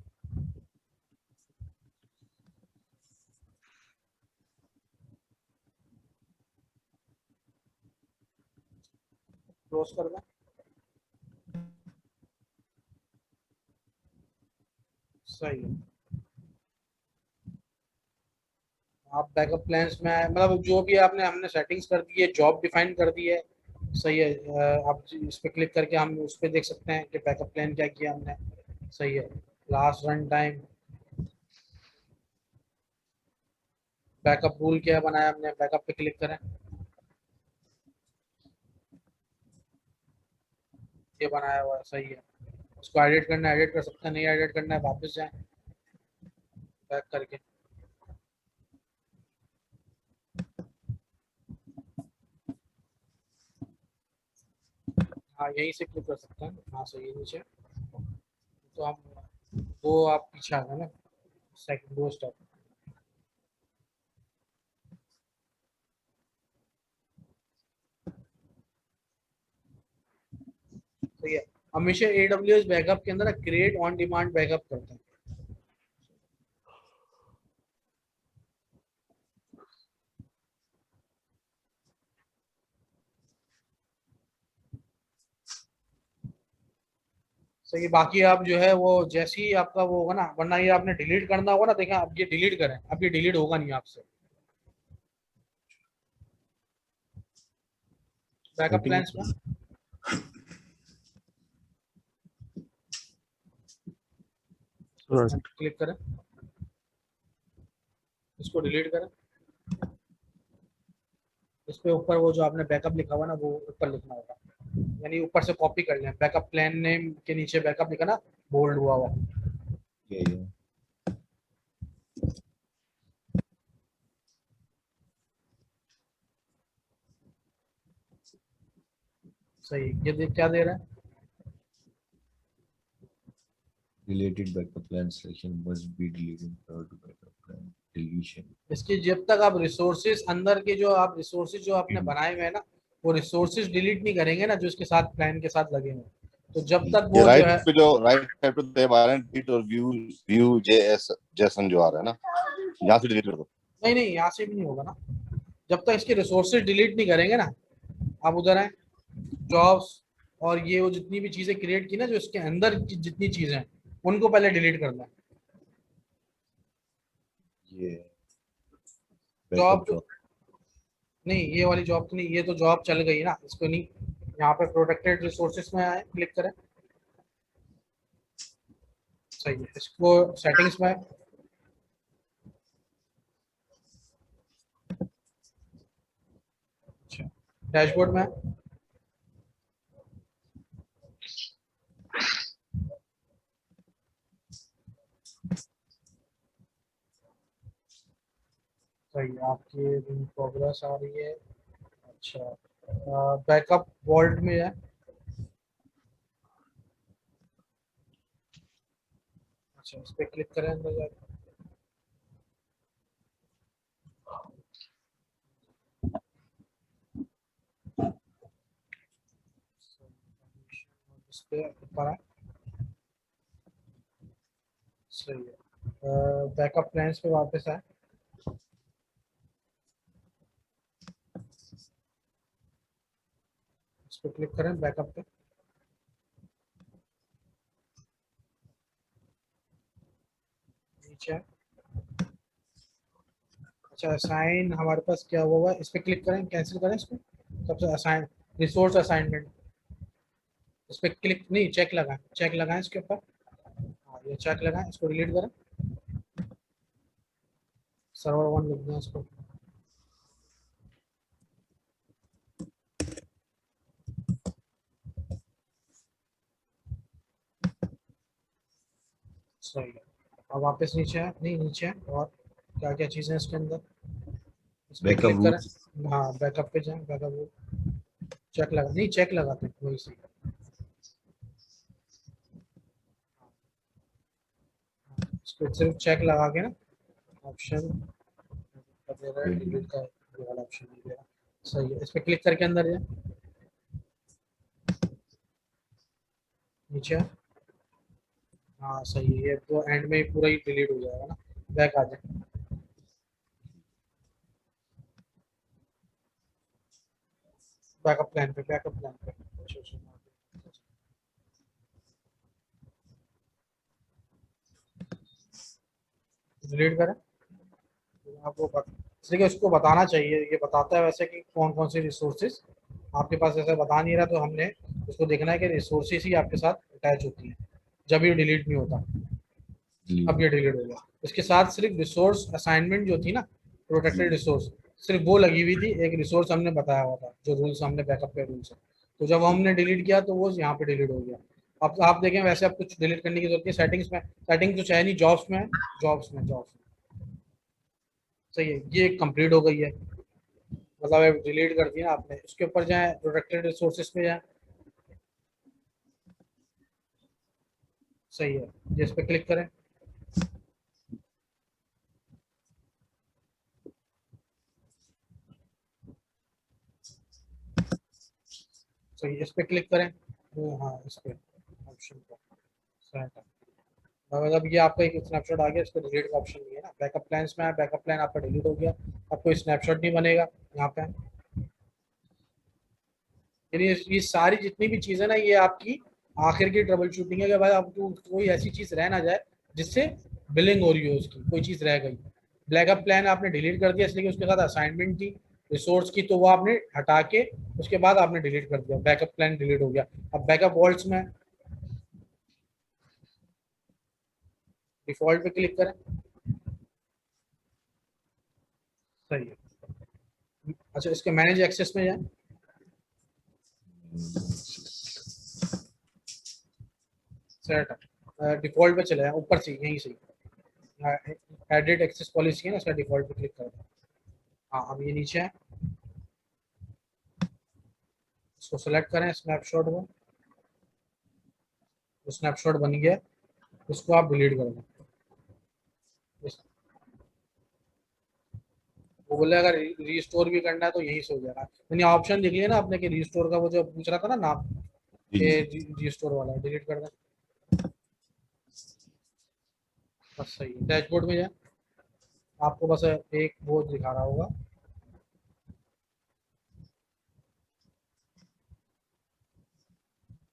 क्लोज कर दें, सही है। आप बैकअप प्लान्स में आए, मतलब जो भी आपने हमने सेटिंग्स कर दी है, जॉब डिफाइन कर दी है, सही है। आप इस पे क्लिक करके हम उस पे देख सकते हैं कि बैकअप प्लान क्या किया हमने, सही है। Last run time, backup rule क्या बनाया हमने, बैकअप पे क्लिक करें, ये बनाया हुआ है, सही है। उसको एडिट करना है एडिट कर सकते हैं, नहीं एडिट करना है वापस जाएं बैक करके। हाँ, यहीं से क्लिक कर सकते हैं, हाँ सही है नीचे। तो हम वो आप पीछे आ गए ना, सेकंड दो स्टेप, सही है। हमेशा AWS बैकअप के अंदर क्रिएट ऑन डिमांड बैकअप करते हैं, सही है। बाकी आप जो है वो जैसे ही आपका वो होगा ना, वरना ये आपने डिलीट करना होगा ना, देखें अब ये डिलीट करें, अब ये डिलीट होगा नहीं आपसे। बैकअप प्लान्स में क्लिक करें, इसको डिलीट करें, इस पे ऊपर वो जो आपने बैकअप लिखा हुआ ना वो ऊपर लिखना होगा, यानी ऊपर से कॉपी कर लें, बैकअप प्लान नेम के नीचे बैकअप लिखा ना बोल्ड हुआ हुआ, सही। ये देख क्या दे रहा है, related backup plan selection must be deleted prior to backup plan deletion. इसकी जब तक आप रिसोर्सेज अंदर के जो आप रिसोर्सेज जो आपने बनाए हुए हैं ना, वो रिसोर्सेज डिलीट नहीं करेंगे ना जो इसके साथ प्लान के साथ लगे हुए, तो जब तक वो राइट जो है पे जो राइट साइड पे टेब आ रहे हैं डिलीट और व्यू जेसन जो आ रहा है ना, यहाँ से डिलीट कर दो। नहीं नहीं, यहाँ से भी नहीं होगा ना, जब तक इसके रिसोर्सेज डिलीट नहीं करेंगे ना, आप उधर आए, जॉब्स, और ये वो जितनी भी चीजें क्रिएट की ना, जो इसके अंदर की जितनी चीजें हैं उनको पहले डिलीट करना है। ये जॉब बैकअप जॉब नहीं, ये वाली जॉब तो नहीं, ये तो जॉब चल गई ना, इसको नहीं। यहाँ पे प्रोटेक्टेड रिसोर्सेस में आए, क्लिक करें। सही है, इसको सेटिंग्स में आए। अच्छा, डैशबोर्ड में आए। सही है, आपकी प्रोग्रेस आ रही है। अच्छा, बैकअप वॉल्ट में है। अच्छा, इस पे क्लिक करें अंदर जाके। इस पे ऊपर आए। सही है, बैकअप प्लान्स पे वापस आए। इस पे क्लिक करें, बैकअप पे। नीचे आए। अच्छा, असाइन हमारे पास क्या हुआ है, इस पे क्लिक करें, कैंसिल करें इसको। सबसे असाइन, रिसोर्स असाइनमेंट, इस पे क्लिक नहीं, चेक लगाएं, चेक लगाएं इसके ऊपर। हाँ, ये चेक लगाएं, इसको डिलीट करें। सर्वर 1 लिख दें इसको। सही है, अब वापस नीचे है, नहीं नीचे है, और क्या क्या चीज़ें हैं इसके अंदर, इस पे बैकअप क्लिक करें। रूट्स हाँ, बैकअप पे जाएं, बैकअप चेक लगा, नहीं चेक लगाते हैं वही सही। इसको सिर्फ चेक लगा के ना, ऑप्शन डिलीट का ये वाला ऑप्शन नहीं दे रहा। सही है, इस पे क्लिक करके अंदर जाए। नीचे है। हाँ सही है, ये तो एंड में ही पूरा ही डिलीट हो जाएगा ना। बैक आ जाए, बैकअप प्लान पे, बैकअप प्लान पे। डिलीट करें। आपको देखिए, उसको बताना चाहिए, ये बताता है वैसे कि कौन कौन से रिसोर्सेज आपके पास, ऐसा बता नहीं रहा, तो हमने उसको देखना है कि रिसोर्सेज ही आपके साथ अटैच होती हैं, जब ये डिलीट नहीं होता। अब ये डिलीट हो गया। इसके साथ सिर्फ रिसोर्स असाइनमेंट जो थी ना, प्रोटेक्टेड रिसोर्स, सिर्फ वो लगी हुई थी। एक रिसोर्स हमने बताया हुआ था, जो रूल्स हमने बैकअप के रूल्स है, तो जब हमने डिलीट किया तो वो यहाँ पे डिलीट हो गया। अब आप देखें, वैसे अब कुछ डिलीट करने की जरूरत है सेटिंग्स में, सेटिंग कुछ है नहीं, जॉब्स में है, जॉब्स में, जॉब्स में। सही है, ये कंप्लीट हो गई है, मतलब डिलीट कर दिया आपने। इसके ऊपर जाए, प्रोटेक्टेड रिसोर्सेज पे जाए। सही है, जिस पे क्लिक करें। सही है, इस पे क्लिक करें। हाँ, इस पे ऑप्शन पर सेट है। मतलब ये आपका एक स्नैपशॉट आ गया, इसको डिलीट का ऑप्शन नहीं है ना। बैकअप प्लान्स में है, बैकअप प्लान आपका डिलीट हो गया, अब कोई स्नैपशॉट नहीं बनेगा यहाँ पे। यानी ये सारी जितनी भी चीज़ें ना, ये आपकी आखिर की ट्रबल शूटिंग है कि भाई आपको कोई ऐसी चीज़ रह ना जाए जिससे बिलिंग हो रही हो, उसकी कोई चीज़ रह गई। बैकअप प्लान आपने डिलीट कर दिया इसलिए कि उसके साथ असाइनमेंट थी रिसोर्स की, तो वो आपने हटा के उसके बाद आपने डिलीट कर दिया, बैकअप प्लान डिलीट हो गया। अब बैकअप वॉल्ट्स में डिफॉल्ट पे क्लिक करें। सही है। अच्छा, इसके मैनेज एक्सेस में जाए। सेट डिफॉल्ट पे चले जाए, ऊपर से यहीं से एडिट एक्सेस पॉलिसी है ना, इसका डिफॉल्ट पे क्लिक करें। हाँ, अब ये नीचे है, इसको सेलेक्ट करें, स्नैपशॉट को, तो स्नैपशॉट बन गया, उसको आप डिलीट कर दें। वो बोले अगर रीस्टोर भी करना है तो यहीं से हो जाएगा। मैंने ऑप्शन दिख लिया ना आपने कि रीस्टोर का, वो जो पूछ रहा था ना नाम, ये रीस्टोर वाला डिलीट कर दें। बस सही है, डैशबोर्ड में जाए, आपको बस एक वो दिखा रहा होगा,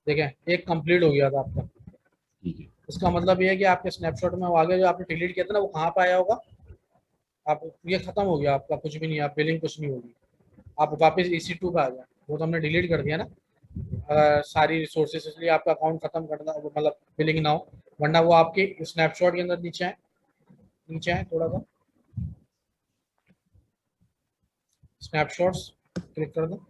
देखें एक कंप्लीट हो गया था आपका। ठीक है। इसका मतलब ये है कि आपके स्नैपशॉट में वो आगे जो आपने डिलीट किया था ना, वो कहाँ पे आया होगा, आप ये खत्म हो गया आपका, कुछ भी नहीं, आप बिलिंग कुछ नहीं होगी, आप वापस EC2 पे आ जाए। वो तो हमने डिलीट कर दिया ना सारी रिसोर्सेज, इसलिए आपका अकाउंट खत्म करना, वो मतलब बिलिंग ना हो, वरना वो आपके स्नैपशॉट के अंदर नीचे है, नीचे है थोड़ा सा स्नैपशॉट्स क्लिक कर दो।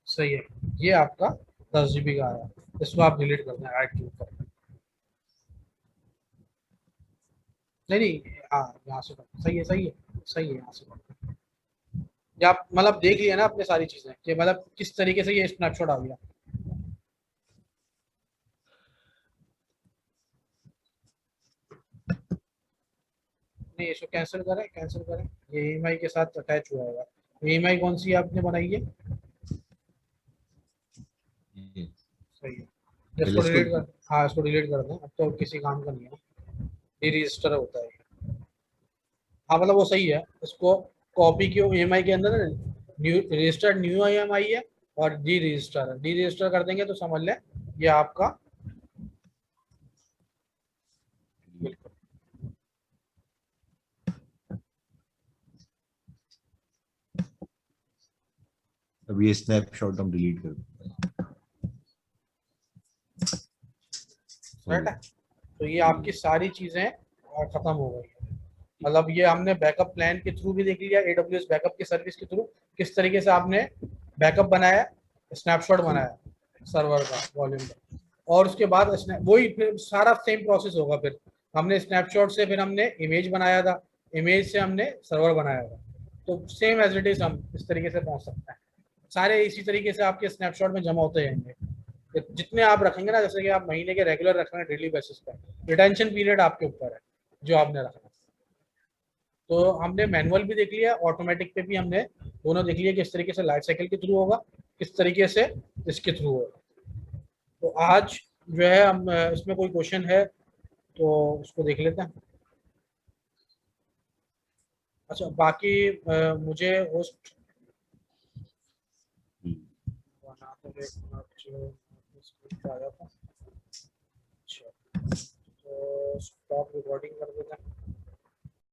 सही है, ये आपका 10 GB का आया, इसको आप डिलीट कर दें राइट क्लिक कर। नहीं नहीं, हाँ यहाँ से सही है, सही है, सही है, यहाँ से ये आप मतलब देख लिया ना अपने सारी चीजें कि मतलब किस तरीके से ये स्नैपशॉट आ गया। नहीं इसको कैंसिल करें, कैंसिल करें, ये EMI के साथ अटैच हुआ होगा। EMI कौन सी आपने बनाई है? सही है, इसको डिलीट कर, हाँ इसको डिलीट कर दें, अब तो किसी काम का नहीं है, डी रजिस्टर होता है। हाँ मतलब वो सही है, इसको कॉपी क्यों EMI के अंदर न्यू रजिस्टर्ड न्यू EMI है और डी रजिस्टर है, डी रजिस्टर कर देंगे तो समझ लें ये आपका अब ये स्नैपशॉट हम डिलीट कर देते हैं। राइट है। तो ये आपकी सारी चीजें खत्म हो गई है, मतलब ये हमने बैकअप प्लान के थ्रू भी देख लिया, AWS बैकअप की सर्विस के थ्रू किस तरीके से आपने बैकअप बनाया, स्नैपशॉट बनाया सर्वर का वॉल्यूम का, और उसके बाद वही फिर सारा सेम प्रोसेस होगा। फिर हमने स्नैपशॉट से फिर हमने इमेज बनाया था, इमेज से हमने सर्वर बनाया था, तो सेम एज इट इज हम इस तरीके से पहुंच सकते हैं। सारे इसी तरीके से आपके स्नैपशॉट में जमा होते जाएंगे, जितने आप रखेंगे ना, जैसे कि आप महीने के रेगुलर रख रहे हैं डेली बेसिस पर, रिटेंशन पीरियड आपके ऊपर है जो आपने रखना है। तो हमने मैनुअल भी देख लिया, ऑटोमेटिक पे भी हमने दोनों देख लिया, किस तरीके से लाइफ साइकिल के थ्रू होगा, किस तरीके से इसके थ्रू होगा। तो आज जो है हम इसमें कोई क्वेश्चन है तो उसको देख लेते हैं। अच्छा बाकी मुझे होस्ट आया था, अच्छा तो स्टॉप रिकॉर्डिंग कर देते हैं।